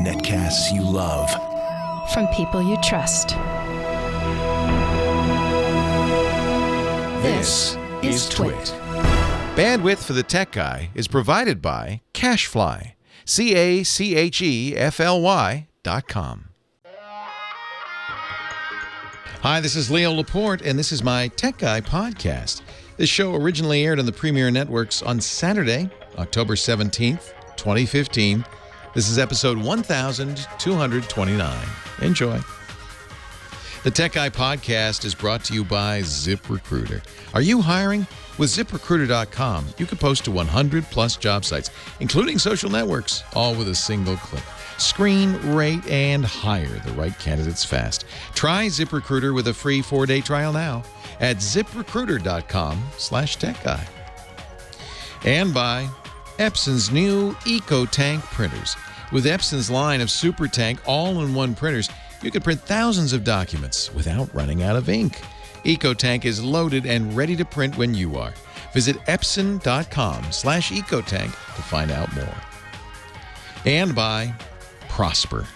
Netcasts you love. From people you trust. This is Twit. Bandwidth for the Tech Guy is provided by CacheFly. CacheFly.com. Hi, this is Leo Laporte, and this is my Tech Guy podcast. This show originally aired on the Premier Networks on Saturday, October 17th, 2015. This is episode 1229. Enjoy. The Tech Guy podcast is brought to you by ZipRecruiter. Are you hiring? With ZipRecruiter.com, you can post to 100-plus job sites, including social networks, all with a single click. Screen, rate, and hire the right candidates fast. Try ZipRecruiter with a free 4-day trial now at ZipRecruiter.com/TechGuy. And by Epson's new EcoTank printers. With Epson's line of SuperTank all-in-one printers, you can print thousands of documents without running out of ink. EcoTank is loaded and ready to print when you are. Visit Epson.com/EcoTank to find out more. And by Prosper.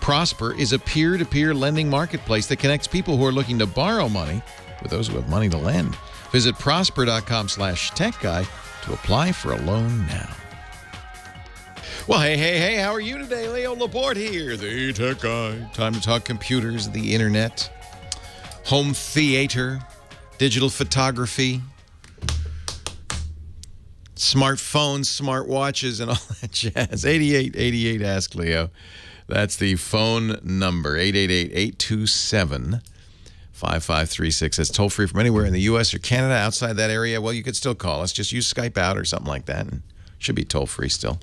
Prosper is a peer-to-peer lending marketplace that connects people who are looking to borrow money with those who have money to lend. Visit Prosper.com/TechGuy to apply for a loan now. Well, hey, how are you today? Leo Laporte here, the Tech Guy. Time to talk computers, the internet, home theater, digital photography, smartphones, smartwatches, and all that jazz. 8888 Ask Leo. That's the phone number, 888-827-5536. That's toll-free from anywhere in the U.S. or Canada. Outside that area, well, you could still call us. Just use Skype out or something like that, and it should be toll-free still.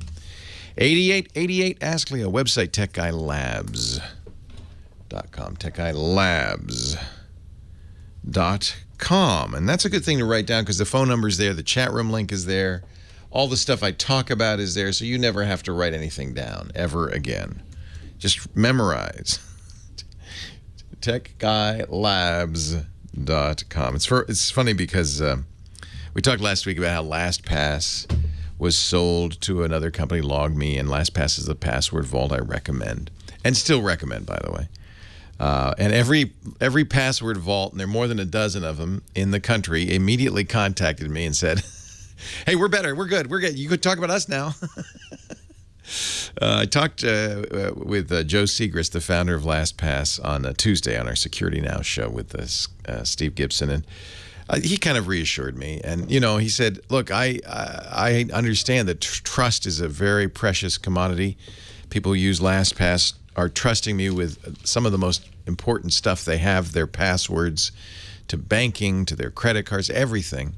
8888 Ask Leo. Website, TechGuyLabs.com. TechGuyLabs.com. And that's a good thing to write down because the phone number's there, the chat room link is there, all the stuff I talk about is there, so you never have to write anything down ever again. Just memorize. TechGuyLabs.com. It's funny because we talked last week about how LastPass was sold to another company, LogMe, and LastPass is the password vault I recommend, and still recommend, by the way. And every password vault, and there are more than a dozen of them in the country, immediately contacted me and said, hey, we're better, we're good. You could talk about us now. I talked with Joe Segrist, the founder of LastPass, on Tuesday on our Security Now show with Steve Gibson, and he kind of reassured me. And, he said, look, I understand that trust is a very precious commodity. People who use LastPass are trusting me with some of the most important stuff they have, their passwords, to banking, to their credit cards, everything.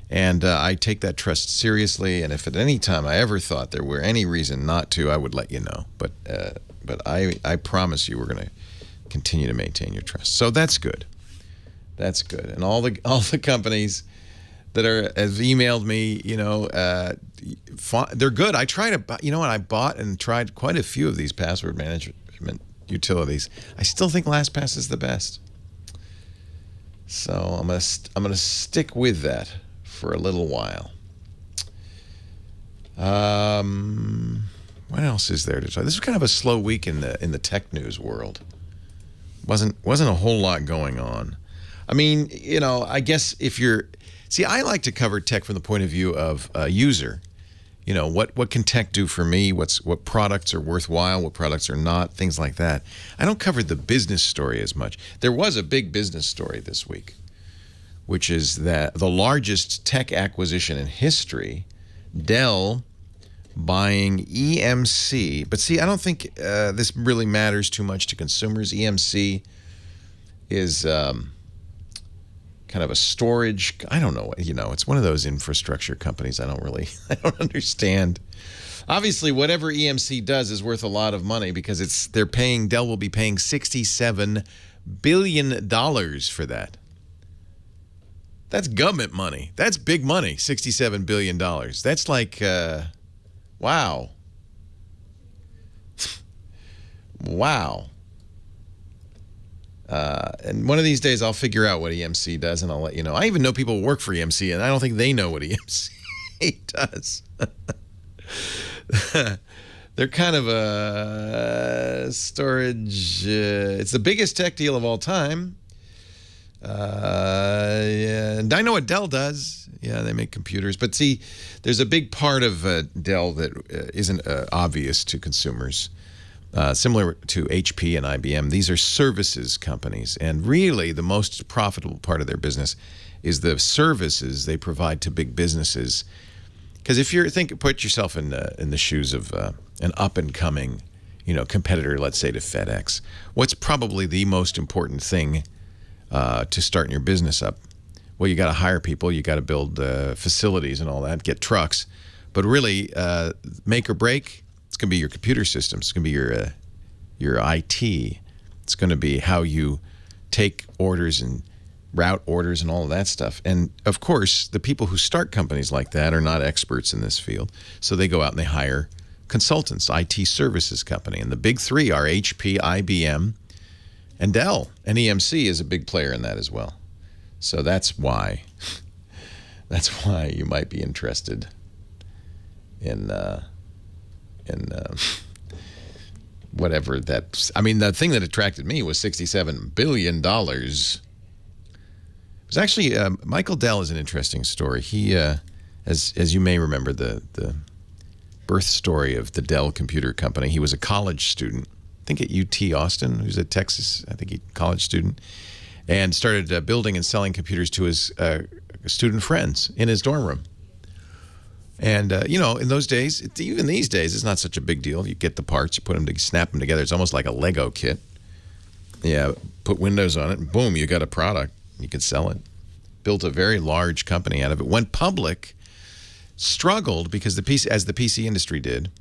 And I take that trust seriously. And if at any time I ever thought there were any reason not to, I would let you know. But I promise you we're going to continue to maintain your trust. So that's good. That's good. And all the companies that have emailed me, they're good. I try to, I bought and tried quite a few of these password management utilities. I still think LastPass is the best. So I'm gonna stick with that for a little while. What else is there to talk? This was kind of a slow week in the tech news world. Wasn't a whole lot going on. I mean, I guess I like to cover tech from the point of view of a user. What can tech do for me? What products are worthwhile? What products are not? Things like that. I don't cover the business story as much. There was a big business story this week, which is that the largest tech acquisition in history, Dell buying EMC. But see, I don't think this really matters too much to consumers. EMC is kind of a storage, I don't know, it's one of those infrastructure companies I don't understand. Obviously, whatever EMC does is worth a lot of money because Dell will be paying $67 billion for that. That's government money. That's big money, $67 billion. That's like, wow. Wow. And one of these days I'll figure out what EMC does and I'll let you know. I even know people who work for EMC and I don't think they know what EMC does. they're kind of a storage. It's the biggest tech deal of all time. Yeah, and I know what Dell does. Yeah, they make computers. But see, there's a big part of Dell that isn't obvious to consumers. Similar to HP and IBM, these are services companies. And really, the most profitable part of their business is the services they provide to big businesses. Because if you're put yourself in the shoes of an up-and-coming, competitor, let's say to FedEx, what's probably the most important thing to starting your business up? Well, you got to hire people, you got to build facilities and all that, get trucks. But really, make or break, it's going to be your computer systems. It's going to be your IT. It's going to be how you take orders and route orders and all of that stuff. And of course, the people who start companies like that are not experts in this field. So they go out and they hire consultants, IT services company. And the big three are HP, IBM, and Dell. And EMC is a big player in that as well. So that's why you might be interested in whatever that. I mean, the thing that attracted me was $67 billion. It was actually Michael Dell is an interesting story. He, as you may remember, the birth story of the Dell Computer Company. He was a college student, I think at UT Austin. He was at Texas, I think, college student, and started building and selling computers to his student friends in his dorm room. And, in those days, even these days, it's not such a big deal. You get the parts, you put them, snap them together. It's almost like a Lego kit. Yeah, put Windows on it, and boom, you got a product. You could sell it. Built a very large company out of it. Went public, struggled because the PC industry did,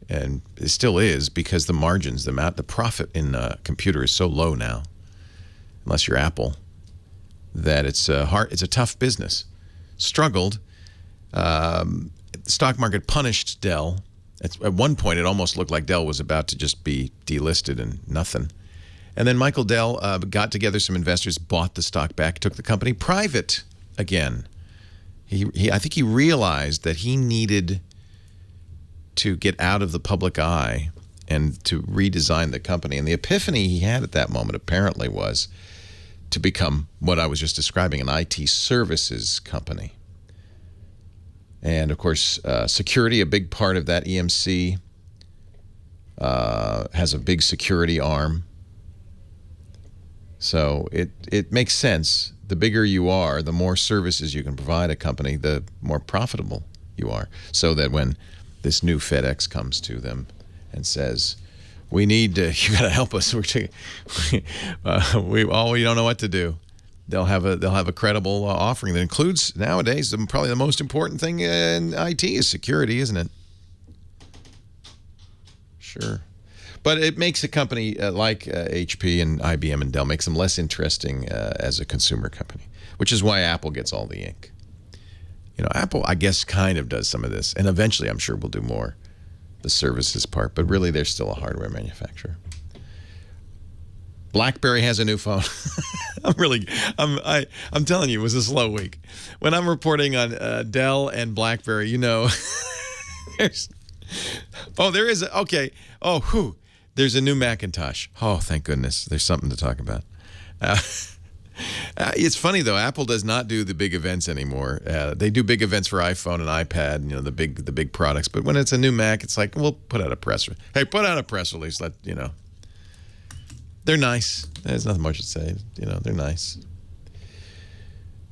and it still is, because the margins, the profit in a computer is so low now, unless you're Apple, that it's a tough business. Struggled. The stock market punished Dell. At one point, it almost looked like Dell was about to just be delisted and nothing. And then Michael Dell got together some investors, bought the stock back, took the company private again. I think he realized that he needed to get out of the public eye and to redesign the company. And the epiphany he had at that moment apparently was to become what I was just describing, an IT services company. And of course, security, a big part of that. EMC has a big security arm. So it makes sense. The bigger you are, the more services you can provide a company, the more profitable you are. So that when this new FedEx comes to them and says, "We need you got to help us. We don't know what to do." They'll have a credible offering that includes, nowadays, probably the most important thing in IT is security, isn't it? Sure. But it makes a company like HP and IBM and Dell, makes them less interesting as a consumer company, which is why Apple gets all the ink. Apple, I guess, kind of does some of this, and eventually I'm sure we'll do more, the services part, but really they're still a hardware manufacturer. BlackBerry has a new phone. I'm telling you, it was a slow week. When I'm reporting on Dell and BlackBerry, there's there's a new Macintosh. Oh, thank goodness. There's something to talk about. It's funny, though. Apple does not do the big events anymore. They do big events for iPhone and iPad, the big products. But when it's a new Mac, it's like, we'll put out a press release. Hey, put out a press release. They're nice. There's nothing much to say. They're nice.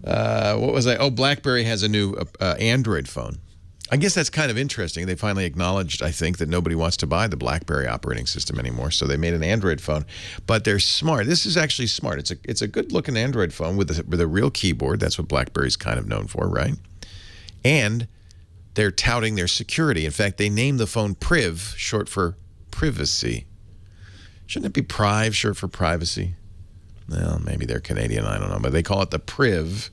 What was I? Oh, BlackBerry has a new Android phone. I guess that's kind of interesting. They finally acknowledged, I think, that nobody wants to buy the BlackBerry operating system anymore, so they made an Android phone. But they're smart. This is actually smart. It's a good-looking Android phone with a real keyboard. That's what BlackBerry's kind of known for, right? And they're touting their security. In fact, they named the phone Priv, short for privacy. Shouldn't it be Priv, short for privacy? Well, maybe they're Canadian. I don't know. But they call it the Priv,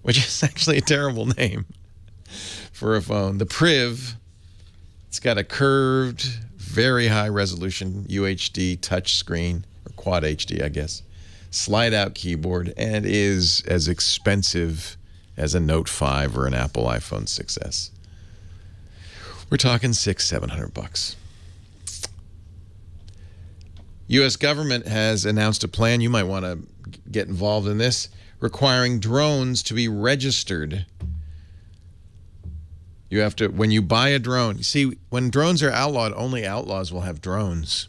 which is actually a terrible name for a phone. The Priv, it's got a curved, very high resolution UHD touchscreen, or Quad HD, I guess, slide out keyboard, and is as expensive as a Note 5 or an Apple iPhone 6s. We're talking $600-700. U.S. government has announced a plan. You might want to get involved in this, requiring drones to be registered. You have to, when you buy a drone, see, when drones are outlawed, only outlaws will have drones.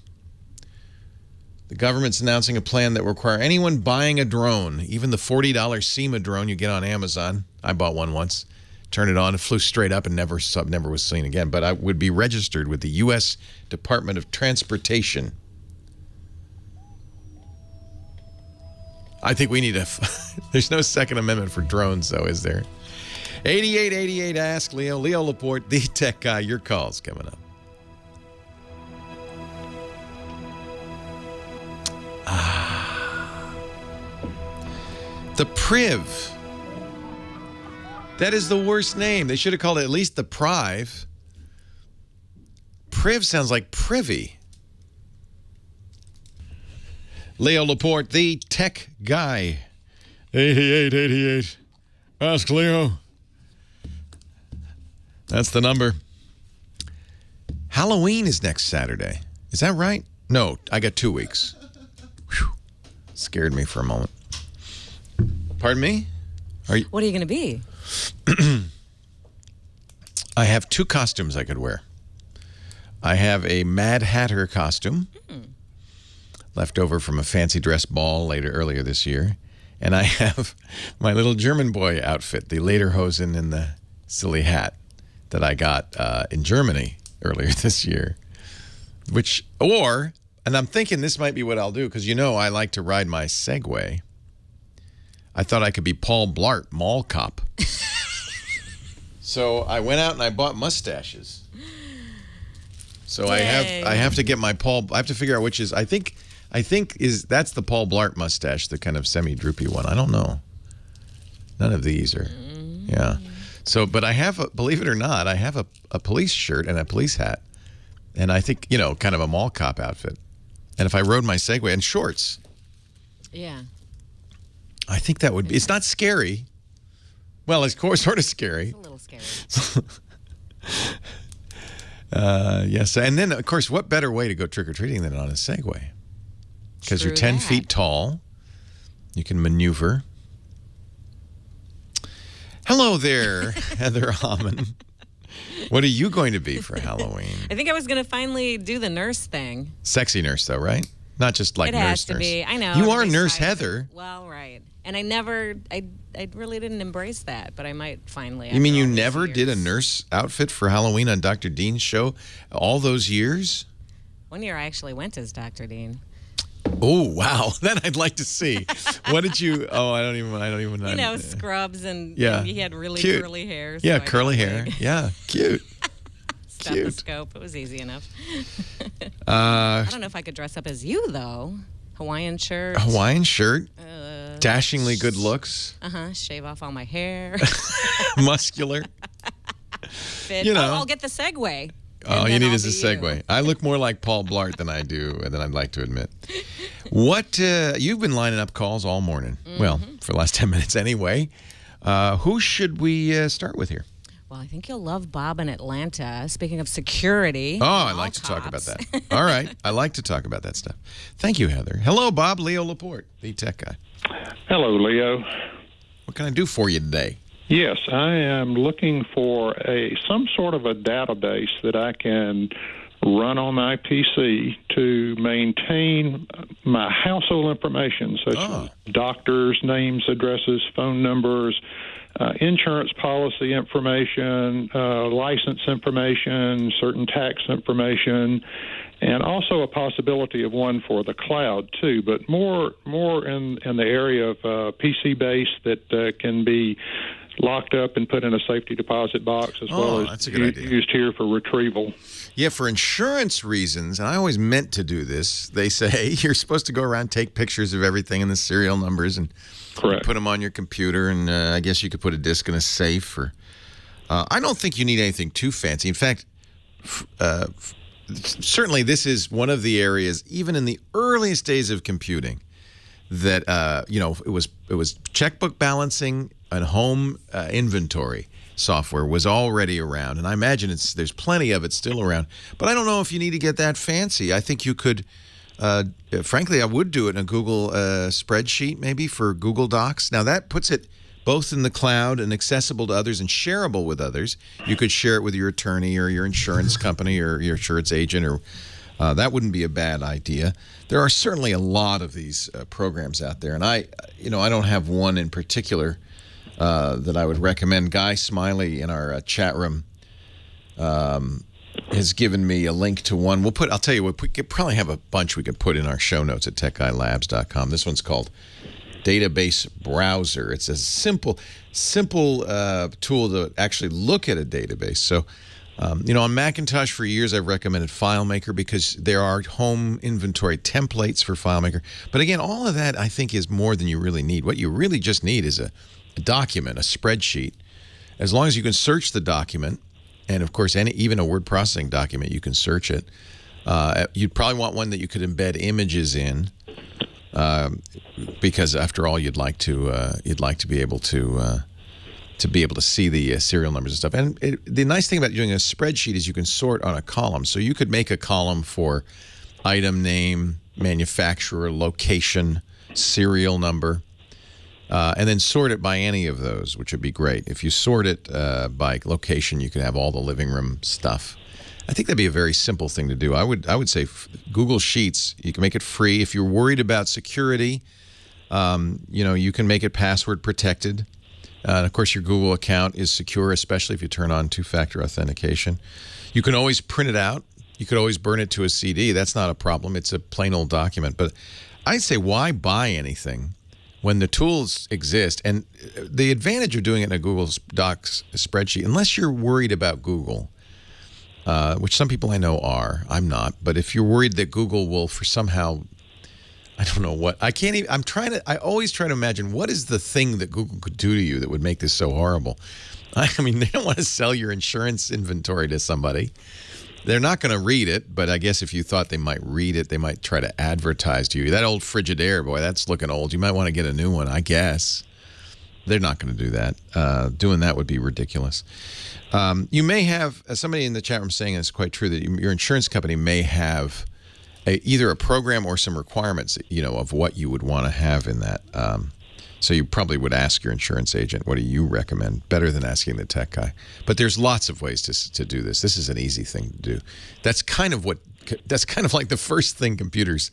The government's announcing a plan that will require anyone buying a drone, even the $40 SEMA drone you get on Amazon. I bought one once. Turned it on, it flew straight up and never was seen again. But I would be registered with the U.S. Department of Transportation. I think we need a... There's no Second Amendment for drones, though, is there? 8888 Ask Leo. Leo Laporte, the tech guy. Your call's coming up. The Priv. That is the worst name. They should have called it at least the Priv. Priv sounds like privy. Leo Laporte, the tech guy. 8888. Ask Leo. That's the number. Halloween is next Saturday. Is that right? No, I got 2 weeks. Whew. Scared me for a moment. Pardon me? What are you going to be? I have 2 costumes I could wear. I have a Mad Hatter costume, left over from a fancy dress ball earlier this year. And I have my little German boy outfit, the lederhosen and the silly hat that I got in Germany earlier this year. And I'm thinking this might be what I'll do, because I like to ride my Segway. I thought I could be Paul Blart, Mall Cop. So I went out and I bought mustaches. So I have to get my I have to figure out which is, I think that's the Paul Blart mustache, the kind of semi-droopy one. I don't know. None of these are, yeah. So, but I have, believe it or not, I have a police shirt and a police hat. And I think, kind of a mall cop outfit. And if I rode my Segway and shorts. Yeah. I think that would be, it's not scary. Well, it's sort of scary. It's a little scary. Yes. And then, of course, what better way to go trick-or-treating than on a Segway? Because you're 10 feet tall. You can maneuver. Hello there, Heather Hammond. What are you going to be for Halloween? I think I was going to finally do the nurse thing. Sexy nurse, though, right? Not just like nurse. It has to be. I know. You are Nurse Heather. Well, right. And I really didn't embrace that, but I might finally. You mean you never did a nurse outfit for Halloween on Dr. Dean's show all those years? One year I actually went as Dr. Dean. Oh, wow. That I'd like to see. What did you, I don't even. Scrubs and he had really cute. curly hair. So curly hair. Yeah, cute. Stethoscope. It was easy enough. I don't know if I could dress up as you, though. Hawaiian shirt. Dashingly good looks. Shave off all my hair. Muscular. Fit. I'll get the Segway. All you need is a Segway. I look more like Paul Blart than I'd like to admit. What, you've been lining up calls all morning. Well, for the last 10 minutes anyway. Who should we start with here? Well, I think you'll love Bob in Atlanta. Speaking of security. Oh, I like to talk about that. All right. I like to talk about that stuff. Thank you, Heather. Hello, Bob. Leo Laporte, the tech guy. Hello, Leo. What can I do for you today? Yes, I am looking for some sort of a database that I can run on my PC to maintain my household information, such as doctors' names, addresses, phone numbers, insurance policy information, license information, certain tax information, and also a possibility of one for the cloud too, but more in the area of PC base that can be locked up and put in a safety deposit box, as well as used here for retrieval. Yeah, for insurance reasons, and I always meant to do this, they say you're supposed to go around, take pictures of everything and the serial numbers and put them on your computer, and I guess you could put a disk in a safe. I don't think you need anything too fancy. In fact, certainly this is one of the areas, even in the earliest days of computing, that it was checkbook balancing and home inventory. software was already around, and I imagine there's plenty of it still around. But I don't know if you need to get that fancy. I think you could, frankly, I would do it in a Google spreadsheet, maybe for Google Docs. Now that puts it both in the cloud and accessible to others and shareable with others. You could share it with your attorney or your insurance company or your insurance agent, or that wouldn't be a bad idea. There are certainly a lot of these programs out there, and I don't have one in particular that I would recommend. Guy Smiley in our chat room has given me a link to one. I'll tell you what, we could probably have a bunch we could put in our show notes at techguylabs.com. This one's called Database Browser. It's a simple tool to actually look at a database. So, on Macintosh for years, I've recommended FileMaker because there are home inventory templates for FileMaker. But again, all of that I think is more than you really need. What you really just need is a document, a spreadsheet. As long as you can search the document, and of course, even a word processing document, you can search it. You'd probably want one that you could embed images in. Because after all, you'd like to be able to see the serial numbers and stuff. And the nice thing about doing a spreadsheet is you can sort on a column. So you could make a column for item name, manufacturer, location, serial number, and then sort it by any of those, which would be great. If you sort it by location, you could have all the living room stuff. I think that'd be a very simple thing to do. I would say Google Sheets, you can make it free. If you're worried about security, you can make it password protected. And of course, your Google account is secure, especially if you turn on two-factor authentication. You can always print it out. You could always burn it to a CD. That's not a problem. It's a plain old document. But I'd say, why buy anything when the tools exist? And the advantage of doing it in a Google Docs spreadsheet, unless you're worried about Google, which some people I know are. I'm not. But if you're worried that Google will somehow, I don't know what, I always try to imagine what is the thing that Google could do to you that would make this so horrible. I mean, they don't want to sell your insurance inventory to somebody. They're not going to read it, but I guess if you thought they might read it, they might try to advertise to you. That old Frigidaire, boy, that's looking old. You might want to get a new one, I guess. They're not going to do that. Doing that would be ridiculous. You may have, somebody in the chat room saying, and it's quite true, that your insurance company may have either a program or some requirements, of what you would want to have in that. So you probably would ask your insurance agent, what do you recommend? Better than asking the tech guy. But there's lots of ways to do this. This is an easy thing to do. That's kind of like the first thing computers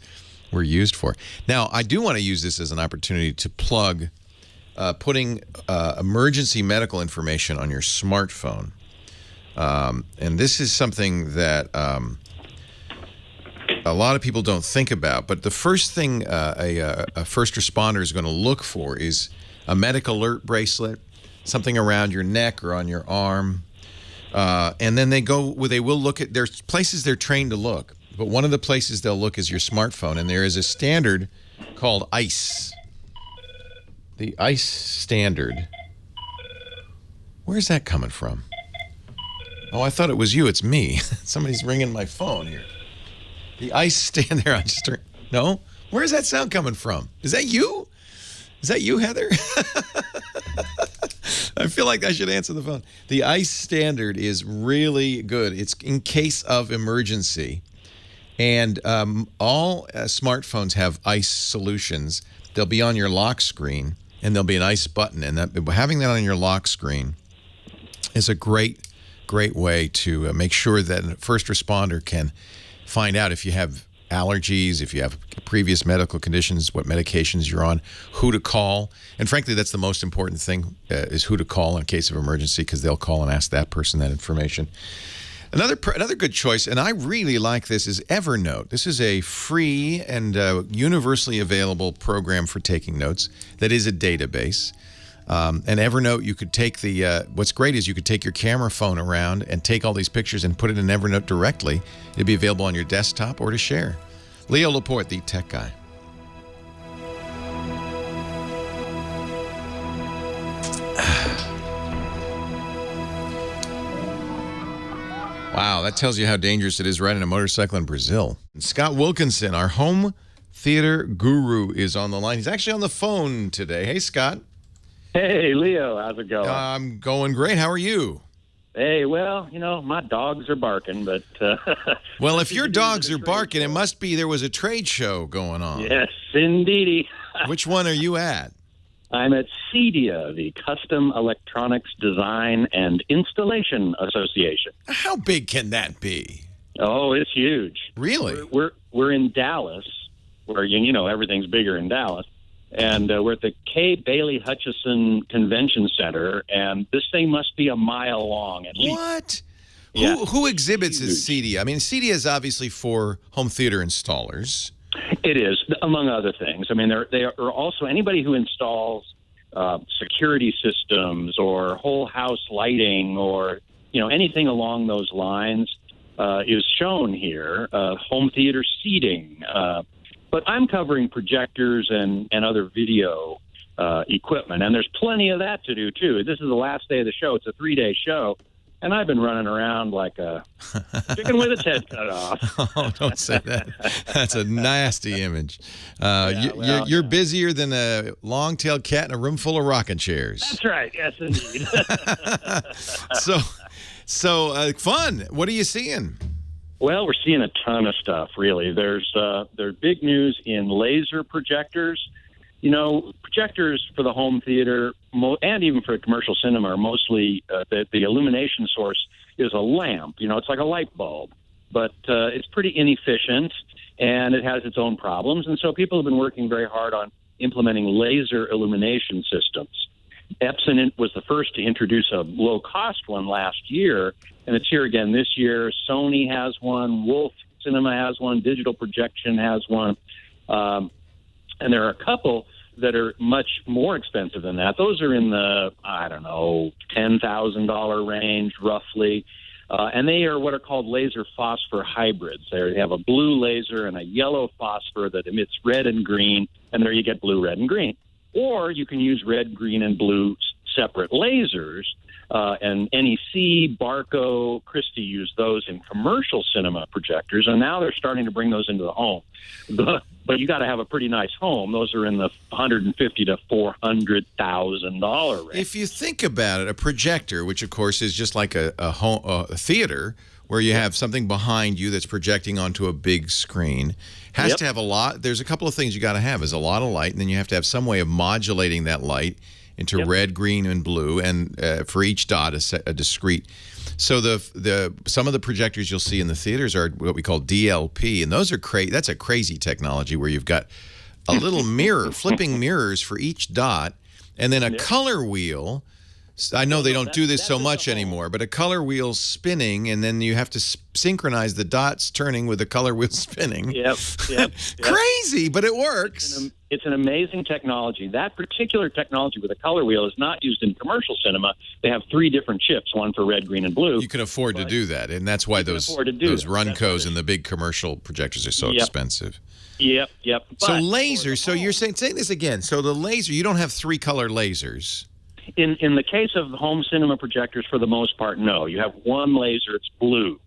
were used for. Now, I do want to use this as an opportunity to plug putting emergency medical information on your smartphone. And this is something that a lot of people don't think about. But the first thing a first responder is going to look for is a medical alert bracelet, something around your neck or on your arm. And then they will look at, there's places they're trained to look. But one of the places they'll look is your smartphone. And there is a standard called ICE. The ICE standard. Where's that coming from? Oh, I thought it was you. It's me. Somebody's ringing my phone here. The ICE stand there. No? Where's that sound coming from? Is that you? Is that you, Heather? I feel like I should answer the phone. The ICE standard is really good. It's in case of emergency. And all smartphones have ICE solutions. They'll be on your lock screen, and there'll be an ICE button. And having that on your lock screen is a great way to make sure that a first responder can find out if you have allergies, if you have previous medical conditions, what medications you're on, who to call. And frankly, that's the most important thing, is who to call in case of emergency, because they'll call and ask that person that information. Another good choice, and I really like this, is Evernote. This is a free and universally available program for taking notes that is a database. And Evernote, you could take what's great is you could take your camera phone around and take all these pictures and put it in Evernote directly. It'd be available on your desktop or to share. Leo Laporte, the tech guy. Wow, that tells you how dangerous it is riding a motorcycle in Brazil. Scott Wilkinson, our home theater guru, is on the line. He's actually on the phone today. Hey, Scott. Hey, Leo, how's it going? I'm going great. How are you? Hey, well, my dogs are barking, but... Well, if your dogs are barking, it must be there was a trade show going on. Yes, indeedy. Which one are you at? I'm at CEDIA, the Custom Electronics Design and Installation Association. How big can that be? Oh, it's huge. Really? We're in Dallas, where, everything's bigger in Dallas. And we're at the K. Bailey Hutchison Convention Center, and this thing must be a mile long at least. What? Yeah. Who exhibits at CEDIA? I mean, CEDIA is obviously for home theater installers. It is, among other things. I mean, they are also anybody who installs security systems or whole house lighting or, anything along those lines is shown here, home theater seating. But I'm covering projectors and other video equipment, and there's plenty of that to do, too. This is the last day of the show. It's a 3-day show, and I've been running around like a chicken with its head cut off. Oh, don't say that. That's a nasty image. You're busier than a long-tailed cat in a room full of rocking chairs. That's right. Yes, indeed. So fun. What are you seeing? Well, we're seeing a ton of stuff, really. There's big news in laser projectors. Projectors for the home theater and even for commercial cinema are mostly the illumination source is a lamp. It's like a light bulb, but it's pretty inefficient and it has its own problems. And so people have been working very hard on implementing laser illumination systems. Epson was the first to introduce a low-cost one last year, and it's here again this year. Sony has one, Wolf Cinema has one, Digital Projection has one, and there are a couple that are much more expensive than that. Those are in the, $10,000 range, roughly, and they are what are called laser phosphor hybrids. They have a blue laser and a yellow phosphor that emits red and green, and there you get blue, red, and green. Or you can use red, green, and blue separate lasers. And NEC, Barco, Christie use those in commercial cinema projectors, and now they're starting to bring those into the home. But you got to have a pretty nice home. Those are in the $150,000 to $400,000 range. If you think about it, a projector, which of course is just like a theater, where you have something behind you that's projecting onto a big screen, has to have a lot. There's a couple of things you got to have. Is a lot of light, and then you have to have some way of modulating that light into red, green, and blue, and for each dot a discrete. So some of the projectors you'll see in the theaters are what we call DLP, and those are that's a crazy technology where you've got a little mirror, flipping mirrors for each dot, and then a color wheel. I know they don't do this so much anymore, but a color wheel spinning, and then you have to synchronize the dots turning with the color wheel spinning. Yep. Crazy, but it works. It's an amazing technology. That particular technology with a color wheel is not used in commercial cinema. They have 3 different chips, one for red, green, and blue. You can afford to do that, and that's why those Runcos and the big commercial projectors are so expensive. Yep. So lasers, so you're saying this again. So the laser, you don't have 3-color lasers. In the case of home cinema projectors, for the most part, no. You have one laser, it's blue,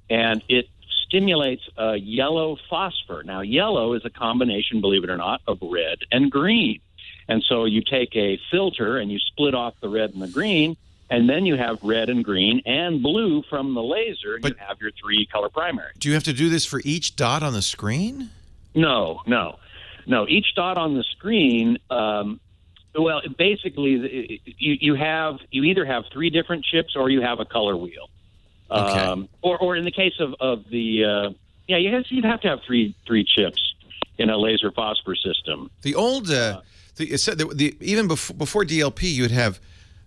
and it stimulates a yellow phosphor. Now, yellow is a combination, believe it or not, of red and green. And so you take a filter and you split off the red and the green, and then you have red and green and blue from the laser, and you have your 3-color primary. Do you have to do this for each dot on the screen? No. Each dot on the screen... Well, basically, you either have 3 different chips or you have a color wheel. Okay. Or in the case of the you'd have to have three chips in a laser phosphor system. The old even before DLP, you'd have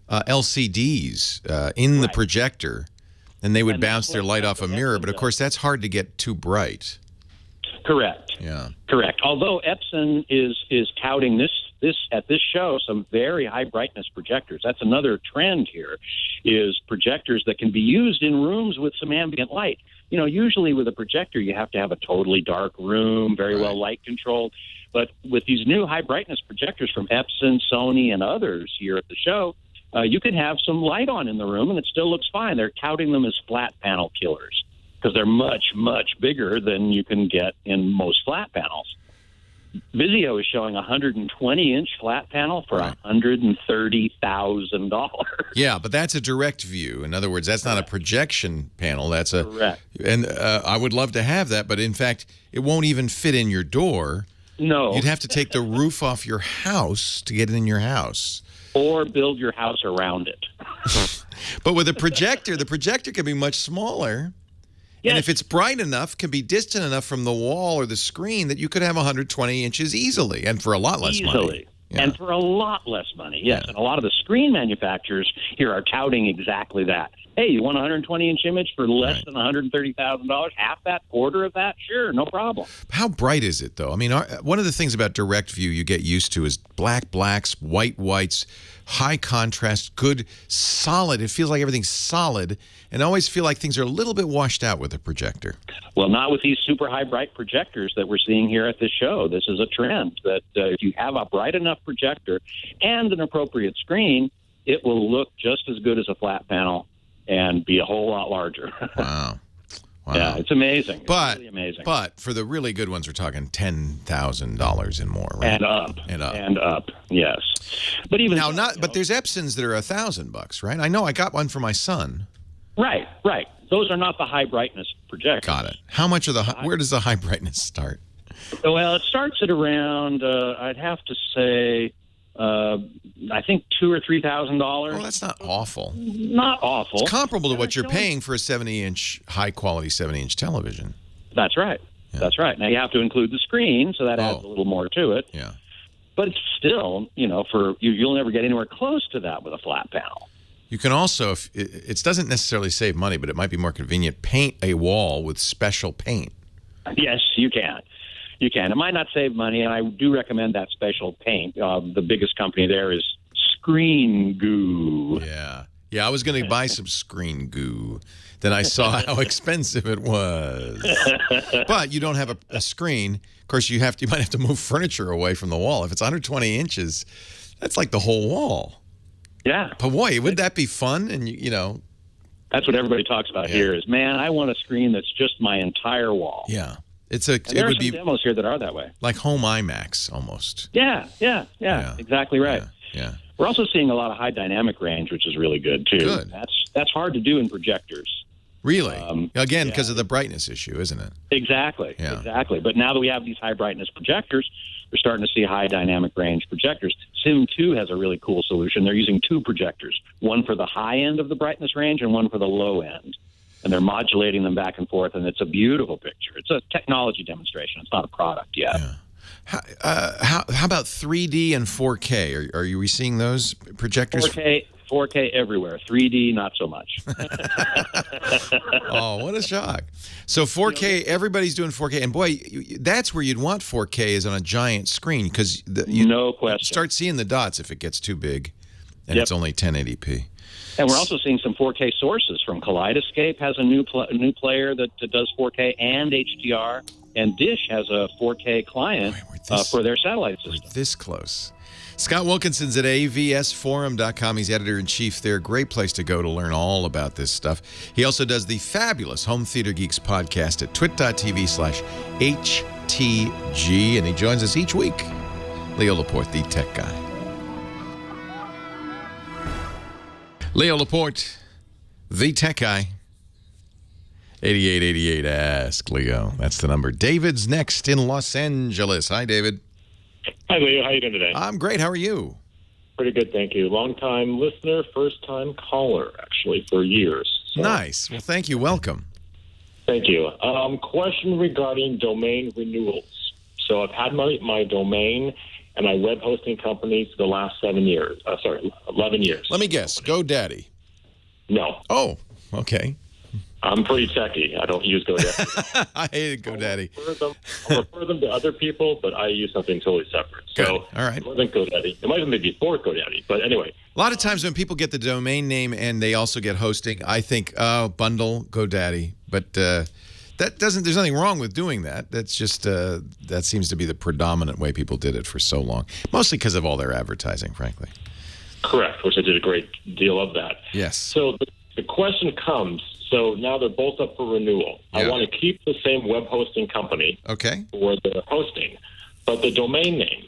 LCDs in the projector, and they would bounce their light off a mirror. But of course, that's hard to get too bright. Correct. Yeah. Correct. Although Epson is touting this at this show some very high brightness projectors. That's another trend here, is projectors that can be used in rooms with some ambient light. Usually with a projector you have to have a totally dark room, very well light controlled. But with these new high brightness projectors from Epson, Sony, and others here at the show, you can have some light on in the room and it still looks fine. They're touting them as flat panel killers, because they're much, much bigger than you can get in most flat panels. Vizio is showing a 120-inch flat panel for $130,000. Yeah, but that's a direct view. In other words, that's not a projection panel. That's a correct. And I would love to have that, but in fact, it won't even fit in your door. No. You'd have to take the roof off your house to get it in your house. Or build your house around it. But with the projector can be much smaller. Yes. And if it's bright enough, can be distant enough from the wall or the screen that you could have 120 inches easily, and for a lot less money. Yeah. And for a lot less money, yes. Yeah. And a lot of the screen manufacturers here are touting exactly that. Hey, you want a 120-inch image for less than $130,000? Half that, quarter of that? Sure, no problem. How bright is it, though? I mean, one of the things about direct view you get used to is blacks, whites, high contrast, good, solid. It feels like everything's solid, and I always feel like things are a little bit washed out with a projector. Well, not with these super high bright projectors that we're seeing here at this show. This is a trend that if you have a bright enough projector and an appropriate screen, it will look just as good as a flat panel and be a whole lot larger. Wow. Yeah, it's amazing. But, really amazing. But for the really good ones, we're talking $10,000 and more, right? And up, yes. But even now, but there's Epsons that are $1,000, right? I know I got one for my son. Right. Those are not the high brightness projectors. Got it. How much of where does the high brightness start? Well, it starts at around, I'd have to say, I think $2,000 or $3,000. Well, that's not awful. Not awful. It's comparable to what you're paying for a 70-inch, high-quality 70-inch television. That's right. Yeah. That's right. Now, you have to include the screen, so that adds a little more to it. Yeah. But it's still, you'll never get anywhere close to that with a flat panel. You can also, if it doesn't necessarily save money, but it might be more convenient, paint a wall with special paint. Yes, you can. You can. It might not save money, and I do recommend that special paint. The biggest company there is Screen Goo. Yeah, I was going to buy some Screen Goo. Then I saw how expensive it was. But you don't have a screen. Of course, you might have to move furniture away from the wall. If it's 120 inches, that's like the whole wall. Yeah. But boy, would that be fun? And that's what everybody talks about here is, man, I want a screen that's just my entire wall. Yeah. There are some demos here that are that way. Like home IMAX almost. Yeah. Exactly right. Yeah. We're also seeing a lot of high dynamic range, which is really good too. Good. That's hard to do in projectors. Really? Again, because of the brightness issue, isn't it? Exactly. Yeah. Exactly. But now that we have these high brightness projectors, we're starting to see high dynamic range projectors. Sim 2 has a really cool solution. They're using two projectors, one for the high end of the brightness range and one for the low end. And they're modulating them back and forth, and it's a beautiful picture. It's a technology demonstration. It's not a product yet. Yeah. How about 3D and 4K? Are you seeing those projectors? 4K everywhere. 3D, not so much. Oh, what a shock. So 4K, everybody's doing 4K. And boy, that's where you'd want 4K is on a giant screen because no question. Start seeing the dots if it gets too big and it's only 1080p. And we're also seeing some 4K sources from Kaleidoscape has a new player that does 4K and HDR, and Dish has a 4K client for their satellite system. We're this close. Scott Wilkinson's at avsforum.com. He's editor-in-chief there. Great place to go to learn all about this stuff. He also does the fabulous Home Theater Geeks podcast at twit.tv/HTG, and he joins us each week. Leo Laporte, the tech guy. Leo Laporte, the tech guy. 8888 Ask Leo. That's the number. David's next in Los Angeles. Hi, David. Hi, Leo. How are you doing today? I'm great. How are you? Pretty good, thank you. Long-time listener, first-time caller, actually, for years. So. Nice. Well, thank you. Welcome. Thank you. Question regarding domain renewals. So I've had my domain and my web hosting company for the last 11 years. Let me guess. GoDaddy. No. Oh, okay. I'm pretty techie. I don't use GoDaddy. I hated GoDaddy. I'll refer them to other people, but I use something totally separate. Good. So all right. It wasn't GoDaddy. It might have been before GoDaddy, but anyway. A lot of times when people get the domain name and they also get hosting, I think, bundle GoDaddy. But there's nothing wrong with doing that. That's just, that seems to be the predominant way people did it for so long. Mostly because of all their advertising, frankly. Correct, which I did a great deal of that. Yes. So the question comes, so now they're both up for renewal. Yeah. I want to keep the same web hosting company for the hosting, but the domain name.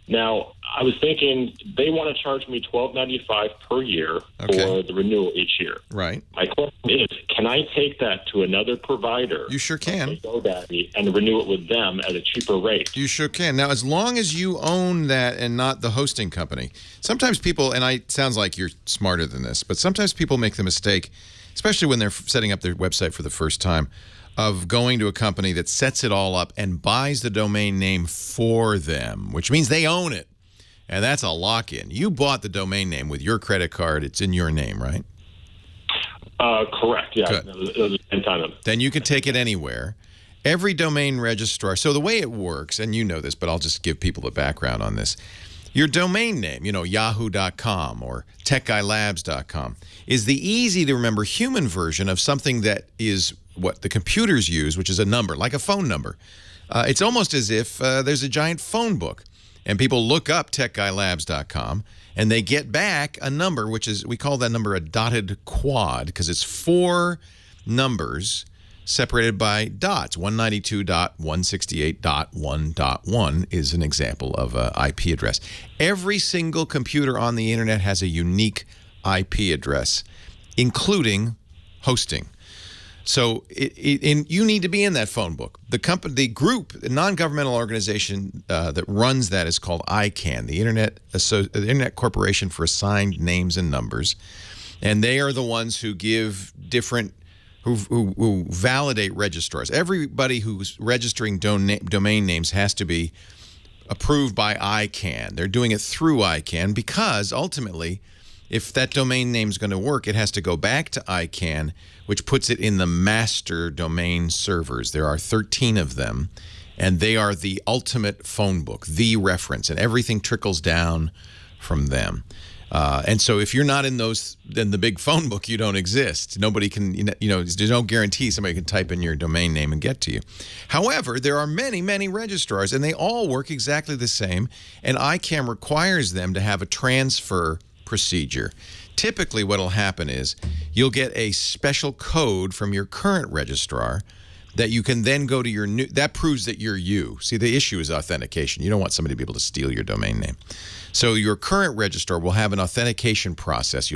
Now, I was thinking they want to charge me $12.95 per year for the renewal each year. Right. My question is, can I take that to another provider? You sure can. Like GoDaddy, and renew it with them at a cheaper rate? You sure can. Now, as long as you own that and not the hosting company. Sometimes people, and it sounds like you're smarter than this, but sometimes people make the mistake, especially when they're setting up their website for the first time, of going to a company that sets it all up and buys the domain name for them, which means they own it. And that's a lock-in. You bought the domain name with your credit card. It's in your name, right? Correct, yeah. Good. Then you can take it anywhere. Every domain registrar. So the way it works, and you know this, but I'll just give people the background on this. Your domain name, yahoo.com or techguylabs.com, is the easy-to-remember human version of something that is what the computers use, which is a number, like a phone number. It's almost as if there's a giant phone book, and people look up techguylabs.com, and they get back a number, which is, we call that number a dotted quad, because it's 4 numbers separated by dots. 192.168.1.1 is an example of an IP address. Every single computer on the internet has a unique IP address, including hosting. So you need to be in that phone book. The group, the non-governmental organization that runs that is called ICANN, the Internet Corporation for Assigned Names and Numbers, and they are the ones who give different, who validate registrars. Everybody who's registering domain names has to be approved by ICANN. They're doing it through ICANN because ultimately, if that domain name is going to work, it has to go back to ICANN, which puts it in the master domain servers. There are 13 of them, and they are the ultimate phone book, the reference, and everything trickles down from them. And so if you're not in the big phone book, you don't exist. Nobody can, there's no guarantee somebody can type in your domain name and get to you. However, there are many, many registrars, and they all work exactly the same, and ICANN requires them to have a transfer procedure. Typically what will happen is you'll get a special code from your current registrar that you can then go to your new, that proves that you're you. See, the issue is authentication. You don't want somebody to be able to steal your domain name. So your current registrar will have an authentication process.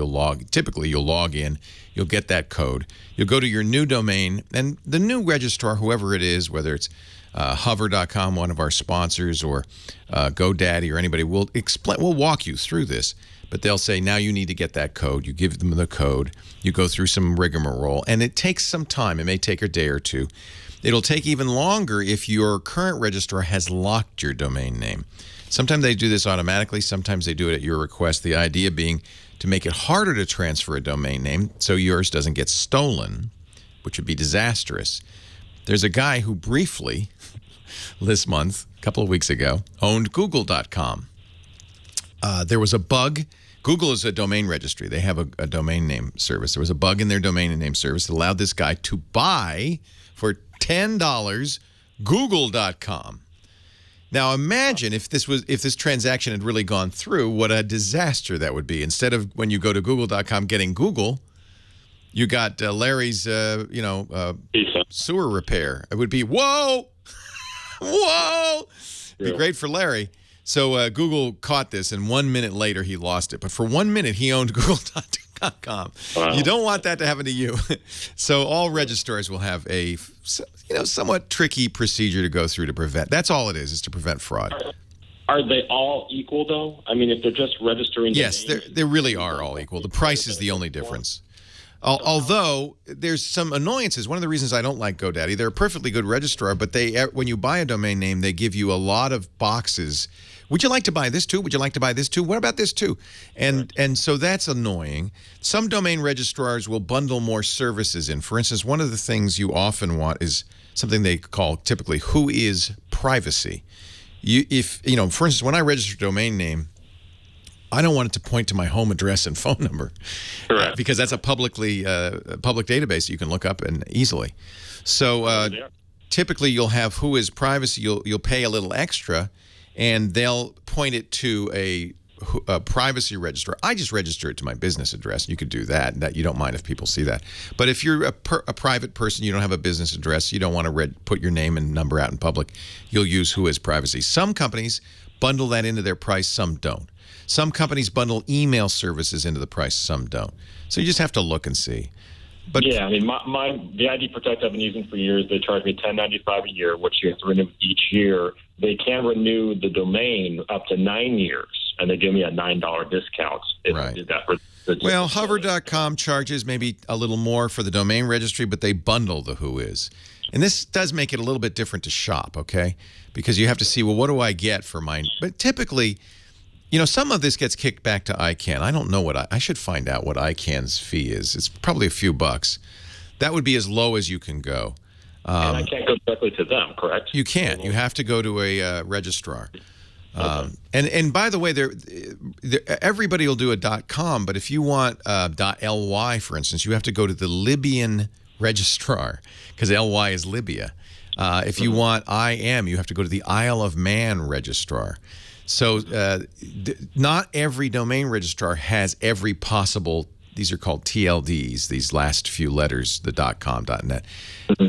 Typically you'll log in, you'll get that code, you'll go to your new domain, and the new registrar, whoever it is, whether it's hover.com, one of our sponsors, or GoDaddy or anybody, will walk you through this. But they'll say, now you need to get that code. You give them the code. You go through some rigmarole. And it takes some time. It may take a day or two. It'll take even longer if your current registrar has locked your domain name. Sometimes they do this automatically. Sometimes they do it at your request. The idea being to make it harder to transfer a domain name so yours doesn't get stolen, which would be disastrous. There's a guy who briefly, this month, a couple of weeks ago, owned Google.com. There was a bug. Google is a domain registry. They have a domain name service. There was a bug in their domain name service that allowed this guy to buy for $10 Google.com. Now imagine if this transaction had really gone through, what a disaster that would be. Instead of when you go to Google.com getting Google, you got Larry's sewer repair. It would be whoa, whoa. It'd be great for Larry. So Google caught this, and 1 minute later he lost it. But for 1 minute he owned Google.com. Wow. You don't want that to happen to you. So all registrars will have a somewhat tricky procedure to go through to prevent. That's all it is to prevent fraud. Are they all equal, though? I mean, if they're just registering... Yes, they really are all equal. The price is the only difference. Although there's some annoyances. One of the reasons I don't like GoDaddy, they're a perfectly good registrar, but when you buy a domain name, they give you a lot of boxes. Would you like to buy this too? Would you like to buy this too? What about this too? And so that's annoying. Some domain registrars will bundle more services in. For instance, one of the things you often want is something they call typically who is privacy. For instance, when I register a domain name, I don't want it to point to my home address and phone number, because that's a public database you can look up and easily. So typically you'll have who is privacy. You'll pay a little extra, and they'll point it to a privacy registrar, I just register it to my business address. You could do that. That you don't mind if people see that. But if you're a private person, you don't have a business address, you don't want to put your name and number out in public, you'll use Who Is Privacy. Some companies bundle that into their price, some don't. Some companies bundle email services into the price, some don't. So you just have to look and see. But yeah, I mean, the ID Protect I've been using for years, they charge me $10.95 a year, which you have to renew each year. They can renew the domain up to 9 years, and they give me a $9 discount if I did that. Well, hover.com charges maybe a little more for the domain registry, but they bundle the Who Is. And this does make it a little bit different to shop, okay? Because you have to see, well, what do I get for mine? But typically, some of this gets kicked back to ICANN. I don't know what I should find out what ICANN's fee is. It's probably a few bucks. That would be as low as you can go. And I can't go directly to them, correct? You can't. You have to go to a registrar. And by the way, everybody will do a .com, but if you want .ly, for instance, you have to go to the Libyan registrar because LY is Libya. If you want IM, you have to go to the Isle of Man registrar. So not every domain registrar has every possible, these are called TLDs, these last few letters, the .com, .net,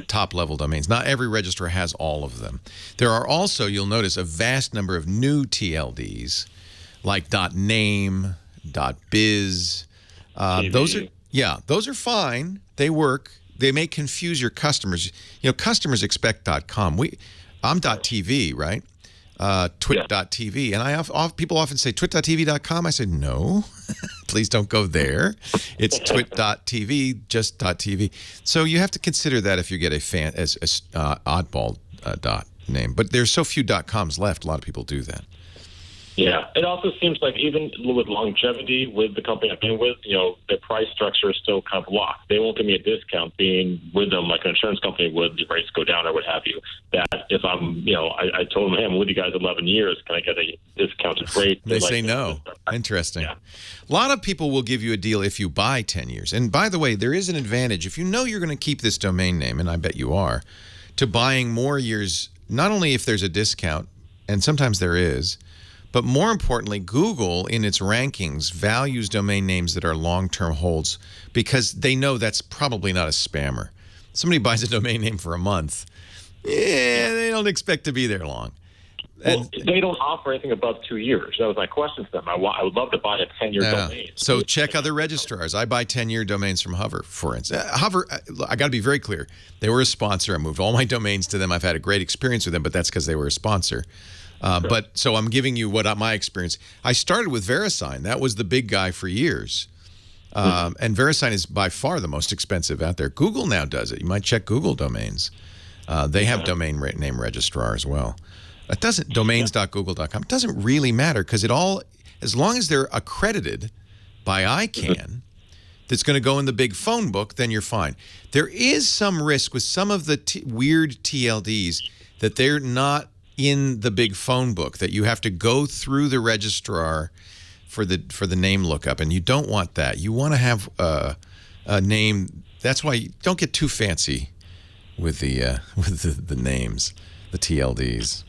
top-level domains. Not every registrar has all of them. There are also, you'll notice, a vast number of new TLDs, like .name, .biz. Those are fine. They work. They may confuse your customers. Customers expect .com. I'm .tv, right? Twit.tv. And people often say twit.tv.com. I say, no, please don't go there. It's twit.tv, just .tv. So you have to consider that if you get a oddball name. But there's so few .coms left, a lot of people do that. Yeah. It also seems like even with longevity with the company I've been with, the price structure is still kind of locked. They won't give me a discount being with them like an insurance company would. The rates go down or what have you. That if I'm, I told them, hey, I'm with you guys 11 years. Can I get a discounted rate? They say no. Interesting. Yeah. A lot of people will give you a deal if you buy 10 years. And by the way, there is an advantage. If you know you're going to keep this domain name, and I bet you are, to buying more years, not only if there's a discount, and sometimes there is, but more importantly, Google, in its rankings, values domain names that are long-term holds because they know that's probably not a spammer. Somebody buys a domain name for a month, they don't expect to be there long. Well, they don't offer anything above 2 years. That was my question to them. I would love to buy a 10-year domain. So check other registrars. I buy 10-year domains from Hover, for instance. Hover, I got to be very clear. They were a sponsor. I moved all my domains to them. I've had a great experience with them, but that's because they were a sponsor. But so I'm giving you my experience. I started with VeriSign. That was the big guy for years. And VeriSign is by far the most expensive out there. Google now does it. You might check Google domains. They have domain name registrar as well. It doesn't, domains.google.com, it doesn't really matter because as long as they're accredited by ICANN, that's going to go in the big phone book, then you're fine. There is some risk with some of the weird TLDs that they're not in the big phone book, that you have to go through the registrar for the name lookup, and you don't want that. You want to have a name. That's why you don't get too fancy with the names, the TLDs.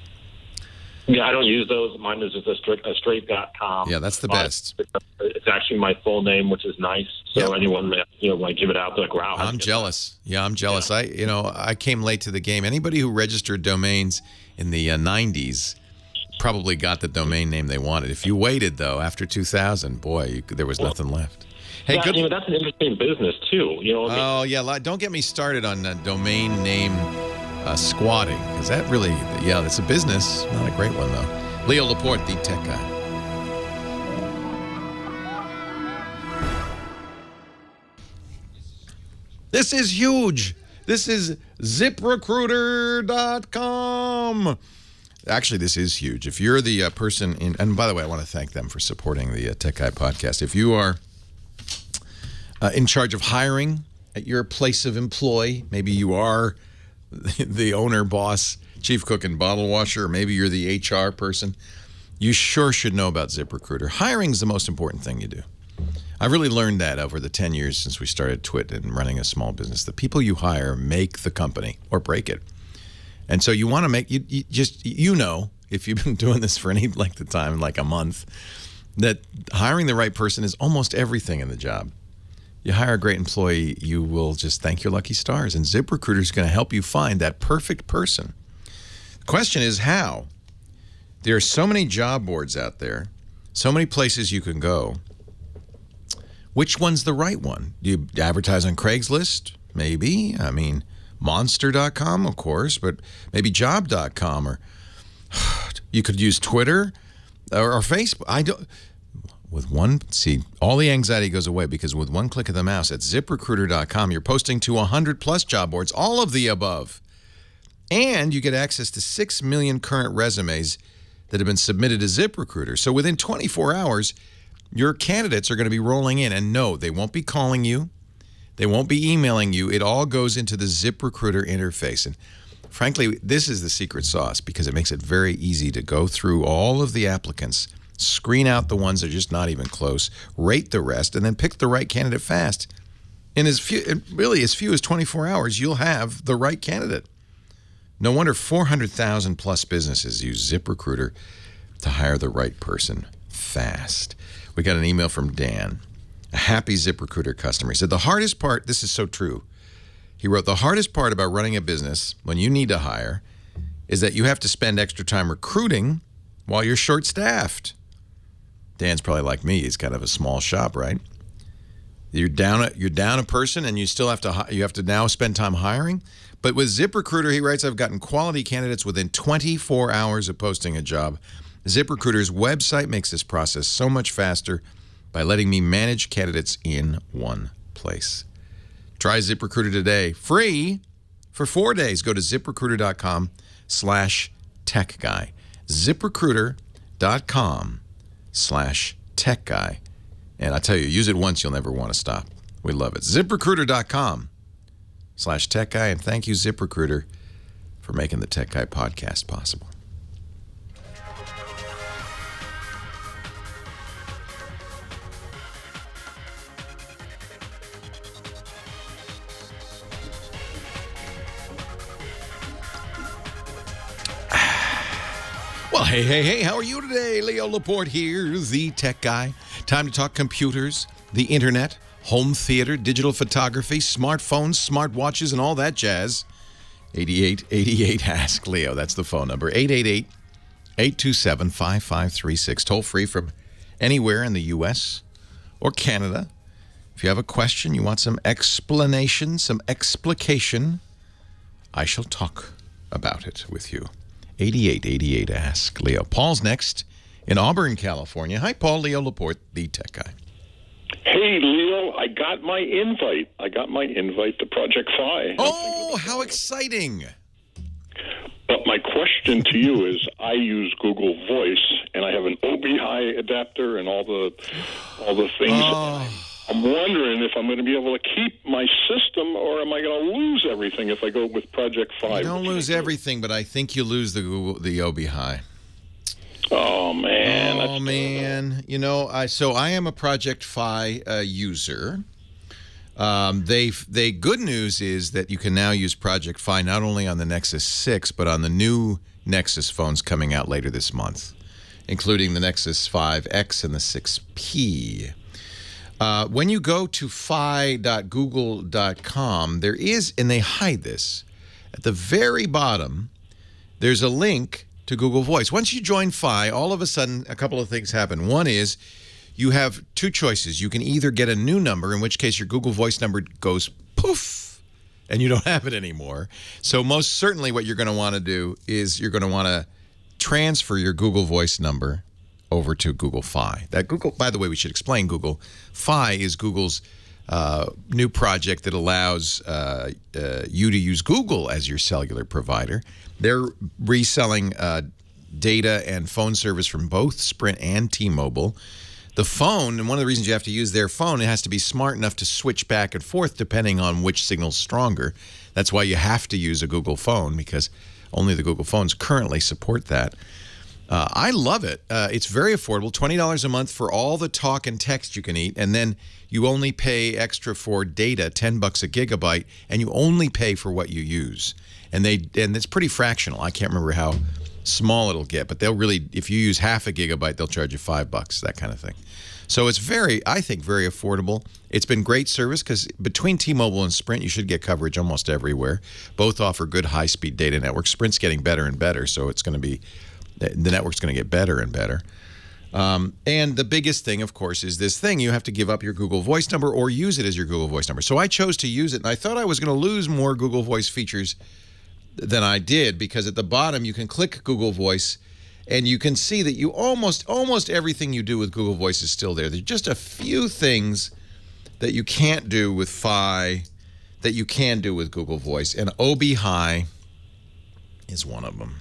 Yeah, I don't use those. Mine is just a straight.com. Yeah, that's the best. It's actually my full name, which is nice. So anyone that when I give it out, they're like, wow. I'm jealous. Yeah, I'm jealous. Yeah. I came late to the game. Anybody who registered domains in the 90s probably got the domain name they wanted. If you waited though after 2000, boy, there was nothing left. Hey, good. That's an interesting business too. Oh yeah, don't get me started on domain name squatting, because that really, it's a business. Not a great one though. Leo Laporte, the tech guy. This is huge. This is ZipRecruiter.com. Actually, this is huge. If you're the person and by the way, I want to thank them for supporting the Tech Guy podcast. If you are in charge of hiring at your place of employ, maybe you are the owner, boss, chief cook, and bottle washer, or maybe you're the HR person, you sure should know about ZipRecruiter. Hiring is the most important thing you do. I've really learned that over the 10 years since we started Twit and running a small business. The people you hire make the company or break it. And so you want to make, if you've been doing this for any length of time, like a month, that hiring the right person is almost everything in the job. You hire a great employee, you will just thank your lucky stars. And ZipRecruiter is going to help you find that perfect person. The question is how? There are so many job boards out there, so many places you can go. Which one's the right one? Do you advertise on Craigslist? Maybe. I mean, Monster.com, of course, but maybe Job.com, or you could use Twitter or Facebook. All the anxiety goes away because with one click of the mouse at ZipRecruiter.com, you're posting to 100+ job boards, all of the above. And you get access to 6 million current resumes that have been submitted to ZipRecruiter. So within 24 hours, your candidates are going to be rolling in. And no, they won't be calling you. They won't be emailing you. It all goes into the ZipRecruiter interface. And frankly, this is the secret sauce because it makes it very easy to go through all of the applicants, screen out the ones that are just not even close, rate the rest, and then pick the right candidate fast. In as few as 24 hours, you'll have the right candidate. No wonder 400,000 plus businesses use ZipRecruiter to hire the right person fast. We got an email from Dan, a happy ZipRecruiter customer. He said, the hardest part, this is so true. He wrote, the hardest part about running a business when you need to hire is that you have to spend extra time recruiting while you're short-staffed. Dan's probably like me. He's kind of a small shop, right? You're down a person, and you still have to now spend time hiring. But with ZipRecruiter, he writes, I've gotten quality candidates within 24 hours of posting a job. ZipRecruiter's website makes this process so much faster by letting me manage candidates in one place. Try ZipRecruiter today, free for 4 days. Go to ZipRecruiter.com/techguy. ZipRecruiter.com/techguy. And I tell you, use it once, you'll never want to stop. We love it. ZipRecruiter.com/techguy. And thank you, ZipRecruiter, for making the Tech Guy podcast possible. Well, hey, how are you today? Leo Laporte here, the Tech Guy. Time to talk computers, the internet, home theater, digital photography, smartphones, smartwatches, and all that jazz. 8888 Ask Leo. That's the phone number. 888-827-5536. Toll free from anywhere in the U.S. or Canada. If you have a question, you want some explanation, some explication, I shall talk about it with you. 8888 Ask Leo. Paul's next in Auburn, California. Hi, Paul. Leo Laporte, the Tech Guy. Hey, Leo, I got my invite. To Project Phi. Oh, how exciting. But my question to you is, I use Google Voice, and I have an OB-Hi adapter and all the things. Oh. I'm wondering if I'm going to be able to keep my system, or am I going to lose everything if I go with Project Phi? You don't lose everything, but I think you lose the OB-Hi. Oh, man. Man. You know, I am a Project Phi user. Good news is that you can now use Project Phi not only on the Nexus 6, but on the new Nexus phones coming out later this month, including the Nexus 5X and the 6P. When you go to phi.google.com, there is, and they hide this, at the very bottom, there's a link to Google Voice. Once you join Phi, all of a sudden, a couple of things happen. One is you have two choices. You can either get a new number, in which case your Google Voice number goes poof, and you don't have it anymore. So most certainly what you're going to want to do is you're going to want to transfer your Google Voice number over to Google Phi. That Google, by the way, we should explain Google. Phi is Google's new project that allows you to use Google as your cellular provider. They're reselling data and phone service from both Sprint and T-Mobile. The phone, and one of the reasons you have to use their phone, it has to be smart enough to switch back and forth depending on which signal's stronger. That's why you have to use a Google phone, because only the Google phones currently support that. I love it. It's very affordable, $20 a month for all the talk and text you can eat, and then you only pay extra for data, $10 a gigabyte, and you only pay for what you use. And it's pretty fractional. I can't remember how small it'll get. But they'll really, if you use half a gigabyte, they'll charge you $5, that kind of thing. So it's I think, very affordable. It's been great service because between T-Mobile and Sprint, you should get coverage almost everywhere. Both offer good high-speed data networks. Sprint's getting better and better, so it's going to be, the network's going to get better and better. And the biggest thing, of course, is this thing. You have to give up your Google Voice number or use it as your Google Voice number. So I chose to use it, and I thought I was going to lose more Google Voice features than I did, because at the bottom you can click Google Voice, and you can see that you almost everything you do with Google Voice is still there. There's just a few things that you can't do with Fi that you can do with Google Voice, and OB High is one of them.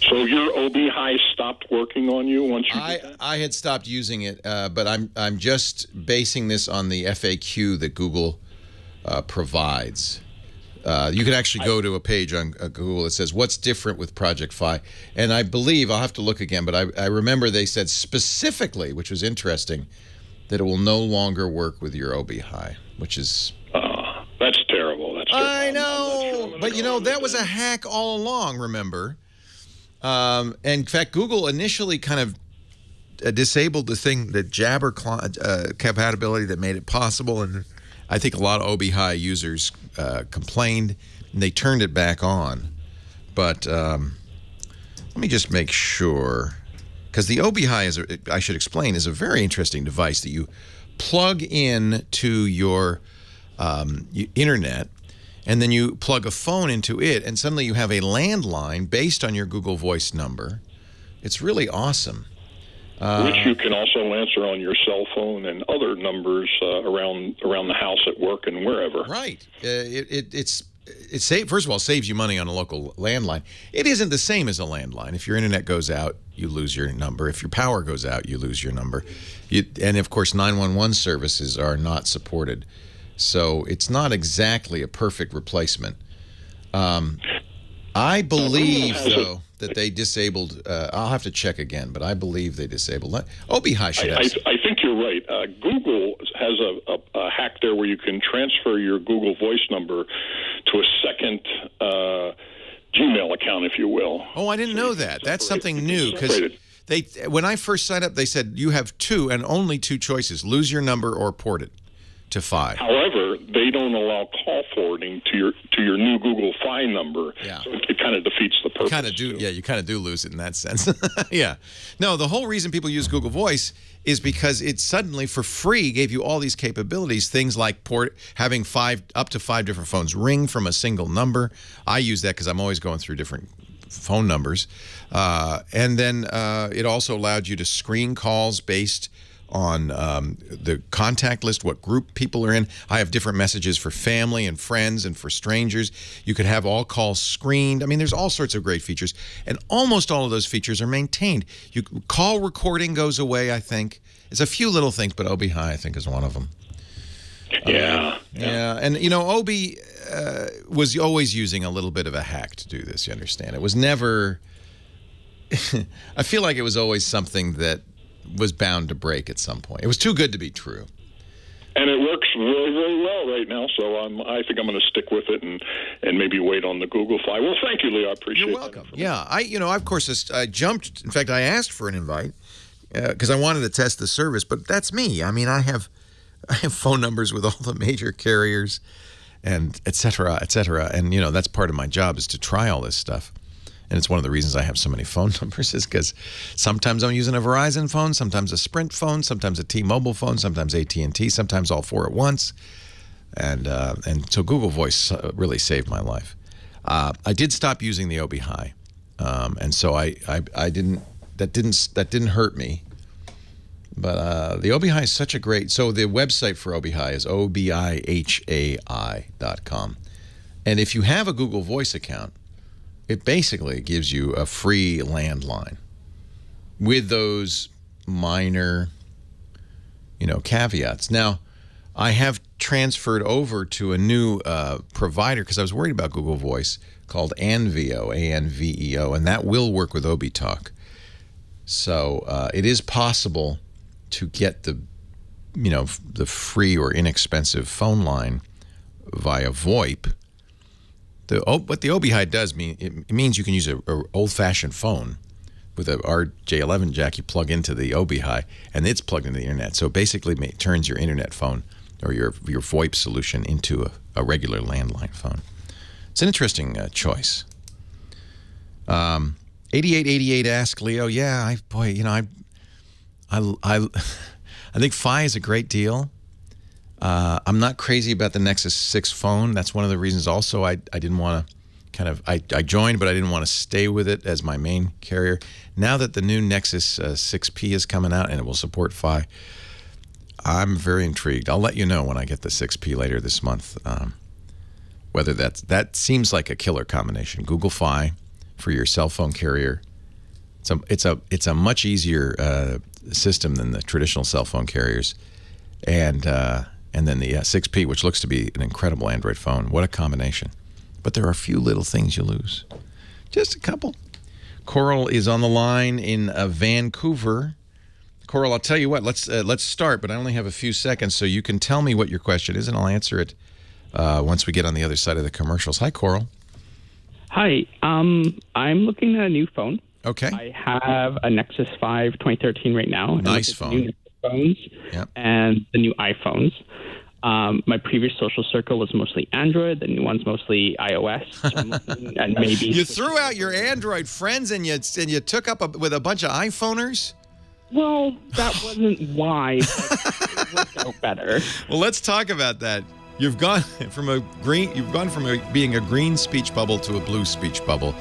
So your OB High stopped working on you once you did that? I had stopped using it, but I'm just basing this on the FAQ that Google provides. You can actually go to a page on Google that says, what's different with Project Fi? And I believe, I'll have to look again, but I remember they said specifically, which was interesting, that it will no longer work with your OB High, which is... that's terrible. That's terrible. I know, but that was a hack all along, remember? And in fact, Google initially kind of disabled the thing, the Jabber compatibility that made it possible, and I think a lot of OB High users complained, and they turned it back on. But let me just make sure, because the OB High, I should explain, is a very interesting device that you plug in to your internet, and then you plug a phone into it, and suddenly you have a landline based on your Google Voice number. It's really awesome. Which you can also answer on your cell phone and other numbers around the house, at work, and wherever. Right. First of all, saves you money on a local landline. It isn't the same as a landline. If your internet goes out, you lose your number. If your power goes out, you lose your number. And of course, 911 services are not supported. So it's not exactly a perfect replacement. I believe, though, that they disabled. I'll have to check again, but I believe they disabled that. OB High should have. I think you're right. Google has a hack there where you can transfer your Google Voice number to a second Gmail account, if you will. Oh, I didn't know that. That's something new, because when I first signed up, they said you have two and only two choices: lose your number or port it to Fi. However, they don't allow call forwarding to your new Google Fi number. Yeah. So it kind of defeats the purpose. You kind of do lose it in that sense. Yeah. No, the whole reason people use Google Voice is because it suddenly, for free, gave you all these capabilities. Things like having up to 5 different phones ring from a single number. I use that because I'm always going through different phone numbers. And then it also allowed you to screen calls based on the contact list, what group people are in. I have different messages for family and friends and for strangers. You could have all calls screened. I mean, there's all sorts of great features, and almost all of those features are maintained. Call recording goes away, I think. It's a few little things, but OB High, I think, is one of them. Yeah. And, OB was always using a little bit of a hack to do this, you understand. It was never... I feel like it was always something that was bound to break at some point. It was too good to be true. And it works really, really well right now, so I think I'm going to stick with it and maybe wait on the Google Fi. Well, thank you, Leo. I appreciate it. You're welcome. Yeah, of course, I jumped. In fact, I asked for an invite because I wanted to test the service, but that's me. I mean, I have phone numbers with all the major carriers and et cetera, et cetera. And, that's part of my job, is to try all this stuff. And it's one of the reasons I have so many phone numbers, is because sometimes I'm using a Verizon phone, sometimes a Sprint phone, sometimes a T-Mobile phone, sometimes AT&T, sometimes all four at once. And so Google Voice really saved my life. I did stop using the OB High, and so I didn't. That didn't hurt me. But the OB High is such a great. So the website for OB High is obihai.com, and if you have a Google Voice account, it basically gives you a free landline with those minor, caveats. Now, I have transferred over to a new provider because I was worried about Google Voice, called Anveo, A-N-V-E-O, and that will work with OB Talk. So it is possible to get the free or inexpensive phone line via VoIP. What the OB-Hi does mean, it means you can use a old-fashioned phone with a RJ11 jack. You plug into the OB-Hi, and it's plugged into the internet. So basically, it turns your internet phone or your VoIP solution into a regular landline phone. It's an interesting choice. 8888 asked Leo, yeah, I think Fi is a great deal. I'm not crazy about the Nexus 6 phone. That's one of the reasons also I didn't want to I joined, but I didn't want to stay with it as my main carrier. Now that the new Nexus 6P is coming out and it will support Fi, I'm very intrigued. I'll let you know when I get the 6P later this month. Whether that seems like a killer combination. Google Fi for your cell phone carrier. It's a much easier system than the traditional cell phone carriers, and then the 6P, which looks to be an incredible Android phone. What a combination! But there are a few little things you lose, just a couple. Coral is on the line in Vancouver. Coral, I'll tell you what. Let's start, but I only have a few seconds, so you can tell me what your question is, and I'll answer it once we get on the other side of the commercials. Hi, Coral. Hi. I'm looking at a new phone. Okay. I have a Nexus 5 2013 right now. Nice phone. New Nexus phones Yep. and the new iPhones. My previous social circle was mostly Android. The new one's mostly iOS. So I'm looking at maybe You threw out your Android friends and you took up with a bunch of iPhoners? Well, that wasn't why, but it worked out better. Well, let's talk about that. You've gone from being a green speech bubble to a blue speech bubble.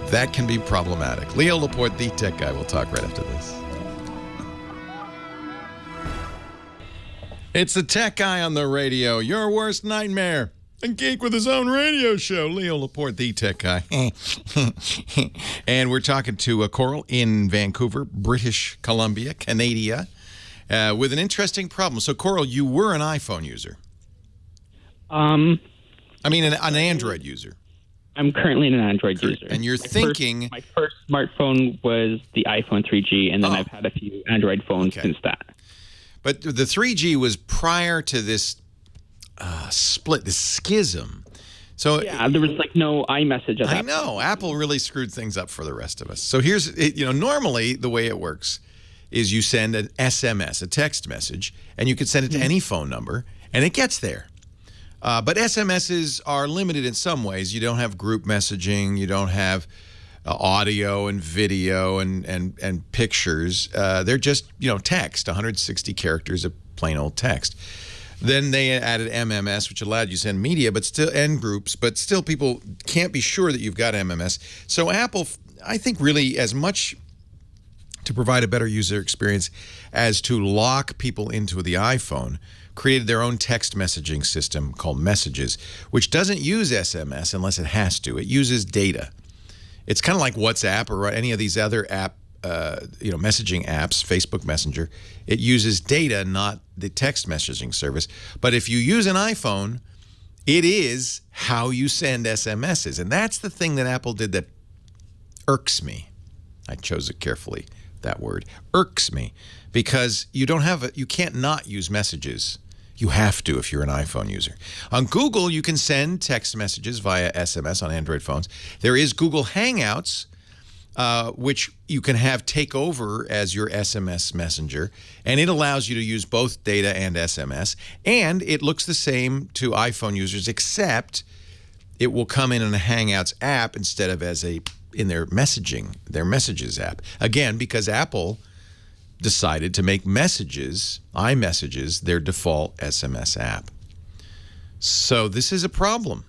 That can be problematic. Leo Laporte, the tech guy. We'll talk right after this. It's the tech guy on the radio. Your worst nightmare. A geek with his own radio show. Leo Laporte, the tech guy. And we're talking to Coral in Vancouver, British Columbia, Canada, with an interesting problem. So, Coral, you were an iPhone user. An Android user. I'm currently an Android user. And you're my first smartphone was the iPhone 3G, and then I've had a few Android phones since that. But the 3G was prior to this split, this schism. So yeah, there was no iMessage at that I know. point. Apple really screwed things up for the rest of us. So normally the way it works is you send an SMS, a text message, and you can send it to any phone number, and it gets there. But SMSs are limited in some ways. You don't have group messaging. You don't have audio and video and pictures. They're just text, 160 characters of plain old text. Then they added MMS, which allowed you to send media, and groups, but still people can't be sure that you've got MMS. So Apple, I think, really as much to provide a better user experience as to lock people into the iPhone, created their own text messaging system called Messages, which doesn't use SMS unless it has to. It uses data. It's kind of like WhatsApp or any of these other messaging apps, Facebook Messenger. It uses data, not the text messaging service. But if you use an iPhone, it is how you send SMSs. And that's the thing that Apple did that irks me. I chose it carefully, that word. Irks me. Because you can't not use Messages. You have to if you're an iPhone user. On Google, you can send text messages via SMS on Android phones. There is Google Hangouts, which you can have take over as your SMS messenger, and it allows you to use both data and SMS, and it looks the same to iPhone users, except it will come in a Hangouts app instead of in their Messages app. Again, because Apple decided to make iMessages, their default SMS app. So this is a problem.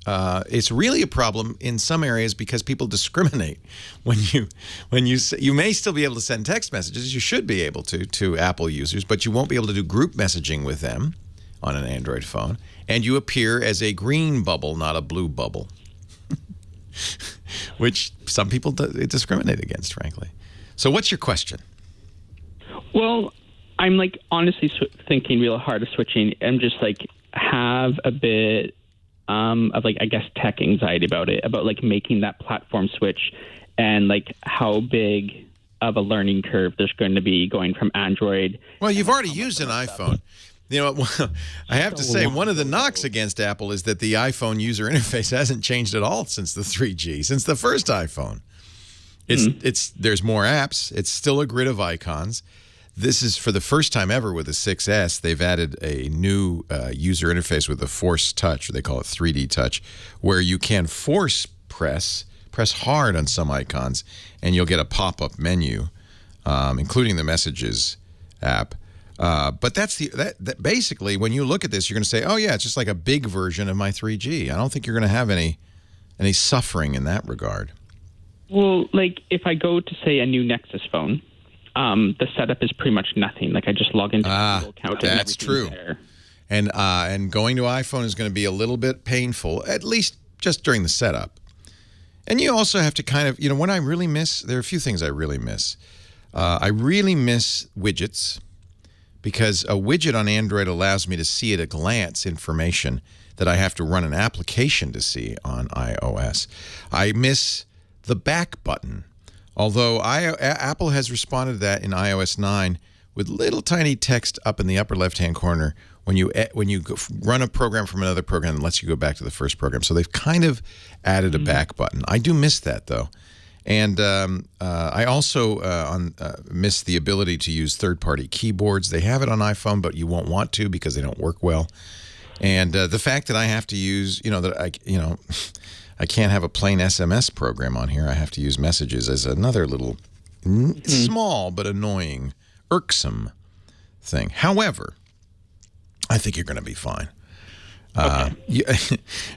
It's really a problem in some areas because people discriminate. When you may still be able to send text messages, you should be able to Apple users, but you won't be able to do group messaging with them on an Android phone, and you appear as a green bubble, not a blue bubble, which some people discriminate against, frankly. So what's your question? Well, I'm honestly thinking real hard of switching. I'm just have a bit of I guess tech anxiety about making that platform switch, and how big of a learning curve there's going to be going from Android. Well, you've already used an iPhone. I have to say, one of the knocks against Apple is that the iPhone user interface hasn't changed at all since the 3G, since the first iPhone. There's more apps. It's still a grid of icons. This is for the first time ever with the 6S. They've added a new user interface with a force touch, or they call it 3D touch, where you can force press hard on some icons, and you'll get a pop-up menu, including the Messages app. But that basically, when you look at this, you're going to say, oh, yeah, it's just like a big version of my 3G. I don't think you're going to have any suffering in that regard. Well, like if I go to, say, a new Nexus phone, the setup is pretty much nothing. Like I just log into a Google account. That's true. There. And going to iPhone is going to be a little bit painful, at least just during the setup. And you also have to kind of, what I really miss, there are a few things I really miss. I really miss widgets, because a widget on Android allows me to see at a glance information that I have to run an application to see on iOS. I miss the back button, although Apple has responded to that in iOS 9 with little tiny text up in the upper left-hand corner when you run a program from another program that lets you go back to the first program. So they've kind of added a back button. I do miss that, though. And I also miss the ability to use third-party keyboards. They have it on iPhone, but you won't want to because they don't work well. And the fact that I have to use, I can't have a plain SMS program on here. I have to use Messages as another little small but annoying, irksome thing. However, I think you're going to be fine. Okay.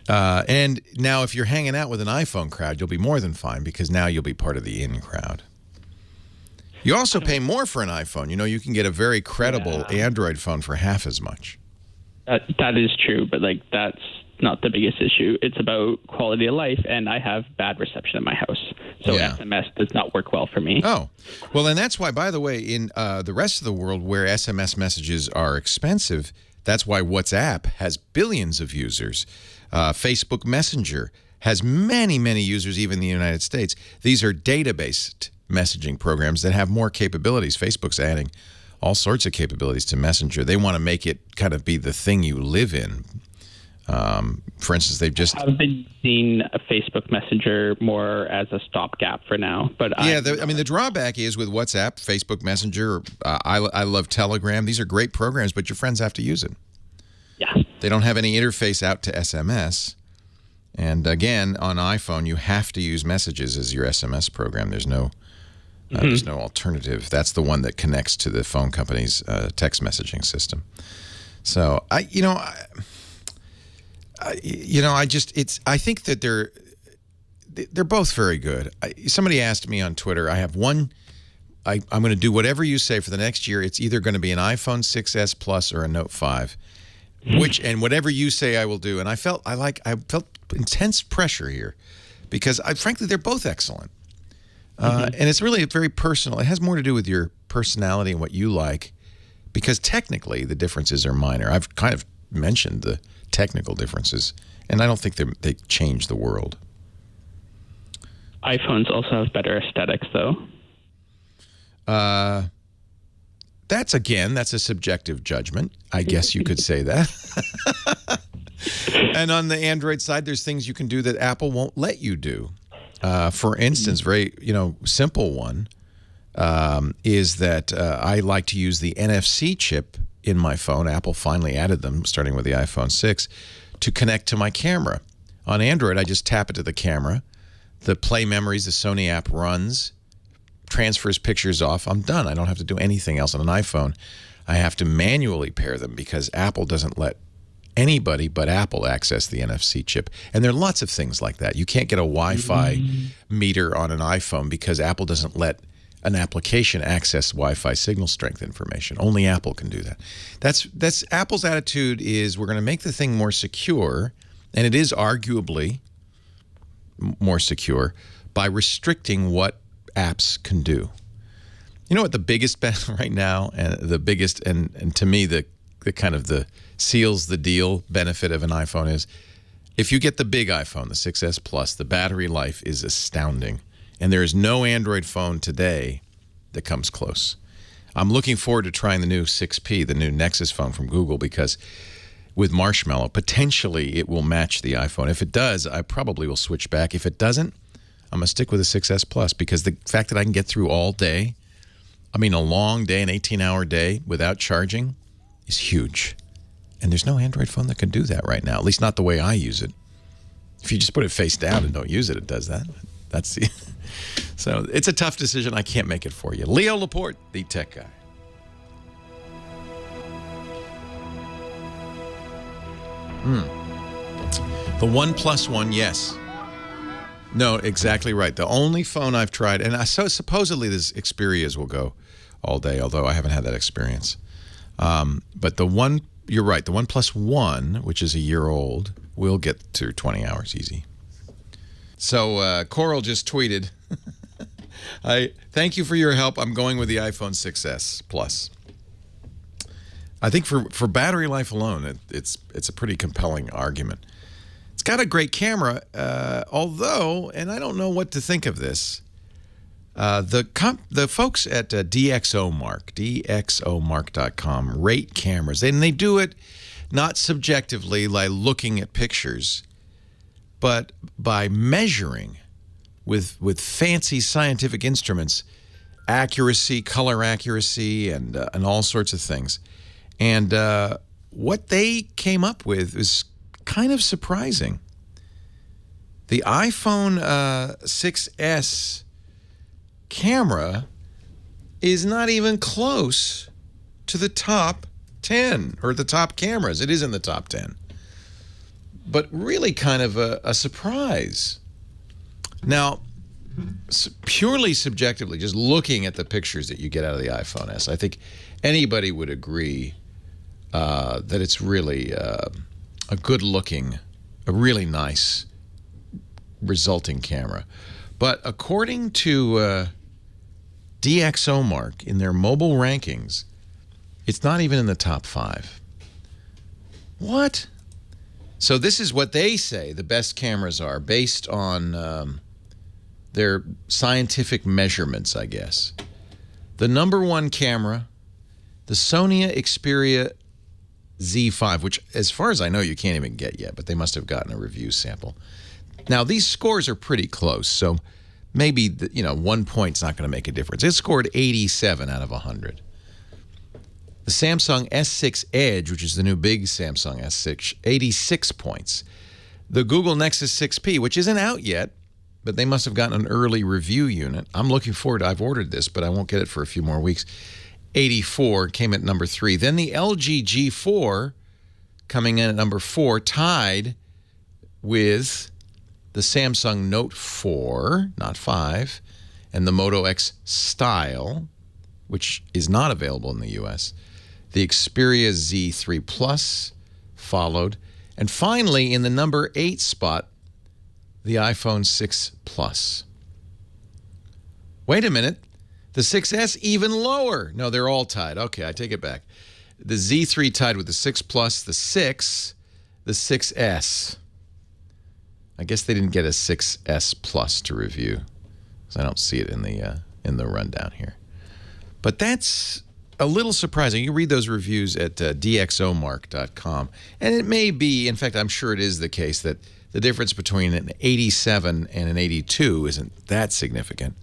And now if you're hanging out with an iPhone crowd, you'll be more than fine, because now you'll be part of the in crowd. You also pay more for an iPhone. You can get a very credible Android phone for half as much. That is true, but that's not the biggest issue. It's about quality of life, and I have bad reception at my house. So SMS does not work well for me. Oh, well, and that's why, by the way, in the rest of the world where SMS messages are expensive, that's why WhatsApp has billions of users. Facebook Messenger has many, many users, even in the United States. These are database messaging programs that have more capabilities. Facebook's adding all sorts of capabilities to Messenger. They want to make it kind of be the thing you live in. For instance, they've just... I've been seeing a Facebook Messenger more as a stopgap for now. But the drawback is with WhatsApp, Facebook Messenger, I love Telegram. These are great programs, but your friends have to use it. Yeah. They don't have any interface out to SMS. And again, on iPhone, you have to use Messages as your SMS program. There's no alternative. That's the one that connects to the phone company's text messaging system. So I think that they're both very good. Somebody asked me on Twitter, I have one, I'm going to do whatever you say for the next year. It's either going to be an iPhone 6S Plus or a Note 5, and whatever you say I will do. And I felt intense pressure here because frankly, they're both excellent. And it's really very personal. It has more to do with your personality and what you like, because technically the differences are minor. I've kind of mentioned the technical differences, and I don't think they change the world. iPhones also have better aesthetics, though. That's a subjective judgment. I guess you could say that. And on the Android side, there's things you can do that Apple won't let you do. For instance, very simple one is that I like to use the NFC chip in my phone. Apple finally added them, starting with the iPhone 6, to connect to my camera. On Android, I just tap it to the camera. The Play Memories, the Sony app runs, transfers pictures off. I'm done. I don't have to do anything else. On an iPhone, I have to manually pair them because Apple doesn't let anybody but Apple access the NFC chip. And there are lots of things like that. You can't get a Wi-Fi meter on an iPhone because Apple doesn't let an application access Wi-Fi signal strength information. Only Apple can do that. That's Apple's attitude is we're going to make the thing more secure, and it is arguably more secure by restricting what apps can do. You know what the biggest benefit right now, and the biggest, and to me the kind of the seals the deal benefit of an iPhone is, if you get the big iPhone, the 6S Plus, the battery life is astounding. And there is no Android phone today that comes close. I'm looking forward to trying the new 6P, the new Nexus phone from Google, because with Marshmallow, potentially it will match the iPhone. If it does, I probably will switch back. If it doesn't, I'm going to stick with the 6S Plus, because the fact that I can get through all day, I mean a long day, an 18-hour day without charging, is huge. And there's no Android phone that can do that right now, at least not the way I use it. If you just put it face down and don't use it, it does that. That's the... So it's a tough decision. I can't make it for you. Leo Laporte, the tech guy. The OnePlus One, yes. No, exactly right. The only phone I've tried, and supposedly this Xperia's will go all day, although I haven't had that experience. But the one, you're right, the OnePlus One, which is a year old, will get to 20 hours easy. So Coral just tweeted, thank you for your help. I'm going with the iPhone 6S Plus. I think for battery life alone, it's a pretty compelling argument. It's got a great camera, although, and I don't know what to think of this, the folks at DxOMark.com rate cameras, and they do it not subjectively, like looking at pictures, but by measuring with fancy scientific instruments, accuracy, color accuracy, and all sorts of things. And what they came up with is kind of surprising. The iPhone 6S camera is not even close to the top 10, or the top cameras. It is in the top 10. But really kind of a surprise. Now, purely subjectively, just looking at the pictures that you get out of the iPhone S, I think anybody would agree that it's really a good-looking, a really nice resulting camera. But according to DxOMark, in their mobile rankings, it's not even in the top 5. What? So this is what they say the best cameras are, based on their scientific measurements, I guess. The number one camera, the Sony Xperia Z5, which, as far as I know, you can't even get yet, but they must have gotten a review sample. Now, these scores are pretty close, so maybe 1 point's not going to make a difference. It scored 87 out of 100. The Samsung S6 Edge, which is the new big Samsung S6, 86 points. The Google Nexus 6P, which isn't out yet, but they must have gotten an early review unit. I'm looking forward. I've ordered this, but I won't get it for a few more weeks. 84, came at number 3. Then the LG G4 coming in at number 4, tied with the Samsung Note 4, not 5, and the Moto X Style, which is not available in the U.S. The Xperia Z3 Plus followed. And finally, in the number 8 spot, the iPhone 6 Plus. Wait a minute. The 6S even lower. No, they're all tied. Okay, I take it back. The Z3 tied with the 6 Plus, the 6, the 6S. I guess they didn't get a 6S Plus to review, so I don't see it in the rundown here. But that's a little surprising. You read those reviews at DxOMark.com, and it may be, in fact, I'm sure it is the case that the difference between an 87 and an 82 isn't that significant.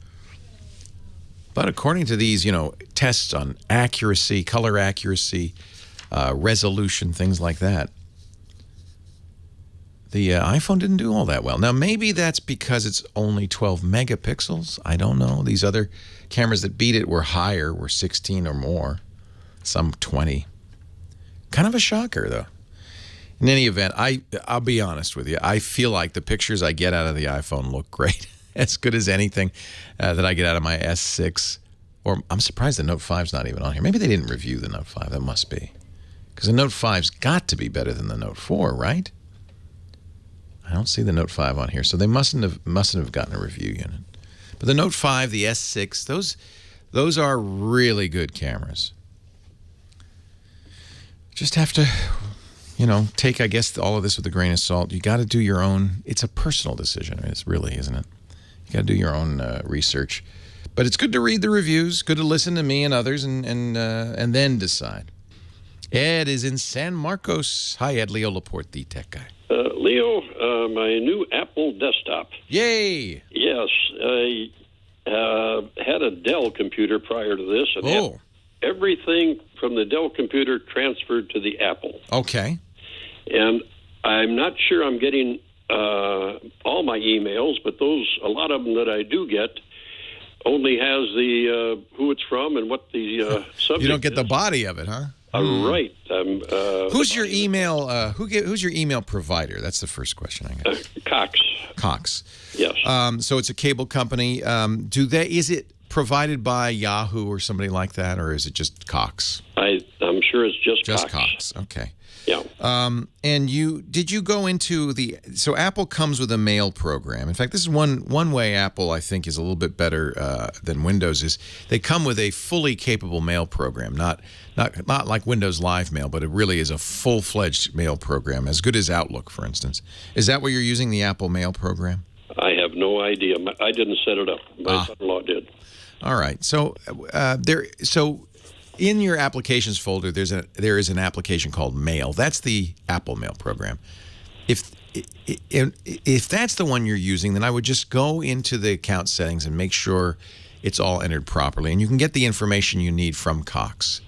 But according to these, tests on accuracy, color accuracy, resolution, things like that, the iPhone didn't do all that well. Now, maybe that's because it's only 12 megapixels. I don't know. These other cameras that beat it were higher, were 16 or more, some 20. Kind of a shocker, though. In any event, I'll be honest with you. I feel like the pictures I get out of the iPhone look great, as good as anything that I get out of my S6. Or I'm surprised the Note 5's not even on here. Maybe they didn't review the Note 5. That must be. Because the Note 5's got to be better than the Note 4, right? I don't see the Note 5 on here, so they mustn't have gotten a review unit. But the Note 5, the S6, those are really good cameras. Just have to, take, I guess, all of this with a grain of salt. You got to do your own. It's a personal decision. It's really, isn't it? You got to do your own research. But it's good to read the reviews, good to listen to me and others, and then decide. Ed is in San Marcos. Hi, Ed. Leo Laporte, the tech guy. Leo, my new Apple desktop. Yay! Yes, I had a Dell computer prior to this, and everything from the Dell computer transferred to the Apple. Okay. And I'm not sure I'm getting all my emails, but a lot of them that I do get only has the who it's from and what the subject You don't get is. the body of it, huh? Right. Who's your email? Who's your email provider? That's the first question I got. Cox. Cox. Yes. So it's a cable company. Is it provided by Yahoo or somebody like that, or is it just Cox? I'm sure it's just Cox. Just Cox. Okay. Yeah. And did you go into so Apple comes with a mail program. In fact, this is one way Apple, I think, is a little bit better than Windows is they come with a fully capable mail program, not like Windows Live Mail, but it really is a full-fledged mail program, as good as Outlook, for instance. Is that what you're using, the Apple mail program? I have no idea. I didn't set it up. My son-in-law did. All right. So in your applications folder, there is an application called Mail. That's the Apple Mail program. If that's the one you're using, then I would just go into the account settings and make sure it's all entered properly, and you can get the information you need from Cox.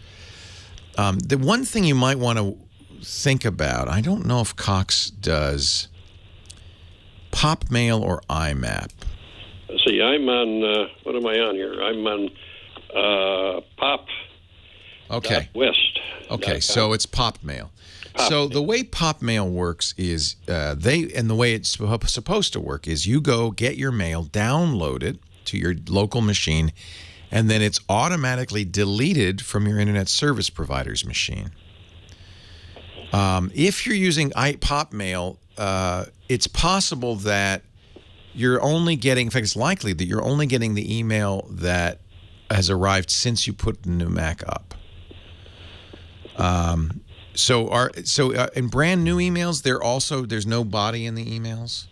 The one thing you might want to think about, I don't know if Cox does Pop Mail or IMAP. See, I'm on, what am I on here? I'm on Pop. Okay. West. Okay, so it's Pop Mail. So the way Pop Mail works is the way it's supposed to work is you go get your mail, download it to your local machine, and then it's automatically deleted from your internet service provider's machine. If you're using Pop Mail, it's possible that you're only getting, in fact, it's likely that you're only getting the email that has arrived since you put the new Mac up. In brand new emails, there's no body in the emails?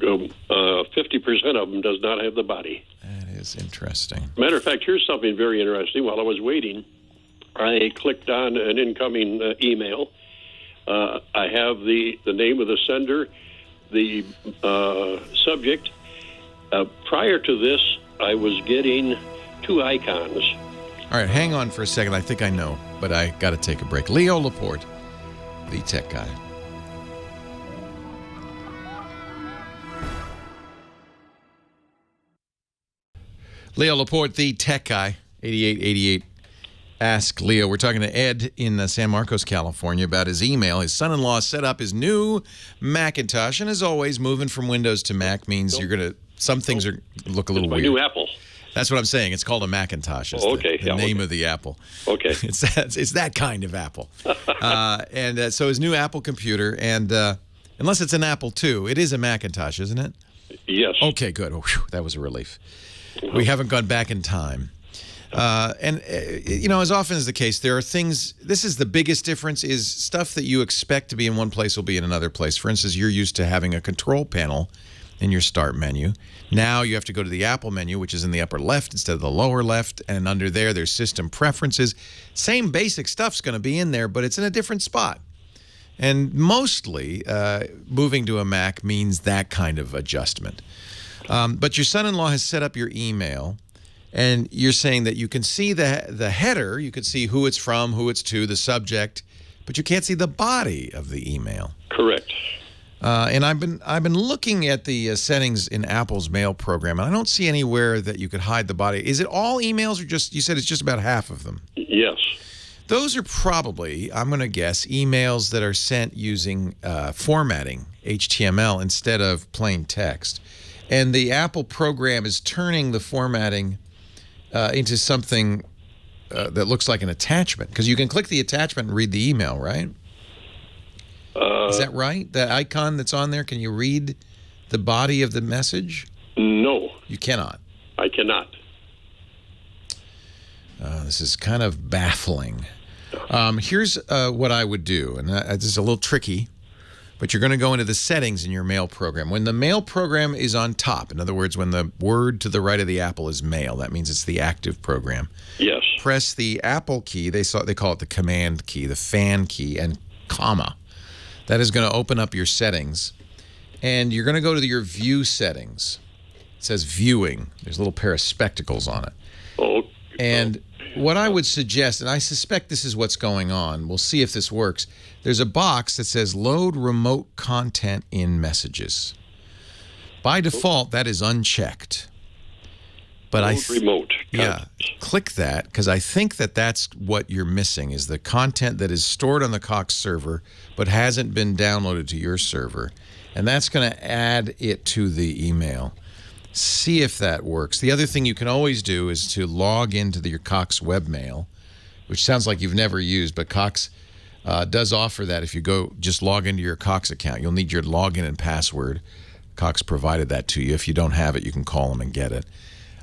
50% of them does not have the body. That is interesting. Matter of fact, here's something very interesting. While I was waiting, I clicked on an incoming email. I have the name of the sender, the subject. Prior to this, I was getting two icons. All right, hang on for a second. I think I know, but I got to take a break. Leo Laporte, the tech guy. Leo Laporte, the tech guy, 8888. Ask Leo. We're talking to Ed in San Marcos, California, about his email. His son-in-law set up his new Macintosh, and as always, moving from Windows to Mac means some things look a little weird. My new Apple. That's what I'm saying. It's called a Macintosh. It's the name of the Apple. Okay. It's that kind of Apple. So his new Apple computer, and unless it's an Apple II, it is a Macintosh, isn't it? Yes. Okay, good. Oh, whew, that was a relief. We haven't gone back in time. As often is the case, there are things, this is the biggest difference, is stuff that you expect to be in one place will be in another place. For instance, you're used to having a control panel in your start menu. Now you have to go to the Apple menu, which is in the upper left instead of the lower left, and under there's system preferences. Same basic stuff's going to be in there, but it's in a different spot. And mostly, moving to a Mac means that kind of adjustment. But your son-in-law has set up your email, and you're saying that you can see the header, you can see who it's from, who it's to, the subject, but you can't see the body of the email. Correct. And I've been looking at the settings in Apple's mail program, and I don't see anywhere that you could hide the body. Is it all emails, or you said it's just about half of them? Yes. Those are probably, I'm going to guess, emails that are sent using formatting, HTML, instead of plain text. And the Apple program is turning the formatting into something that looks like an attachment, because you can click the attachment and read the email, right? Is that right? The icon that's on there, can you read the body of the message? No. You cannot? I cannot. This is kind of baffling. Here's what I would do, and this is a little tricky. But you're going to go into the settings in your mail program. When the mail program is on top, in other words, when the word to the right of the apple is mail, that means it's the active program. Yes. Press the Apple key. They call it the command key, the fan key, and comma. That is going to open up your settings. And you're going to go to your view settings. It says viewing. There's a little pair of spectacles on it. Oh. And what I would suggest, and I suspect this is what's going on, we'll see if this works. There's a box that says load remote content in messages. By default, that is unchecked. But remote. Yeah, click that, because I think that's what you're missing, is the content that is stored on the Cox server but hasn't been downloaded to your server. And that's going to add it to the email. See if that works. The other thing you can always do is to log into your Cox webmail, which sounds like you've never used, but Cox does offer that. If you just log into your Cox account, you'll need your login and password. Cox provided that to you. If you don't have it, you can call them and get it.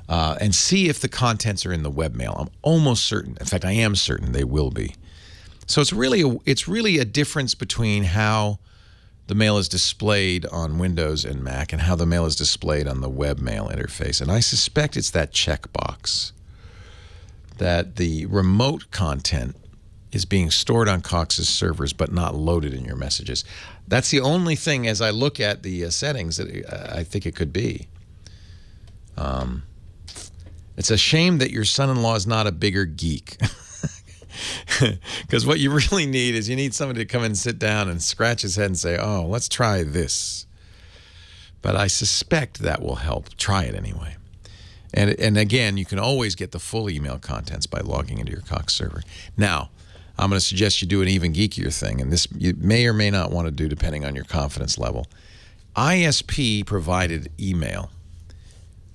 And see if the contents are in the webmail. I'm almost certain. In fact, I am certain they will be. So it's really a difference between how the mail is displayed on Windows and Mac and how the mail is displayed on the webmail interface. And I suspect it's that checkbox that the remote content is being stored on Cox's servers but not loaded in your messages. That's the only thing, as I look at the settings, that I think it could be. It's a shame that your son-in-law is not a bigger geek. Because what you really need is you need somebody to come and sit down and scratch his head and say, oh, let's try this. But I suspect that will help. Try it anyway. And again, you can always get the full email contents by logging into your Cox server. Now, I'm going to suggest you do an even geekier thing, and this you may or may not want to do depending on your confidence level. ISP-provided email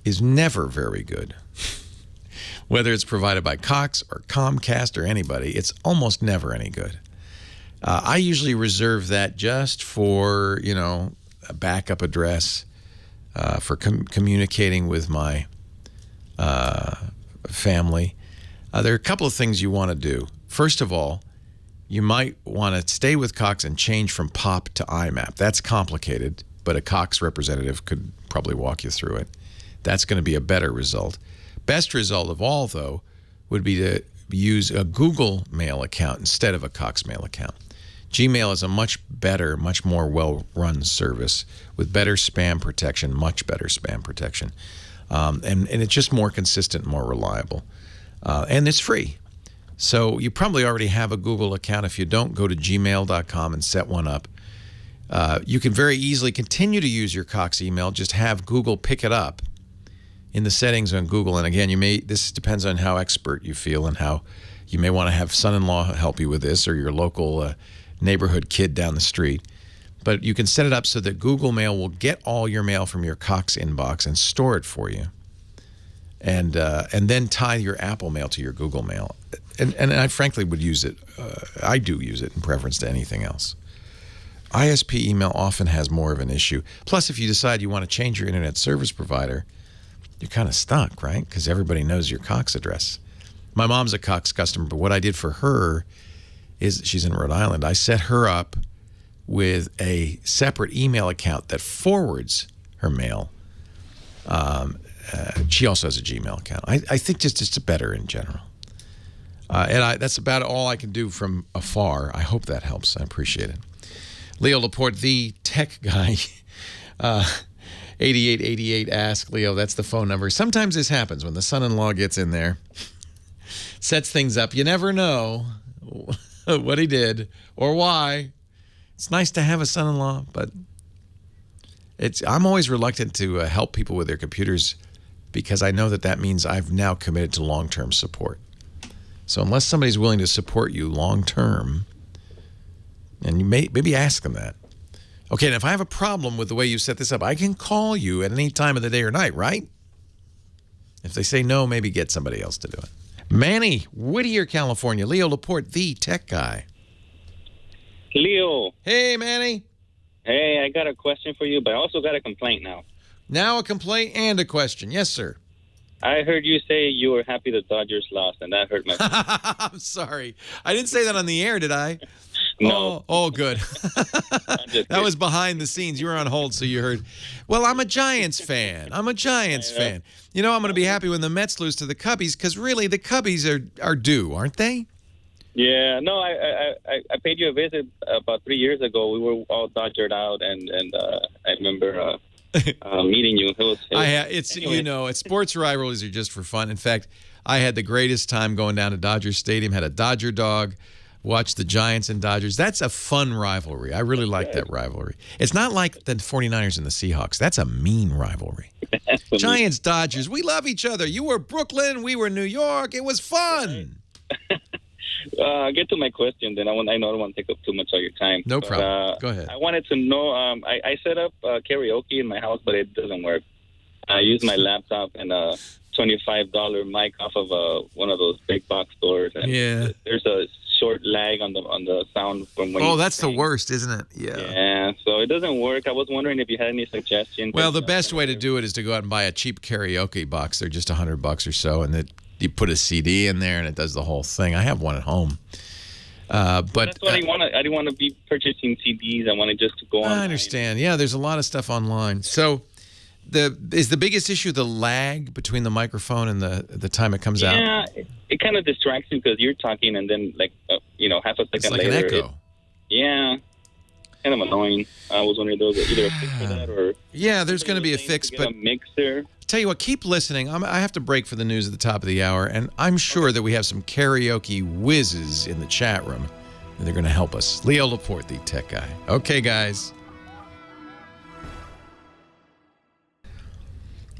is never very good. Whether it's provided by Cox or Comcast or anybody, it's almost never any good. I usually reserve that just for, a backup address, for communicating with my family. There are a couple of things you want to do. First of all, you might want to stay with Cox and change from POP to IMAP. That's complicated, but a Cox representative could probably walk you through it. That's going to be a better result. Best result of all, though, would be to use a Google Mail account instead of a Cox Mail account. Gmail is a much better, much more well-run service with better spam protection, much better spam protection. And it's just more consistent, more reliable. And it's free. So you probably already have a Google account. If you don't, go to gmail.com and set one up. You can very easily continue to use your Cox email. Just have Google pick it up in the settings on Google. And again, this depends on how expert you feel and how you may want to have son-in-law help you with this, or your local neighborhood kid down the street. But you can set it up so that Google Mail will get all your mail from your Cox inbox and store it for you. And then tie your Apple Mail to your Google Mail. And I frankly would use it. I do use it in preference to anything else. ISP email often has more of an issue. Plus, if you decide you want to change your internet service provider, you're kind of stuck, right? Because everybody knows your Cox address. My mom's a Cox customer, but what I did for her is, she's in Rhode Island, I set her up with a separate email account that forwards her mail. She also has a Gmail account. I think just better in general. That's about all I can do from afar. I hope that helps. I appreciate it. Leo Laporte, the tech guy, 8888 Ask Leo. That's the phone number. Sometimes this happens when the son-in-law gets in there, sets things up. You never know what he did or why. It's nice to have a son-in-law, but I'm always reluctant to help people with their computers because I know that means I've now committed to long-term support. So unless somebody's willing to support you long-term, and you maybe ask them that. Okay, and if I have a problem with the way you set this up, I can call you at any time of the day or night, right? If they say no, maybe get somebody else to do it. Manny, Whittier, California. Leo Laporte, the tech guy. Leo. Hey, Manny. Hey, I got a question for you, but I also got a complaint now. Now a complaint and a question. Yes, sir. I heard you say you were happy the Dodgers lost, and that hurt my feelings. I'm sorry. I didn't say that on the air, did I? No. Oh, good. That was behind the scenes. You were on hold, so you heard. Well, I'm a Giants fan. I'm going to be happy when the Mets lose to the Cubbies because really the Cubbies are due, aren't they? Yeah, no, I paid you a visit about 3 years ago. We were all Dodgered out, and I remember meeting you. Anyway. Sports rivalries are just for fun. In fact, I had the greatest time going down to Dodger Stadium, had a Dodger dog, watched the Giants and Dodgers. That's a fun rivalry. I really like that rivalry. It's not like the 49ers and the Seahawks. That's a mean rivalry. Giants, Dodgers, we love each other. You were Brooklyn, we were New York. It was fun. I'll get to my question then. I know I don't want to take up too much of your time. No problem. Go ahead. I wanted to know, I set up karaoke in my house, but it doesn't work. I use my laptop and a $25 mic off of one of those big box stores. And there's a short lag on the sound from when that's the worst, isn't it? Yeah, so it doesn't work. I was wondering if you had any suggestions. Well, the best way to do it is to go out and buy a cheap karaoke box. They're just $100 or so, and you put a CD in there, and it does the whole thing. I have one at home. But that's what I want. I didn't want to be purchasing CDs. I wanted just to go on. I understand. Yeah, there's a lot of stuff online. So is the biggest issue the lag between the microphone and the time it comes out? Yeah, it kind of distracts you because you're talking, and then half a second it's like later, an echo. Kind of annoying. I was wondering if there was either a fix for that or there's going to be a fix, but a mixer. Tell you what, keep listening. I have to break for the news at the top of the hour, and I'm sure that we have some karaoke whizzes in the chat room, and they're going to help us. Leo Laporte, the tech guy. Okay, guys.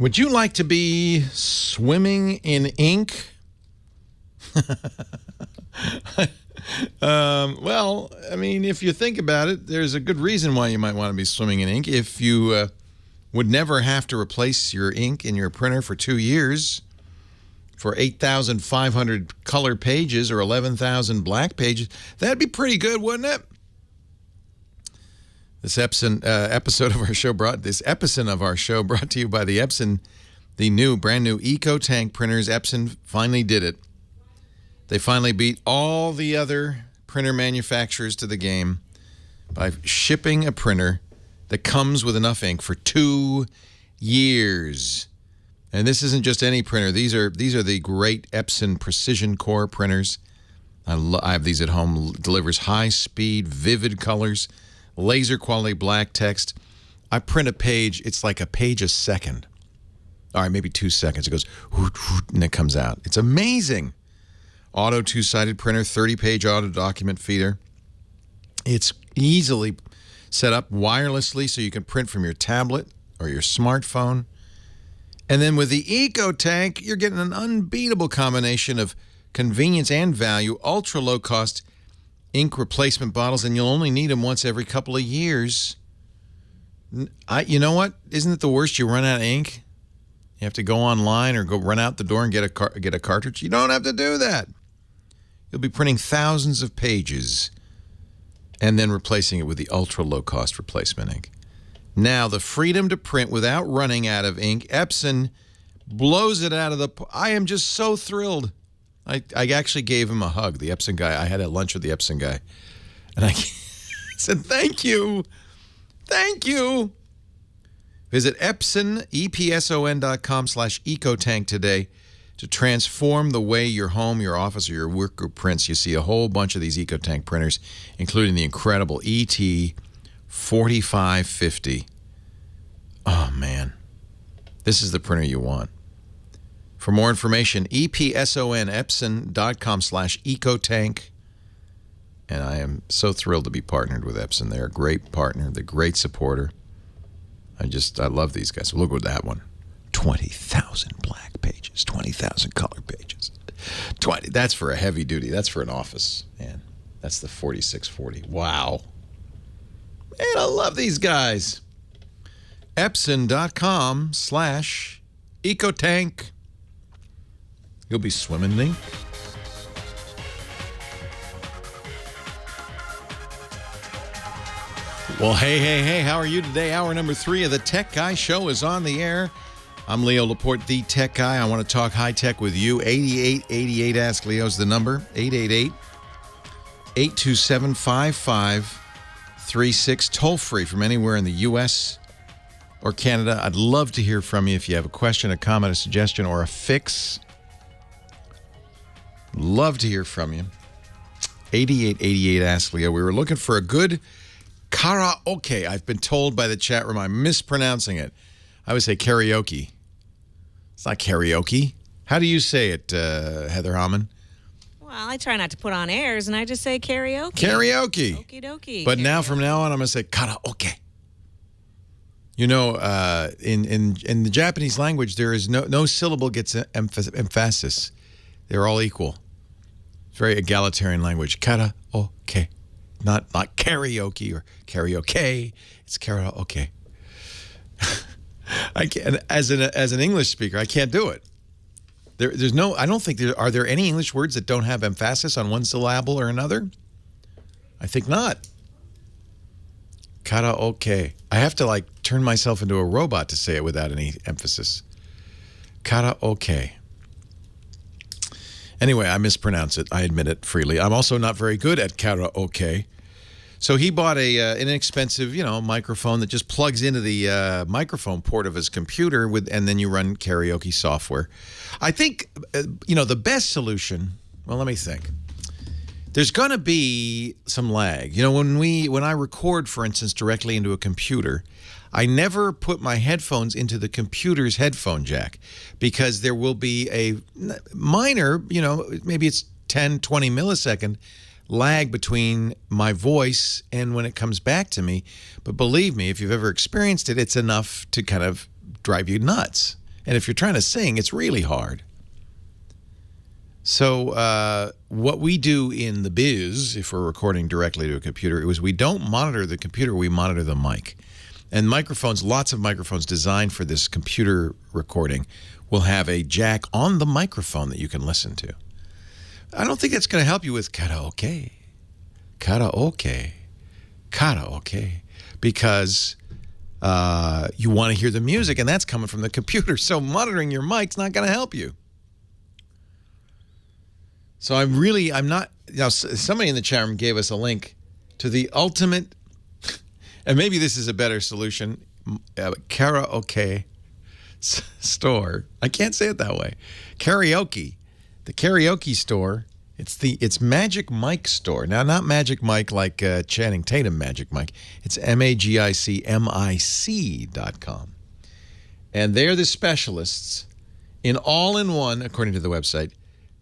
Would you like to be swimming in ink? Well, I mean, if you think about it, there's a good reason why you might want to be swimming in ink. If you would never have to replace your ink in your printer for 2 years for 8,500 color pages or 11,000 black pages, that'd be pretty good, wouldn't it? This episode of our show brought to you by the Epson, the brand new EcoTank printers. Epson finally did it. They finally beat all the other printer manufacturers to the game by shipping a printer that comes with enough ink for 2 years. And this isn't just any printer. These are the great Epson Precision Core printers. I have these at home. Delivers high-speed, vivid colors, laser-quality black text. I print a page. It's like a page a second. All right, maybe 2 seconds. It goes, and it comes out. It's amazing. Auto two-sided printer, 30-page auto document feeder. It's easily set up wirelessly so you can print from your tablet or your smartphone. And then with the EcoTank, you're getting an unbeatable combination of convenience and value, ultra-low-cost ink replacement bottles, and you'll only need them once every couple of years. You know what? Isn't it the worst? You run out of ink. You have to go online or go run out the door and get a cartridge. You don't have to do that. You'll be printing thousands of pages and then replacing it with the ultra-low-cost replacement ink. Now, the freedom to print without running out of ink, Epson blows it out of the... I am just so thrilled. I actually gave him a hug, the Epson guy. I had a lunch with the Epson guy. And I said, thank you. Thank you. Visit Epson, epson.com/ecotank today to transform the way your home, your office, or your work group prints. You see a whole bunch of these EcoTank printers, including the incredible ET4550. Oh, man. This is the printer you want. For more information, epson.com/ecotank. And I am so thrilled to be partnered with Epson. They're a great partner. They're a great supporter. I love these guys. Look at that one. 20,000 black pages, 20,000 color pages. 20. That's for a heavy duty. That's for an office. Man, that's the 4640. Wow. Man, I love these guys. Epson.com/ecotank. You'll be swimming in ink. Well, hey, how are you today? Hour number 3 of the Tech Guy Show is on the air. I'm Leo Laporte, the Tech Guy. I want to talk high tech with you. 8888 Ask Leo's the number. 888-888-8888. 827-5536, toll-free from anywhere in the U.S. or Canada. I'd love to hear from you if you have a question, a comment, a suggestion, or a fix. Love to hear from you. 8888 Ask Leo. We were looking for a good karaoke. I've been told by the chat room I'm mispronouncing it. I would say karaoke. It's not karaoke. How do you say it, Heather Hammond? Well, I try not to put on airs, and I just say karaoke. Karaoke. Okie dokie. But now, from now on, I'm going to say karaoke. You know, in the Japanese language, there is no syllable gets emphasis. They're all equal. It's very egalitarian language. Karaoke. Not karaoke or karaoke. It's karaoke. I can't, as an English speaker, I can't do it. There's no. I don't think are there any English words that don't have emphasis on one syllable or another. I think not. Karaoke. I have to turn myself into a robot to say it without any emphasis. Karaoke. Anyway, I mispronounce it. I admit it freely. I'm also not very good at karaoke. So he bought a inexpensive, microphone that just plugs into the microphone port of his computer and then you run karaoke software. I think, the best solution. Well, let me think. There's going to be some lag. When I record, for instance, directly into a computer, I never put my headphones into the computer's headphone jack because there will be a minor, maybe it's 10, 20 millisecond lag between my voice and when it comes back to me. But believe me, if you've ever experienced it, it's enough to kind of drive you nuts. And if you're trying to sing, it's really hard. So what we do in the biz, if we're recording directly to a computer, is we don't monitor the computer, we monitor the mic. And microphones, lots of microphones designed for this computer recording will have a jack on the microphone that you can listen to. I don't think that's going to help you with karaoke, because you want to hear the music, and that's coming from the computer. So monitoring your mic's not going to help you. So I'm not, somebody in the chat room gave us a link to the ultimate, and maybe this is a better solution, karaoke store. I can't say it that way. Karaoke. The karaoke store, it's Magic Mike store. Now, not Magic Mike like Channing Tatum Magic Mike. It's MAGICMIC.com. And they're the specialists in all-in-one, according to the website,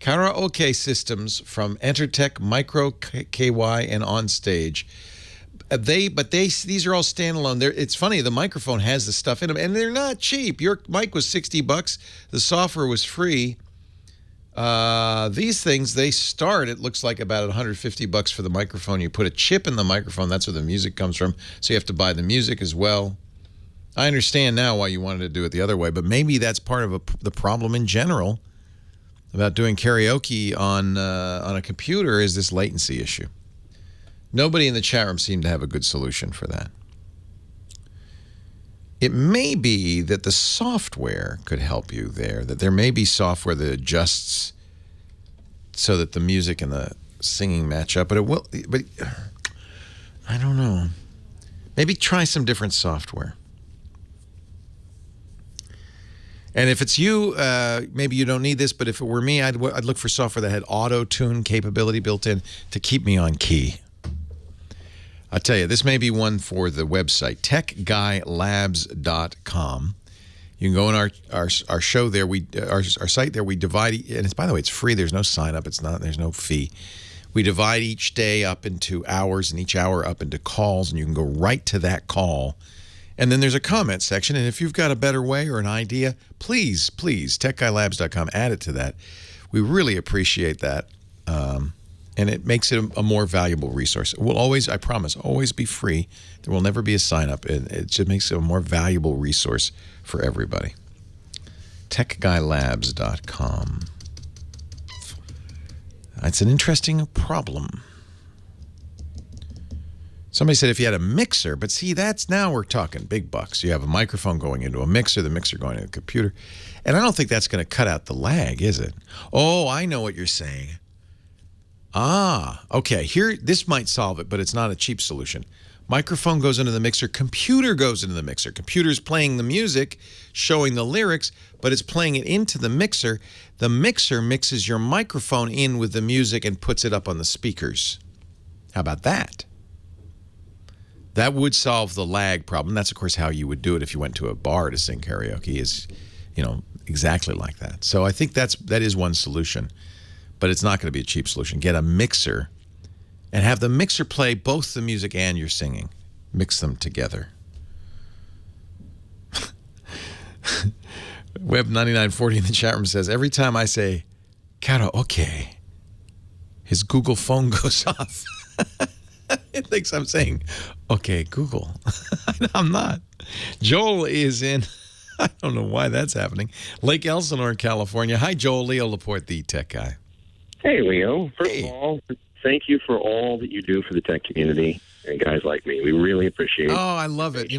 karaoke systems from Entertech, Micro, KY, and OnStage. These are all standalone. It's funny, the microphone has the stuff in them, and they're not cheap. Your mic was $60. The software was free. These things, they start, it looks like about $150 for the microphone. You put a chip in the microphone, that's where the music comes from. So you have to buy the music as well. I understand now why you wanted to do it the other way, but maybe that's part of the problem in general about doing karaoke on a computer is this latency issue. Nobody in the chat room seemed to have a good solution for that. It may be that the software could help you there, that there may be software that adjusts so that the music and the singing match up, but I don't know. Maybe try some different software. And if it's you, maybe you don't need this, but if it were me, I'd look for software that had auto-tune capability built in to keep me on key. I'll tell you, this may be one for the website, techguylabs.com. You can go on our show there. Our site there, we divide, and by the way, it's free. There's no sign up. There's no fee. We divide each day up into hours and each hour up into calls, and you can go right to that call. And then there's a comment section, and if you've got a better way or an idea, please, techguylabs.com, add it to that. We really appreciate that. And it makes it a more valuable resource. It will always, I promise, always be free. There will never be a sign-up. It just makes it a more valuable resource for everybody. techguylabs.com. It's an interesting problem. Somebody said if you had a mixer, but see, now we're talking big bucks. You have a microphone going into a mixer, the mixer going into a computer. And I don't think that's going to cut out the lag, is it? Oh, I know what you're saying. Okay. Here, this might solve it, but it's not a cheap solution. Microphone goes into the mixer. Computer goes into the mixer. Computer's playing the music, showing the lyrics, but it's playing it into the mixer. The mixer mixes your microphone in with the music and puts it up on the speakers. How about that? That would solve the lag problem. That's, of course, how you would do it if you went to a bar to sing karaoke is, exactly like that. So I think that is one solution, but it's not going to be a cheap solution. Get a mixer and have the mixer play both the music and your singing. Mix them together. Web 9940 in the chat room says, every time I say karaoke, his Google phone goes off. It thinks I'm saying, okay, Google. I'm not. Joel is in, I don't know why that's happening, Lake Elsinore, California. Hi, Joel. Leo Laporte, the tech guy. Hey, Leo. First of all, thank you for all that you do for the tech community and guys like me. We really appreciate it. Oh, I love it.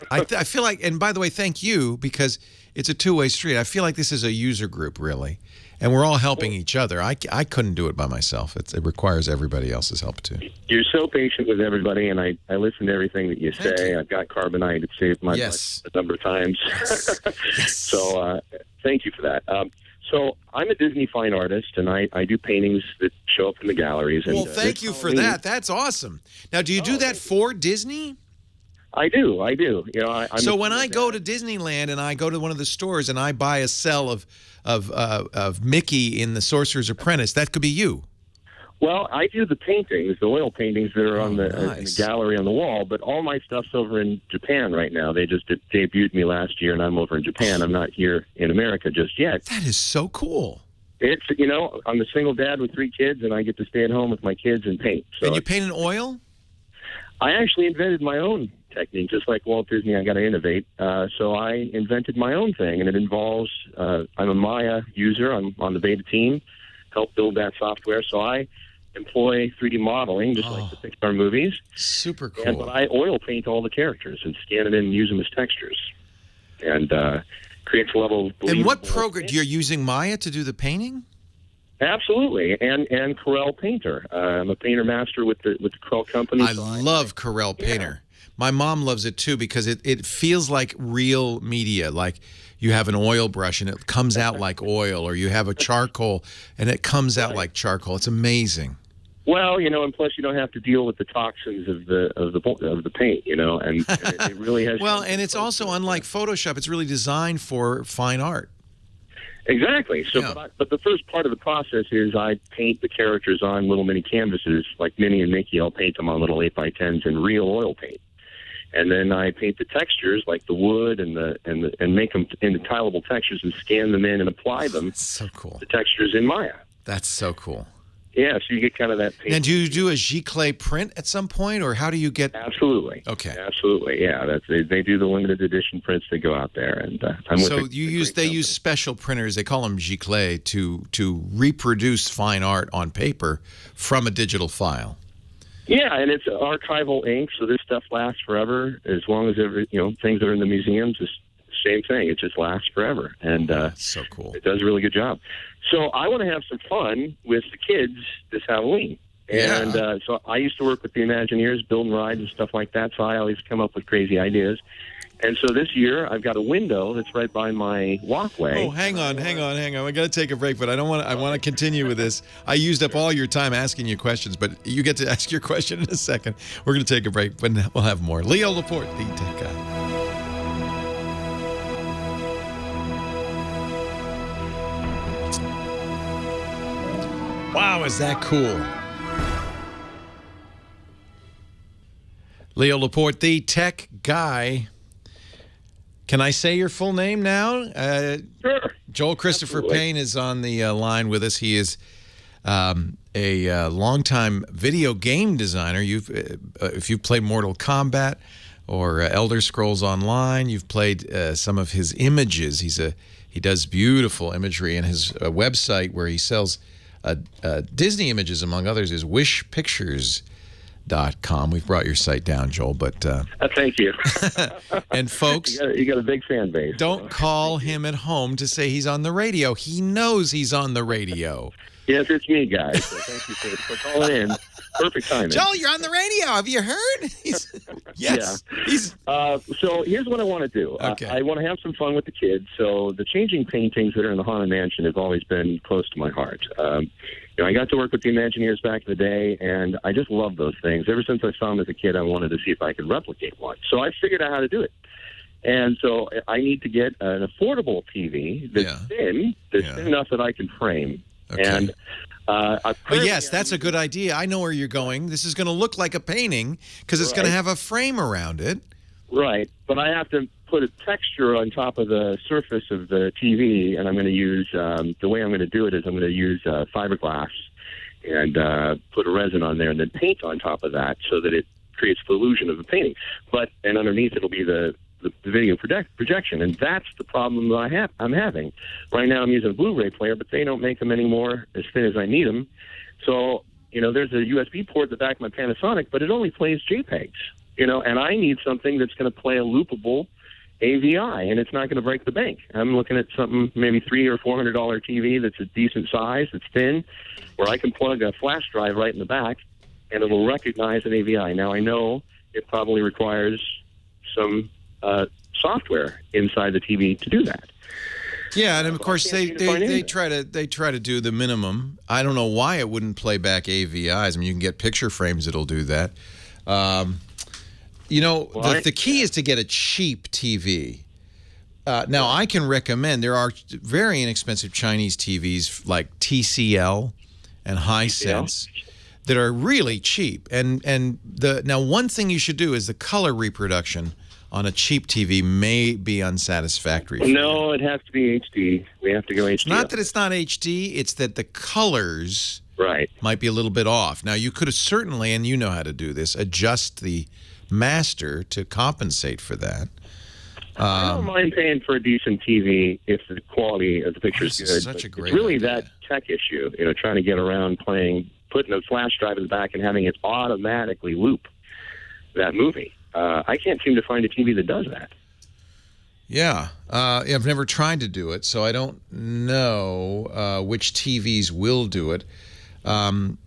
I feel like, and by the way, thank you, because it's a two-way street. I feel like this is a user group, really, and we're all helping each other. I couldn't do it by myself. It requires everybody else's help, too. You're so patient with everybody, and I listen to everything that you say. I've got Carbonite. It saved my life a number of times. Yes. So thank you for that. So I'm a Disney fine artist, and I do paintings that show up in the galleries. And, well, thank you for that. That's awesome. Now, do you do that for Disney? I do. So when I go to Disneyland and I go to one of the stores and I buy a cell of Mickey in The Sorcerer's Apprentice, that could be you. Well, I do the paintings, the oil paintings that are in the gallery on the wall, but all my stuff's over in Japan right now. They just debuted me last year, and I'm over in Japan. I'm not here in America just yet. That is so cool. It's, I'm a single dad with 3 kids, and I get to stay at home with my kids and paint. So and you paint in oil? I actually invented my own technique, just like Walt Disney. I got to innovate. So I invented my own thing, and it involves, I'm a Maya user. I'm on the beta team, help build that software. So I employ 3D modeling, just like the Pixar movies. Super cool. But I oil paint all the characters and scan it in and use them as textures. And creates a level of believable. And what program? You're using Maya to do the painting? Absolutely, and Corel Painter. I'm a painter master with the Corel company. I love Corel Painter. My mom loves it too because it feels like real media. Like you have an oil brush and it comes out like oil, or you have a charcoal and it comes out like charcoal. It's amazing. Well, and plus you don't have to deal with the toxins of the paint, and it really has. Well, and it's also unlike Photoshop. It's really designed for fine art. Exactly. So, but the first part of the process is I paint the characters on little mini canvases, like Minnie and Mickey. I'll paint them on little 8x10s in real oil paint, and then I paint the textures, like the wood and make them into tileable textures and scan them in and apply them. That's so cool. The textures in Maya. That's so cool. Yeah, so you get kind of that paint. And do you do a giclée print at some point, or how do you get? Absolutely. Okay. Absolutely. Yeah, they do the limited edition prints that go out there, and I'm with. So they use special printers. They call them giclée to reproduce fine art on paper from a digital file. Yeah, and it's archival ink, so this stuff lasts forever. As long as things that are in the museums, it's the same thing. It just lasts forever, and so cool. It does a really good job. So I want to have some fun with the kids this Halloween. And so I used to work with the Imagineers, building rides and stuff like that, so I always come up with crazy ideas. And so this year, I've got a window that's right by my walkway. Oh, hang on. I got to take a break, but I want to continue with this. I used up all your time asking you questions, but you get to ask your question in a second. We're going to take a break, but we'll have more. Leo Laporte, the tech guy. Wow, is that cool? Leo Laporte, the tech guy. Can I say your full name now? Sure. Joel Christopher Payne is on the line with us. He is a longtime video game designer. If you've played Mortal Kombat or Elder Scrolls Online, you've played some of his images. He does beautiful imagery, and his website where he sells Disney images, among others, is wishpictures.com. We've brought your site down, Joel, but thank you. And folks, you got a big fan base. Don't call him at home to say he's on the radio. He knows he's on the radio. Yes, it's me, guys. So thank you for calling in. Perfect timing. Joel, you're on the radio. Have you heard? Yes. Yeah. So here's what I want to do. Okay. I want to have some fun with the kids. So the changing paintings that are in the Haunted Mansion have always been close to my heart. I got to work with the Imagineers back in the day, and I just love those things. Ever since I saw them as a kid, I wanted to see if I could replicate one. So I figured out how to do it. And so I need to get an affordable TV that's thin enough that I can frame. Okay. And yes, that's a good idea. I know where you're going. This is going to look like a painting because it's going to have a frame around it. Right, but I have to put a texture on top of the surface of the TV, and I'm going to use, the way I'm going to do it is I'm going to use fiberglass and put a resin on there and then paint on top of that so that it creates the illusion of a painting. And underneath it'll be the video projection, and that's the problem that I'm having. Right now I'm using a Blu-ray player, but they don't make them anymore as thin as I need them. So, there's a USB port at the back of my Panasonic, but it only plays JPEGs, and I need something that's going to play a loopable AVI, and it's not going to break the bank. I'm looking at something, maybe $300 or $400 TV that's a decent size, that's thin, where I can plug a flash drive right in the back, and it will recognize an AVI. Now, I know it probably requires some software inside the TV to do that. Yeah, and of course they try to do the minimum. I don't know why it wouldn't play back AVIs. I mean, you can get picture frames that'll do that. The key is to get a cheap TV. Now, I can recommend there are very inexpensive Chinese TVs like TCL and Hisense that are really cheap. Now, one thing you should do is the color reproduction on a cheap TV may be unsatisfactory. No, it has to be HD. We have to go HD. It's not that it's not HD, it's that the colors might be a little bit off. Now, you could have certainly, and you know how to do this, adjust the master to compensate for that. I don't mind paying for a decent TV if the quality of the picture is good. Such a great it's really idea. that tech issue, trying to get around putting a flash drive in the back and having it automatically loop that movie. I can't seem to find a TV that does that. Yeah. I've never tried to do it, so I don't know which TVs will do it.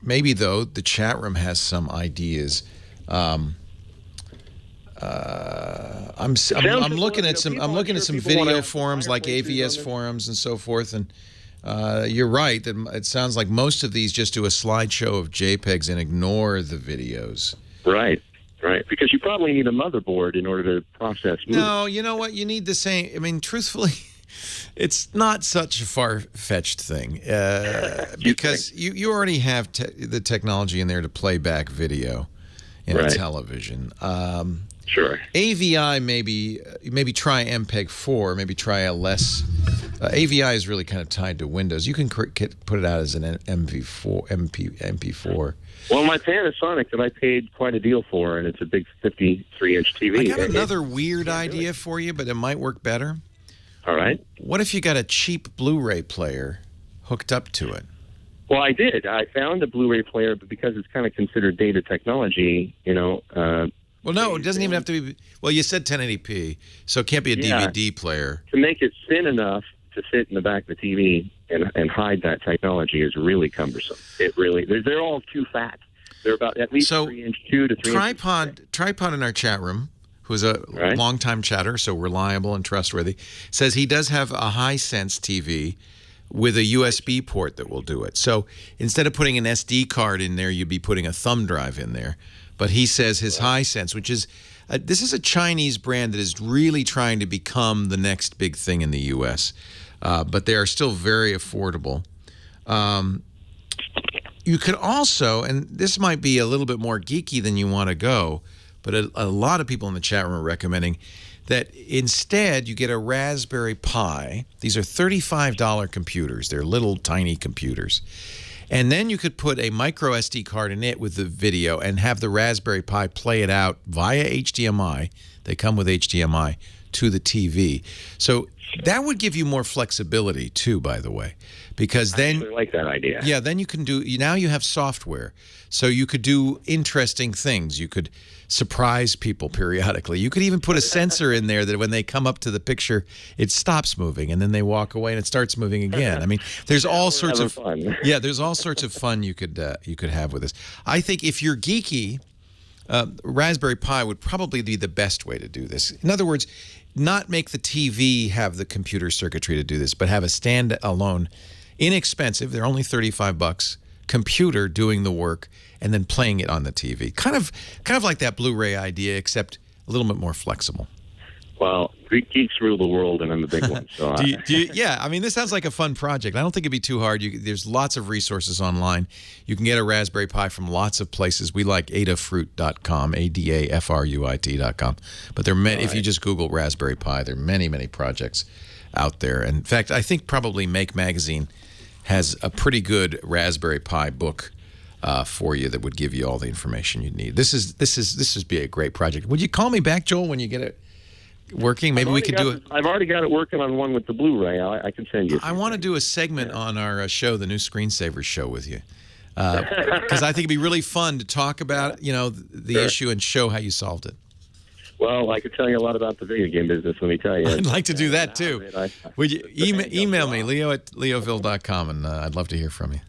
Maybe, though, the chat room has some ideas. I'm looking at some video forums like AVS forums and so forth, and you're right that it sounds like most of these just do a slideshow of JPEGs and ignore the videos. Right, because you probably need a motherboard in order to process movies. No, you know what? You need the same. I mean, truthfully, it's not such a far-fetched thing because you already have the technology in there to play back video in a television. Sure. AVI maybe try MPEG-4, maybe try a less. AVI is really kind of tied to Windows. You can put it out as an MP4. Well, my Panasonic that I paid quite a deal for, and it's a big 53-inch TV. I got another weird idea for you, but it might work better. All right. What if you got a cheap Blu-ray player hooked up to it? Well, I did. I found a Blu-ray player, but because it's kind of considered dated technology, well, no, it doesn't even have to be. Well, you said 1080p, so it can't be a DVD player. To make it thin enough to fit in the back of the TV and hide that technology is really cumbersome. It really, they're all too fat. They're about at least 3 inch, 2 to 3 inches. Tripod in our chat room, who's a longtime chatter, so reliable and trustworthy, says he does have a Hisense TV with a USB port that will do it. So instead of putting an SD card in there, you'd be putting a thumb drive in there. But he says his Hisense, which is this is a Chinese brand that is really trying to become the next big thing in the U.S., but they are still very affordable. You could also, and this might be a little bit more geeky than you want to go, but a lot of people in the chat room are recommending that instead you get a Raspberry Pi. These are $35 computers. They're little tiny computers. And then you could put a micro SD card in it with the video and have the Raspberry Pi play it out via HDMI. They come with HDMI to the TV. So that would give you more flexibility too, by the way, because then I actually like that idea. Yeah, then you can do. Now you have software, so you could do interesting things. You could surprise people periodically. You could even put a sensor in there that when they come up to the picture, it stops moving, and then they walk away and it starts moving again. I mean, there's all sorts of fun. Yeah, there's all sorts of fun you could have with this. I think if you're geeky, Raspberry Pi would probably be the best way to do this. In other words, not make the TV have the computer circuitry to do this, but have a standalone, inexpensive, they're only $35, computer doing the work and then playing it on the TV. Kind of like that Blu-ray idea, except a little bit more flexible. Well, geeks rule the world, and I'm the big one. So yeah, I mean, this sounds like a fun project. I don't think it'd be too hard. There's lots of resources online. You can get a Raspberry Pi from lots of places. We like adafruit.com, ADAFRUIT.com. But there are many, if you just Google Raspberry Pi, there are many, many projects out there. And in fact, I think probably Make Magazine has a pretty good Raspberry Pi book for you that would give you all the information you need. This would be a great project. Would you call me back, Joel, when you get it working? Maybe we could do it. I've already got it working on one with the Blu-ray. I can send you. I want to do a segment on our show, the new Screensavers show, with you, because I think it'd be really fun to talk about the issue and show how you solved it. Well, I could tell you a lot about the video game business. Let me tell you. I'd like to do that too. Would you email me, leo@leoville.com, and I'd love to hear from you.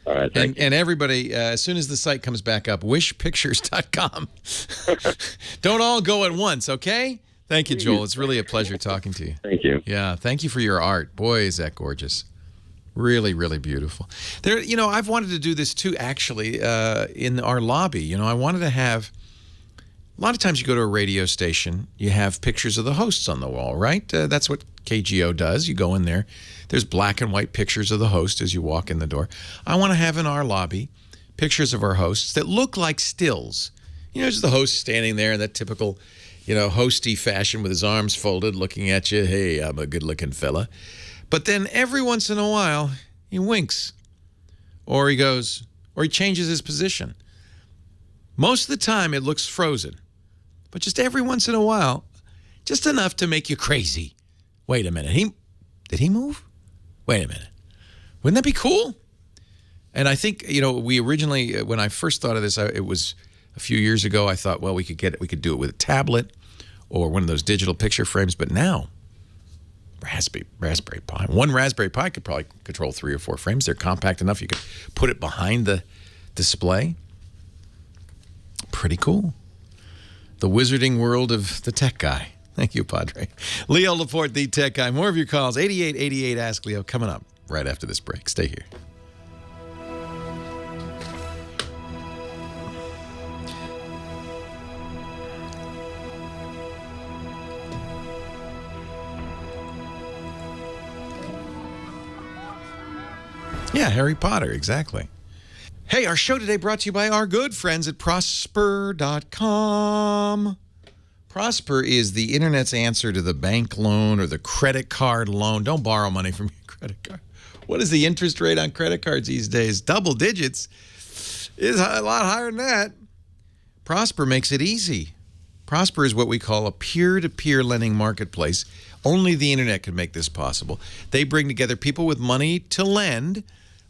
All right. Thank you. And everybody, as soon as the site comes back up, wishpictures.com. Don't all go at once, okay? Thank you, Joel. It's really a pleasure talking to you. Thank you. Yeah, thank you for your art. Boy, is that gorgeous. Really, really beautiful. There, I've wanted to do this too, actually, in our lobby. I wanted to have, a lot of times you go to a radio station, you have pictures of the hosts on the wall, right? That's what KGO does. You go in there. There's black and white pictures of the host as you walk in the door. I want to have in our lobby pictures of our hosts that look like stills. Just the host standing there in that typical hosty fashion with his arms folded, looking at you. Hey, I'm a good-looking fella. But then every once in a while, he winks. Or he changes his position. Most of the time, it looks frozen. But just every once in a while, just enough to make you crazy. Wait a minute. Did he move? Wait a minute. Wouldn't that be cool? And I think, we originally, when I first thought of this, it was a few years ago, I thought, well, we could do it with a tablet or one of those digital picture frames. But now, Raspberry Pi. One Raspberry Pi could probably control 3 or 4 frames. They're compact enough. You could put it behind the display. Pretty cool. The wizarding world of the tech guy. Thank you, Padre. Leo Laporte, the tech guy. More of your calls. 8888 Ask Leo coming up right after this break. Stay here. Yeah, Harry Potter, exactly. Hey, our show today brought to you by our good friends at Prosper.com. Prosper is the internet's answer to the bank loan or the credit card loan. Don't borrow money from your credit card. What is the interest rate on credit cards these days? Double digits. It's a lot higher than that. Prosper makes it easy. Prosper is what we call a peer-to-peer lending marketplace. Only the internet can make this possible. They bring together people with money to lend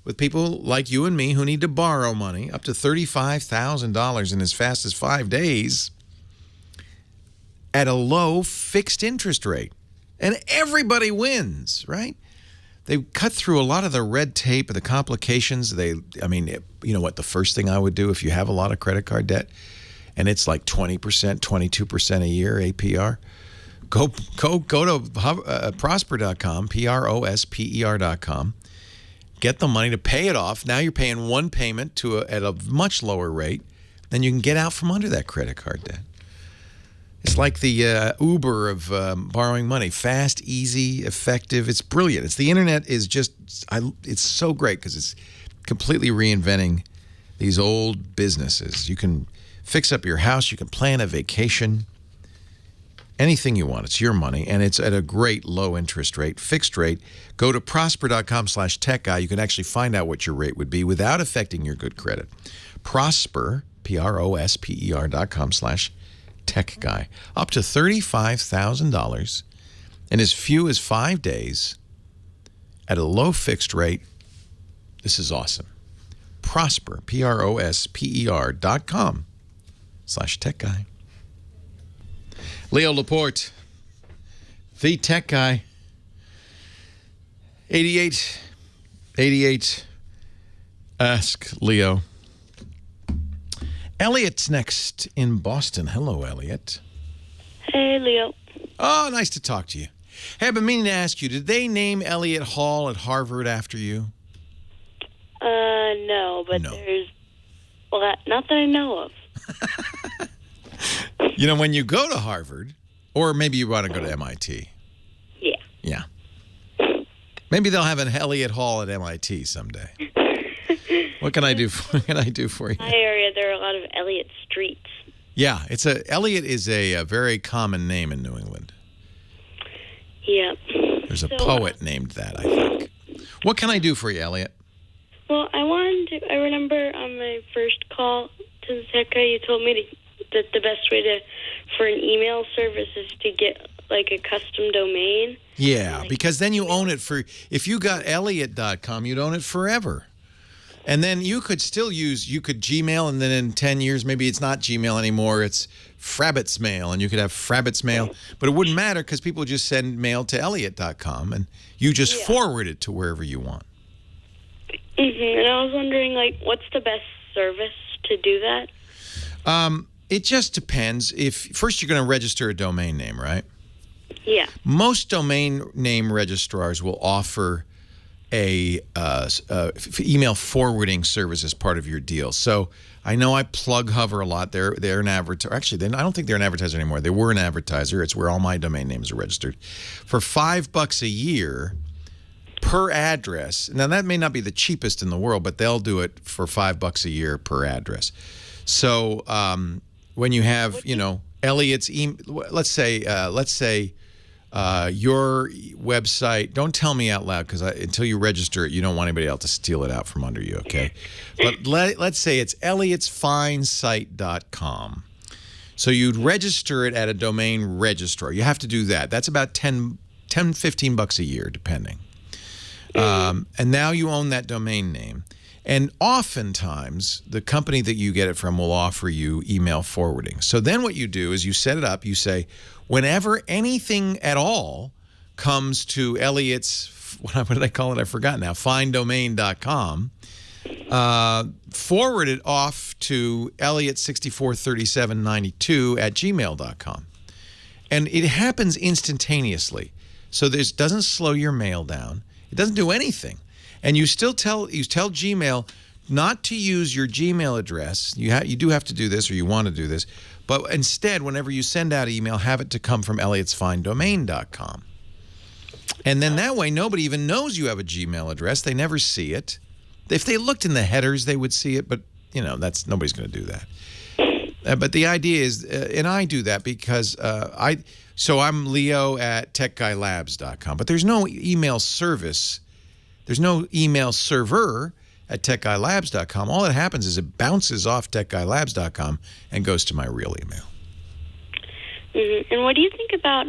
with people like you and me who need to borrow money, up to $35,000 in as fast as 5 days, at a low fixed interest rate. And everybody wins, right? They cut through a lot of the red tape and the complications. You know what, the first thing I would do if you have a lot of credit card debt, and it's like 20%, 22% a year APR, go to prosper.com, prosper.com. Get the money to pay it off. Now you're paying one payment at a much lower rate, then you can get out from under that credit card debt. It's like the Uber of borrowing money. Fast, easy, effective. It's brilliant. The internet is it's so great because it's completely reinventing these old businesses. You can fix up your house. You can plan a vacation. Anything you want. It's your money, and it's at a great low interest rate, fixed rate. Go to prosper.com/techguy. You can actually find out what your rate would be without affecting your good credit. Prosper, prosper.com/techguy. tech guy. Up to $35,000 in as few as 5 days at a low fixed rate. This is awesome. Prosper, prosper.com/tech guy. Leo Laporte, the tech guy. 88. Ask Leo. Elliot's next in Boston. Hello, Elliot. Hey, Leo. Oh, nice to talk to you. Hey, I've been meaning to ask you, did they name Elliott Hall at Harvard after you? No, but there's... Well, not that I know of. You know, when you go to Harvard, or maybe you want to go to MIT. Yeah. Yeah. Maybe they'll have an Elliott Hall at MIT someday. What can I do for you? My area, there are a lot of Elliott streets. Yeah, Elliott is a very common name in New England. Yep. There's a poet named that, I think. What can I do for you, Elliot? Well, I remember on my first call to the tech guy, you told me that the best way for an email service is to get like a custom domain. Yeah, because then you own it if you got Elliott.com, you'd own it forever. And then you could still you could Gmail, and then in 10 years, maybe it's not Gmail anymore, it's Frabbit's Mail, and you could have Frabbit's Mail. But it wouldn't matter because people just send mail to Elliott.com, and you just forward it to wherever you want. Mm-hmm. And I was wondering, like, what's the best service to do that? It just depends. First you're going to register a domain name, right? Yeah. Most domain name registrars will offer a email forwarding service as part of your deal. So I know I plug Hover a lot. They're an advertiser. Actually, I don't think they're an advertiser anymore. They were an advertiser. It's where all my domain names are registered. For $5 a year per address. Now that may not be the cheapest in the world, but they'll do it for $5 a year per address. So when you have, Elliot's let's say your website, don't tell me out loud because until you register it, you don't want anybody else to steal it out from under you, okay? But let's say it's elliotsfinesite.com. So you'd register it at a domain registrar. You have to do that. That's about $15 a year, depending. And now you own that domain name. And oftentimes, the company that you get it from will offer you email forwarding. So then what you do is you set it up. You say, whenever anything at all comes to Elliot's, what did I call it? I forgot now, finedomain.com, forward it off to Elliot643792 at gmail.com. And it happens instantaneously. So this doesn't slow your mail down. It doesn't do anything. And you still tell Gmail not to use your Gmail address. You do have to do this, or you want to do this. But instead, whenever you send out email, have it to come from elliotsfinedomain.com. And then that way, nobody even knows you have a Gmail address. They never see it. If they looked in the headers, they would see it. But, nobody's going to do that. But the idea is, and I do that because so I'm Leo at techguylabs.com. But there's no email service. There's no email server at techguylabs.com. All that happens is it bounces off techguylabs.com and goes to my real email. Mm-hmm. And what do you think about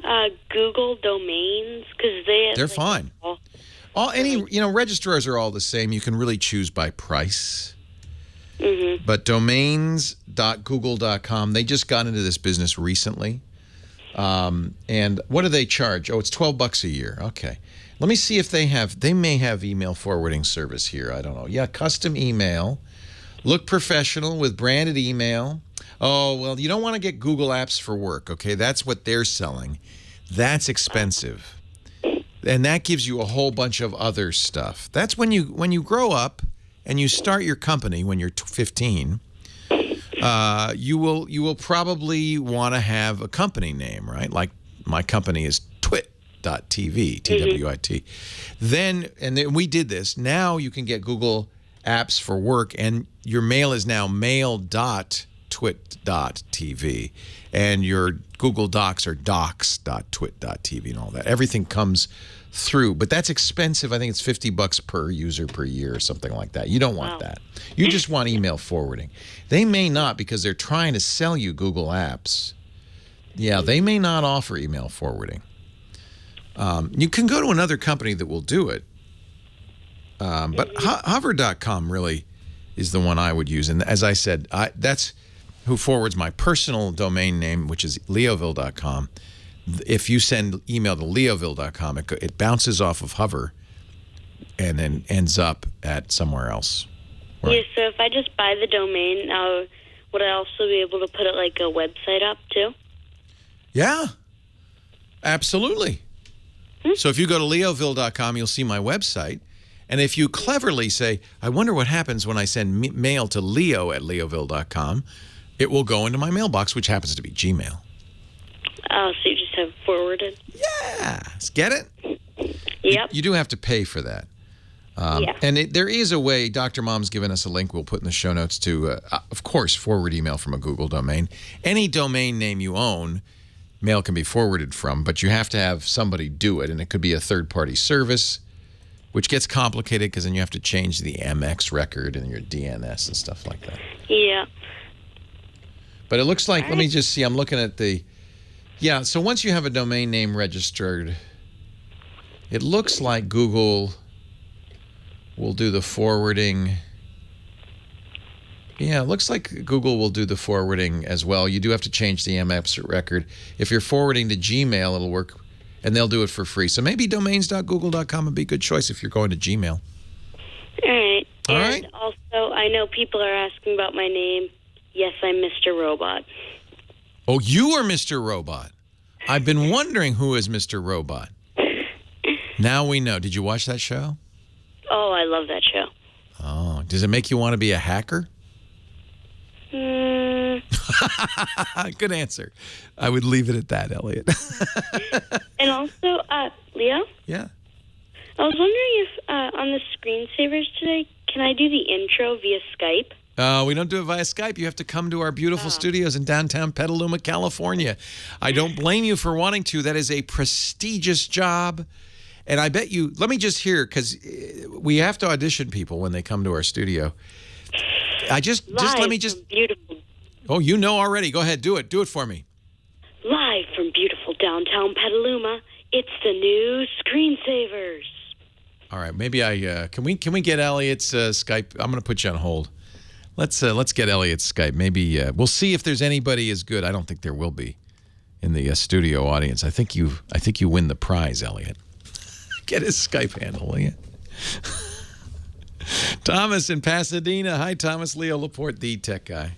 Google domains? Because they're fine. Registrars are all the same. You can really choose by price. Mm-hmm. But domains.google.com, they just got into this business recently. And what do they charge? Oh, it's $12 a year. Okay. Let me see if they may have email forwarding service here. I don't know. Yeah, custom email. Look professional with branded email. Oh, well, you don't want to get Google Apps for Work, okay? That's what they're selling. That's expensive. And that gives you a whole bunch of other stuff. That's when you grow up and you start your company when you're 15, you will probably want to have a company name, right? Like my company is Twit.tv, Twit. Then we did this. Now you can get Google Apps for Work, and your mail is now mail.twit.tv, and your Google Docs are docs.twit.tv and all that. Everything comes through, but that's expensive. I think it's $50 per user per year or something like that. You don't want that. You just want email forwarding. They may not, because they're trying to sell you Google Apps, Yeah, they may not offer email forwarding. You can go to another company that will do it. But hover.com really is the one I would use. And as I said, that's who forwards my personal domain name, which is leoville.com. If you send email to leoville.com, it bounces off of Hover and then ends up at somewhere else. Right. Yeah, so if I just buy the domain, would I also be able to put it like a website up too? Yeah, absolutely. So if you go to leoville.com, you'll see my website. And if you cleverly say, I wonder what happens when I send mail to leo@leoville.com, it will go into my mailbox, which happens to be Gmail. Oh, so you just have forwarded? Yeah. Get it? Yep. You do have to pay for that. Yeah. And there is a way, Dr. Mom's given us a link we'll put in the show notes to, of course, forward email from a Google domain. Any domain name you own, mail can be forwarded from, but you have to have somebody do it, and it could be a third-party service, which gets complicated because then you have to change the MX record and your DNS and stuff like that. Yeah. But it looks like, let me just see, I'm looking at the, yeah, so once you have a domain name registered, it looks like Google will do the forwarding. Yeah, it looks like Google will do the forwarding as well. You do have to change the MX record. If you're forwarding to Gmail, it'll work, and they'll do it for free. So maybe domains.google.com would be a good choice if you're going to Gmail. All right. All and right. Also, I know people are asking about my name. Yes, I'm Mr. Robot. Oh, you are Mr. Robot. I've been wondering who is Mr. Robot. Now we know. Did you watch that show? Oh, I love that show. Oh, does it make you want to be a hacker? Good answer. I would leave it at that, Elliot. And also, Leo? Yeah. I was wondering if on the screensavers today, can I do the intro via Skype? We don't do it via Skype. You have to come to our beautiful studios in downtown Petaluma, California. I don't blame you for wanting to. That is a prestigious job. And I bet you, let me just hear, because we have to audition people when they come to our studio. Let me just. Beautiful. Oh, you know already. Go ahead, do it. Do it for me. Live from beautiful downtown Petaluma, it's the new Screensavers. All right, maybe can we get Elliot's Skype? I'm going to put you on hold. Let's get Elliot's Skype. Maybe we'll see if there's anybody as good. I don't think there will be in the studio audience. I think you win the prize, Elliot. Get his Skype handle, will you? Thomas in Pasadena. Hi, Thomas. Leo Laporte, the tech guy.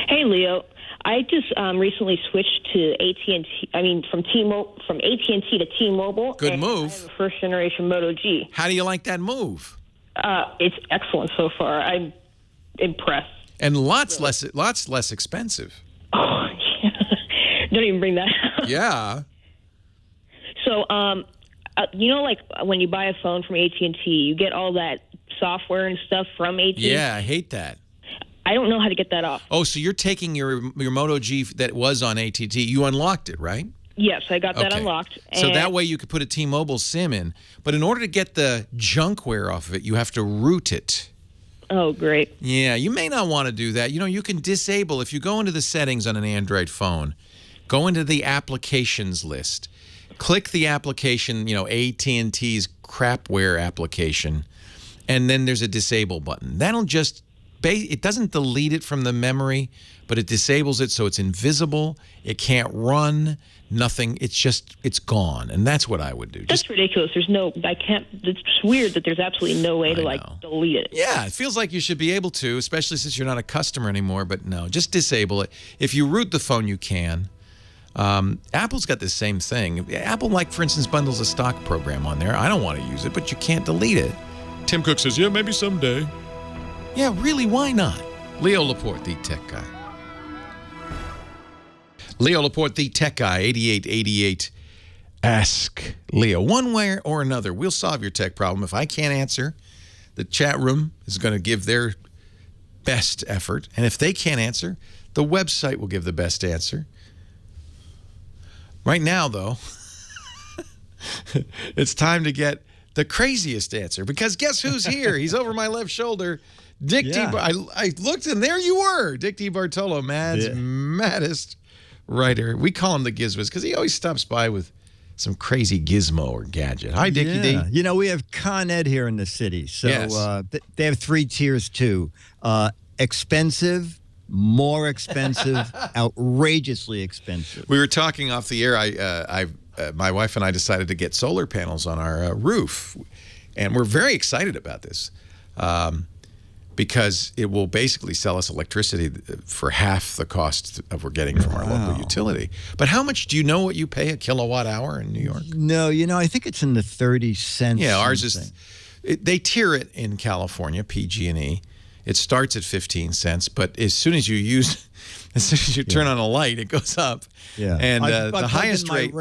Hey, Leo. I just recently switched to AT&T. I mean, from AT&T to T-Mobile. Good move. I have a first generation Moto G. How do you like that move? It's excellent so far. I'm impressed. And lots less expensive. Oh, yeah. Don't even bring that up. Yeah. So, you know, like when you buy a phone from AT&T, you get all that software and stuff from AT&T. Yeah, I hate that. I don't know how to get that off. Oh, so you're taking your Moto G that was on AT&T. You unlocked it, right? Yes, I got that unlocked. So that way you could put a T-Mobile SIM in. But in order to get the junkware off of it, you have to root it. Oh, great. Yeah, you may not want to do that. You know, you can disable, if you go into the settings on an Android phone, go into the applications list, click the application, AT&T's crapware application, and then there's a disable button. That'll just, it doesn't delete it from the memory, but it disables it so it's invisible. It can't run, nothing. It's gone. And that's what I would do. That's ridiculous. It's weird that there's absolutely no way to delete it. Yeah, it feels like you should be able to, especially since you're not a customer anymore, but no, just disable it. If you root the phone, you can. Apple's got the same thing. Apple, for instance, bundles a stock program on there. I don't want to use it, but you can't delete it. Tim Cook says, yeah, maybe someday. Yeah, really, why not? Leo Laporte, the tech guy. Leo Laporte, the tech guy, 8888. Ask Leo. One way or another, we'll solve your tech problem. If I can't answer, the chat room is going to give their best effort. And if they can't answer, the website will give the best answer. Right now, though, it's time to get the craziest answer, because guess who's here? He's over my left shoulder. Dick I looked, and there you were. Dick DiBartolo, maddest writer. We call him the Gizmos because he always stops by with some crazy gizmo or gadget. Hi, Dickie D. You know, we have Con Ed here in the city. So Yes. they have 3 tiers, too. Expensive, more expensive, outrageously expensive. We were talking off the air. My wife and I decided to get solar panels on our roof. And we're very excited about this because it will basically sell us electricity for half the cost of we're getting from our local utility. But how much do you know what you pay a kilowatt hour in New York? No, you know, I think it's in the 30 cents. Yeah, ours is. They tier it in California, PG&E. It starts at 15 cents, but as soon as you turn on a light, it goes up. Yeah, and the highest rate.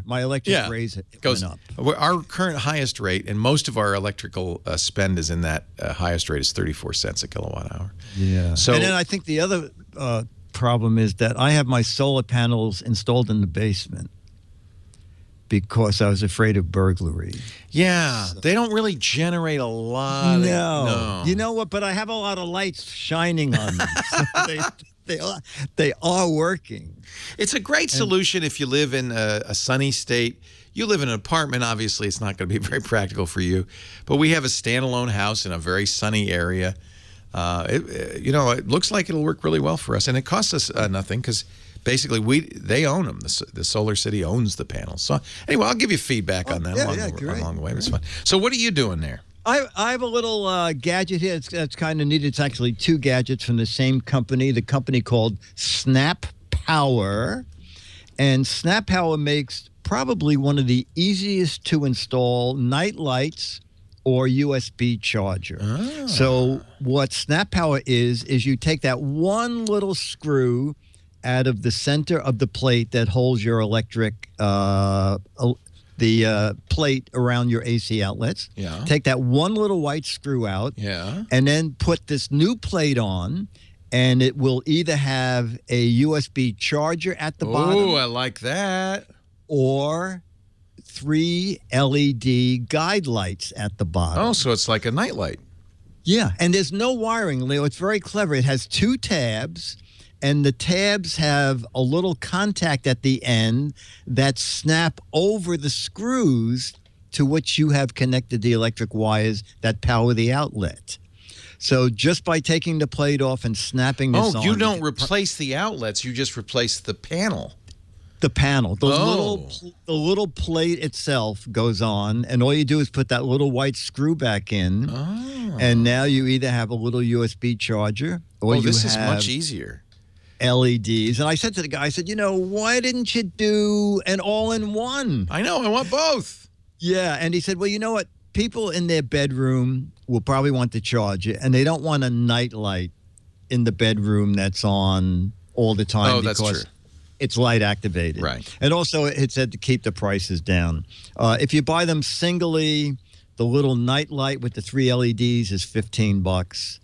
My electric razor goes went up. Our current highest rate, and most of our electrical spend is in that highest rate, is 34 cents a kilowatt hour. Yeah. So, and then I think the other problem is that I have my solar panels installed in the basement because I was afraid of burglary. Yeah, they don't really generate a lot. No. You know what? But I have a lot of lights shining on them. So they are working. It's a great solution if you live in a sunny state. You live in an apartment, obviously it's not going to be very practical for you. But we have a standalone house in a very sunny area. It looks like it'll work really well for us. And it costs us nothing because basically they own them. The Solar City owns the panels. So anyway, I'll give you feedback on that along the way. That's fun. So what are you doing there? I have a little gadget here that's kind of neat. It's actually 2 gadgets from the same company, the company called Snap Power. And Snap Power makes probably one of the easiest to install night lights or USB charger. Ah. So what Snap Power is you take that one little screw out of the center of the plate that holds your electric the plate around your AC outlets. Yeah. Take that one little white screw out. Yeah. And then put this new plate on, and it will either have a USB charger at the bottom. Oh, I like that. Or 3 LED guide lights at the bottom. Oh, so it's like a nightlight. Yeah, and there's no wiring, Leo. It's very clever. It has 2 tabs. And the tabs have a little contact at the end that snap over the screws to which you have connected the electric wires that power the outlet. So just by taking the plate off and snapping this on... Oh, you don't replace the outlets. You just replace the panel. The panel. The little plate itself goes on, and all you do is put that little white screw back in. Oh. And now you either have a little USB charger or you this have... is much easier. LEDs. And I said to the guy, I said, why didn't you do an all-in-one? I know, I want both. Yeah, and he said, well, you know what? People in their bedroom will probably want to charge it, and they don't want a night light in the bedroom that's on all the time. Oh, that's true. It's light activated. Right. And also it said to keep the prices down. If you buy them singly, the little night light with the 3 LEDs is $15.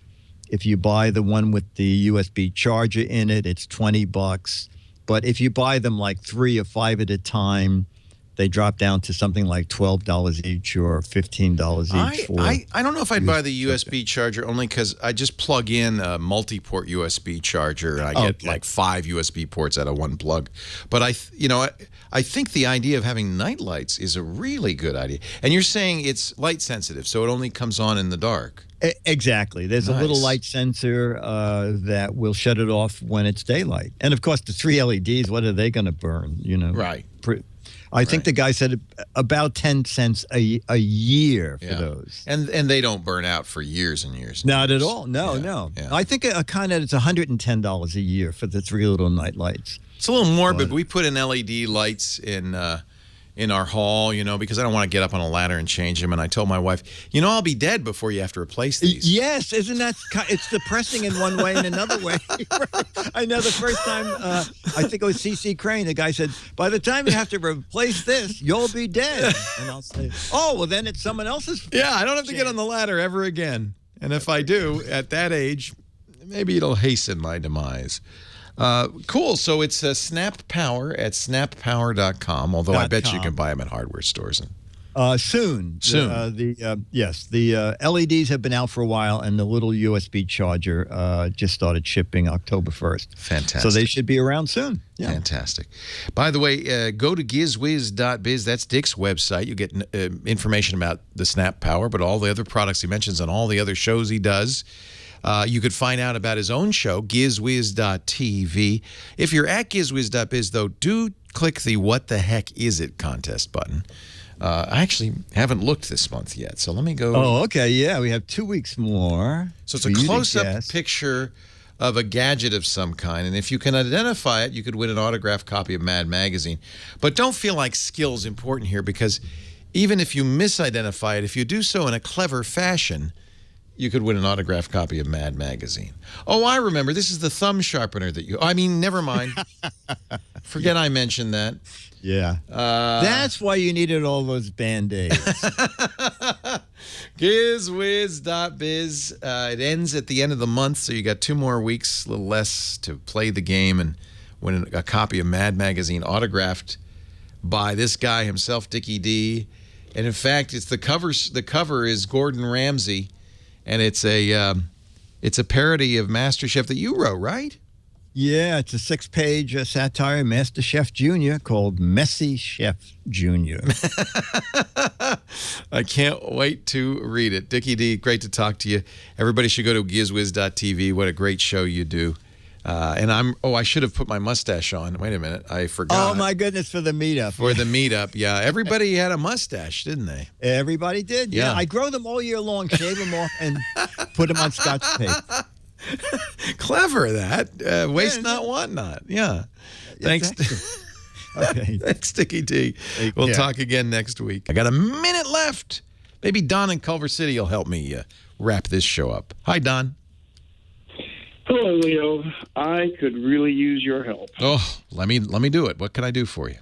If you buy the one with the USB charger in it, it's $20. But if you buy them like 3 or 5 at a time, they drop down to something like $12 each or $15 each. I don't know if I'd buy the USB charger only because I just plug in a multi-port USB charger and I get like 5 USB ports out of one plug. But I think the idea of having night lights is a really good idea. And you're saying it's light sensitive, so it only comes on in the dark. Exactly. There's a little light sensor that will shut it off when it's daylight. And of course, the 3 LEDs, what are they going to burn? Right. I think the guy said about 10 cents a year for those. And they don't burn out for years and years. And Not years. at all. No. Yeah. I think it's $110 a year for the 3 little night lights. It's a little morbid. We put in LED lights in our hall, because I don't want to get up on a ladder and change them. And I told my wife, I'll be dead before you have to replace these. Yes, isn't that? It's depressing in one way and another way. I know the first time, I think it was C.C. Crane, the guy said, by the time you have to replace this, you'll be dead. And I'll say, oh, well, then it's someone else's. Yeah, I don't have to get on the ladder ever again. And if I do, at that age, maybe it'll hasten my demise. Cool. So it's Snap Power at snappower.com, although I bet you can buy them at hardware stores. Soon. Soon. Yes, the LEDs have been out for a while, and the little USB charger just started shipping October 1st. Fantastic. So they should be around soon. Yeah. Fantastic. By the way, go to gizwiz.biz. That's Dick's website. You get information about the Snap Power, but all the other products he mentions and all the other shows he does. You could find out about his own show, gizwiz.tv. If you're at gizwiz.biz, though, do click the What the Heck Is It contest button. I actually haven't looked this month yet, so let me go. Oh, okay. Yeah, we have 2 weeks more. So it's a close-up picture of a gadget of some kind, and if you can identify it, you could win an autographed copy of Mad Magazine. But don't feel like skill's important here, because even if you misidentify it, if you do so in a clever fashion, you could win an autographed copy of Mad Magazine. Oh, I remember. This is the thumb sharpener that you... I mean, never mind. Forget I mentioned that. Yeah. That's why you needed all those Band-Aids. Gizwiz.biz. It ends at the end of the month, so you got 2 more weeks, a little less, to play the game and win a copy of Mad Magazine autographed by this guy himself, Dickie D. And in fact, it's the cover is Gordon Ramsay, and it's a parody of MasterChef that you wrote, right? Yeah, it's a 6-page satire, Master Chef Jr., called Messy Chef Jr. I can't wait to read it. Dickie D, great to talk to you. Everybody should go to gizwiz.tv. What a great show you do. I should have put my mustache on. Wait a minute. I forgot. Oh, my goodness, for the meetup. For the meetup, yeah. Everybody had a mustache, didn't they? Everybody did, yeah. I grow them all year long, shave them off, and put them on Scotch tape. Clever, that. Waste not, want not. Yeah. Thanks. Okay. Thanks, Dickie D. We'll talk again next week. I got a minute left. Maybe Don in Culver City will help me wrap this show up. Hi, Don. Hello, Leo. I could really use your help. Oh, let me do it. What can I do for you?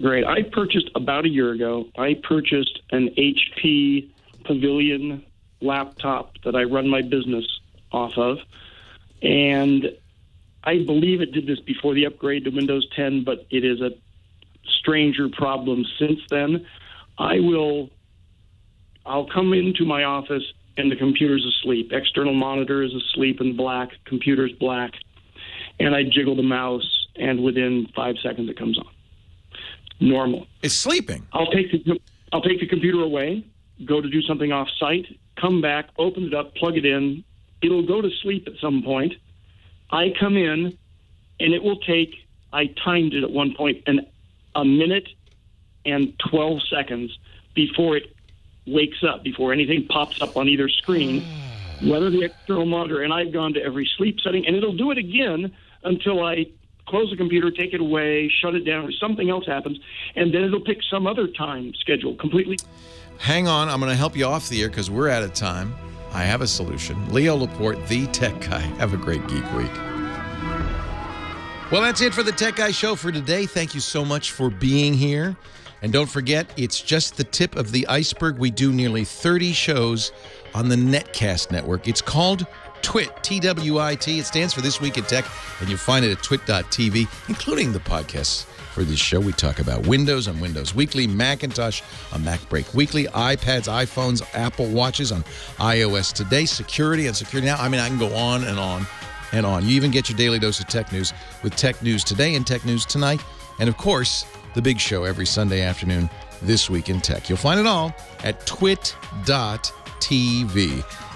Great. I purchased about a year ago. I purchased an HP Pavilion laptop that I run my business off of, and I believe it did this before the upgrade to Windows 10, but it is a stranger problem since then. I'll come into my office and the computer's asleep. External monitor is asleep and black, computer's black, and I jiggle the mouse, and within 5 seconds it comes on. Normal. It's sleeping. I'll take the computer away, go to do something off site, come back, open it up, plug it in. It'll go to sleep at some point. I come in, and it will take, I timed it at one point, a minute and 12 seconds before it wakes up, before anything pops up on either screen, whether the external monitor, and I've gone to every sleep setting, and it'll do it again until I close the computer, take it away, shut it down, or something else happens, and then it'll pick some other time schedule completely. Hang on, I'm going to help you off the air because we're out of time. I have a solution. Leo Laporte, the Tech Guy. Have a great Geek Week. Well, that's it for the Tech Guy Show for today. Thank you so much for being here. And don't forget, it's just the tip of the iceberg. We do nearly 30 shows on the Netcast network. It's called TWIT, T-W-I-T. It stands for This Week in Tech, and you'll find it at twit.tv, including the podcasts. For this show, we talk about Windows on Windows Weekly, Macintosh on Mac Break Weekly, iPads, iPhones, Apple Watches on iOS Today, security and Security Now. I mean, I can go on and on and on. You even get your daily dose of tech news with Tech News Today and Tech News Tonight. And, of course, the big show every Sunday afternoon, This Week in Tech. You'll find it all at twit.tv.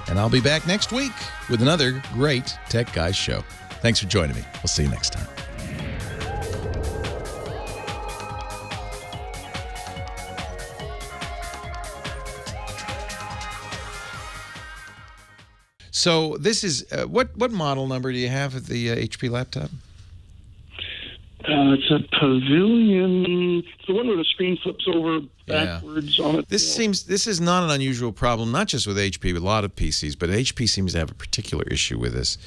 And I'll be back next week with another great Tech Guys show. Thanks for joining me. We'll see you next time. So this is, what model number do you have of the HP laptop? It's a Pavilion. It's the one where the screen flips over backwards on it. This is not an unusual problem, not just with HP, but a lot of PCs, but HP seems to have a particular issue with this.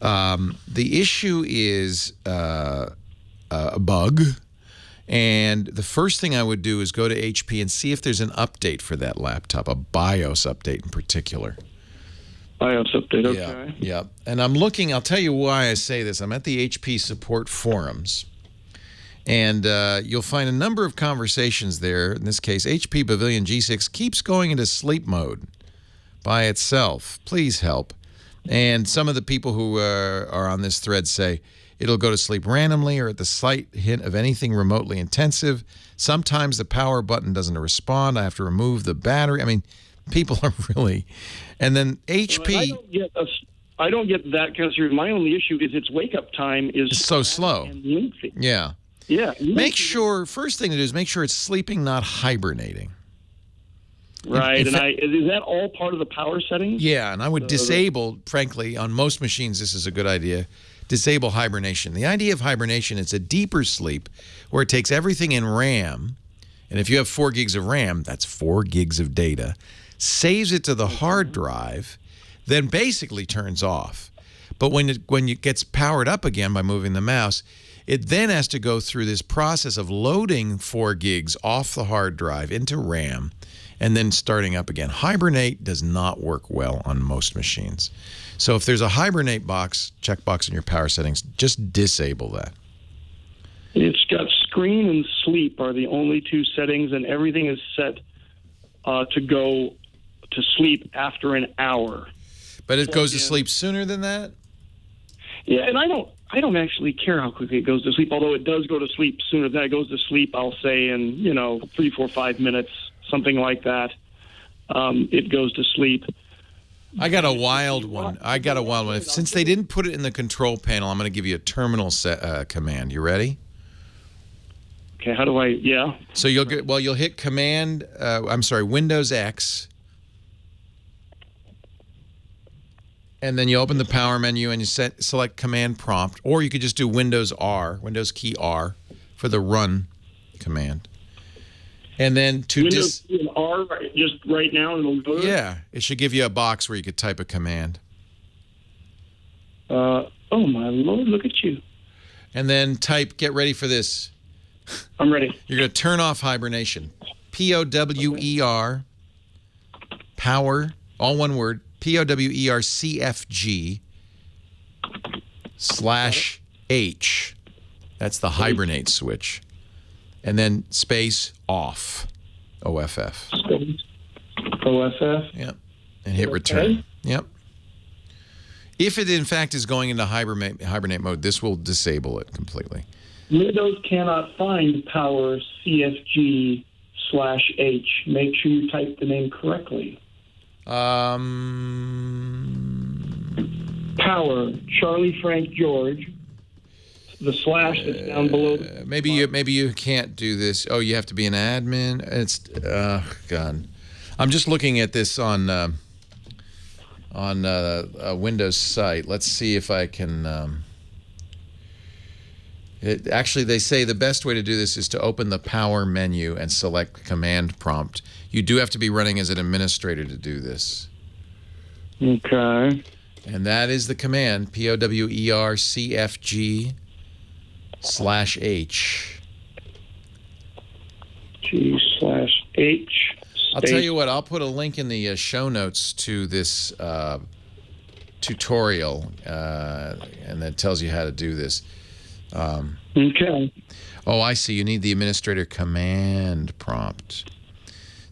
The issue is a bug, and the first thing I would do is go to HP and see if there's an update for that laptop, a BIOS update in particular. BIOS update, okay. Yeah. And I'm looking, I'll tell you why I say this. I'm at the HP support forums, And you'll find a number of conversations there. In this case, HP Pavilion G6 keeps going into sleep mode by itself. Please help. And some of the people who are on this thread say it'll go to sleep randomly or at the slight hint of anything remotely intensive. Sometimes the power button doesn't respond. I have to remove the battery. I mean, people are really... And then HP... I don't get that kind of serious. My only issue is its wake-up time is... It's so slow. Yeah. Yeah. Make sure, first thing to do is make sure it's sleeping, not hibernating. Right, is that all part of the power settings? Yeah, and I would disable, frankly, on most machines, this is a good idea, disable hibernation. The idea of hibernation is a deeper sleep where it takes everything in RAM, and if you have 4 gigs of RAM, that's 4 gigs of data, saves it to the hard drive, then basically turns off. But when it gets powered up again by moving the mouse, it then has to go through this process of loading 4 gigs off the hard drive into RAM and then starting up again. Hibernate does not work well on most machines. So if there's a hibernate checkbox in your power settings, just disable that. It's got screen and sleep are the only 2 settings, and everything is set to go to sleep after an hour. But it goes to sleep sooner than that? Yeah, and I don't actually care how quickly it goes to sleep, although it does go to sleep sooner than that. It goes to sleep, I'll say, in 3, 4, 5 minutes, something like that. It goes to sleep. I got a wild one. Since they didn't put it in the control panel, I'm going to give you a terminal command. You ready? Okay, how do I, yeah. So you'll hit Windows X. And then you open the power menu and you select Command Prompt, or you could just do Windows R, Windows key R, for the Run command. And then Windows R, just right now, and it'll go. Yeah, it should give you a box where you could type a command. Oh my Lord, look at you! And then type. Get ready for this. I'm ready. You're going to turn off hibernation. POWER. Power. All one word. POWERCFG/H. That's the hibernate switch. And then space off. OFF. OFF? Yep. And hit return. Yep. If it in fact is going into hibernate mode, this will disable it completely. Windows cannot find power CFG/H. Make sure you type the name correctly. Power, Charlie Frank George, the slash that's down below. Maybe you can't do this. Oh, you have to be an admin. It's God. I'm just looking at this on a Windows site. Let's see if I can. Actually, they say the best way to do this is to open the power menu and select Command Prompt. You do have to be running as an administrator to do this. Okay. And that is the command, POWERCFG/H. G/H. I'll tell you what, I'll put a link in the show notes to this tutorial, and that tells you how to do this. Okay. Oh, I see. You need the administrator command prompt.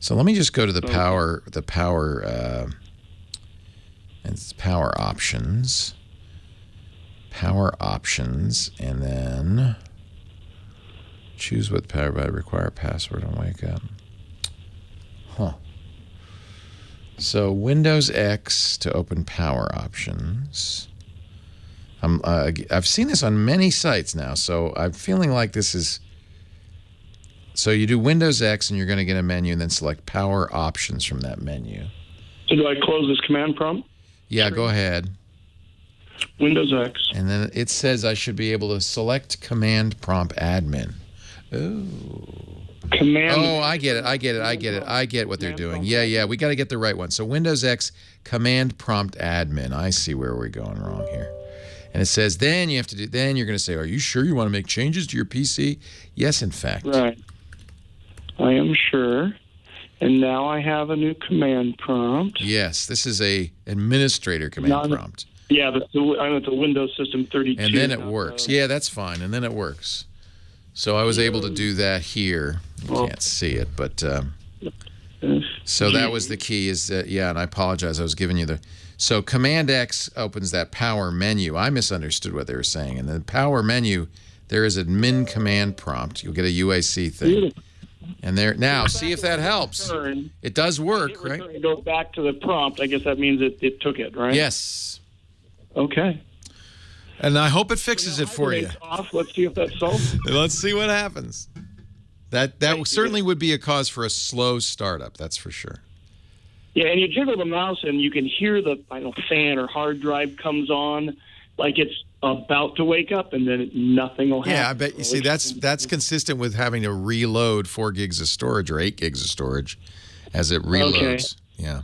So let me just go to the power options. Power options, and then choose what power by require password and wake up. Huh. So Windows X to open power options. I've seen this on many sites now, so I'm feeling like this is... So you do Windows X, and you're going to get a menu, and then select Power Options from that menu. So do I close this command prompt? Yeah, go ahead. Windows X. And then it says I should be able to select Command Prompt Admin. Ooh. Oh, I get it. I get what they're doing. Yeah. We got to get the right one. So Windows X Command Prompt Admin. I see where we're going wrong here. And it says then you're going to say, are you sure you want to make changes to your PC? Yes, in fact. Right. I am sure. And now I have a new command prompt. Yes, this is a administrator command prompt. Yeah, I'm at the Windows System 32. And then it works. Yeah, that's fine. And then it works. So I was able to do that here. You can't see it, but so that was the key. Is that, yeah, and I apologize. I was giving you the. So Command X opens that power menu. I misunderstood what they were saying. And the power menu, there is a min command prompt. You'll get a UAC thing. And there now, see if that helps. It does work, right? Go back to the prompt. I guess that means it took it, right? Yes. Okay. And I hope it fixes it for you. Let's see if that's solved. Let's see what happens. That certainly would be a cause for a slow startup. That's for sure. Yeah, and you jiggle the mouse, and you can hear the fan or hard drive comes on, like it's about to wake up, and then nothing will happen. Yeah, I bet you see that's consistent with having to reload 4 gigs of storage or 8 gigs of storage as it reloads. Okay. Yeah.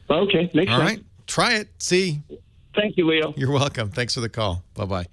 Okay, makes sense. All right, try it. See. Thank you, Leo. You're welcome. Thanks for the call. Bye-bye.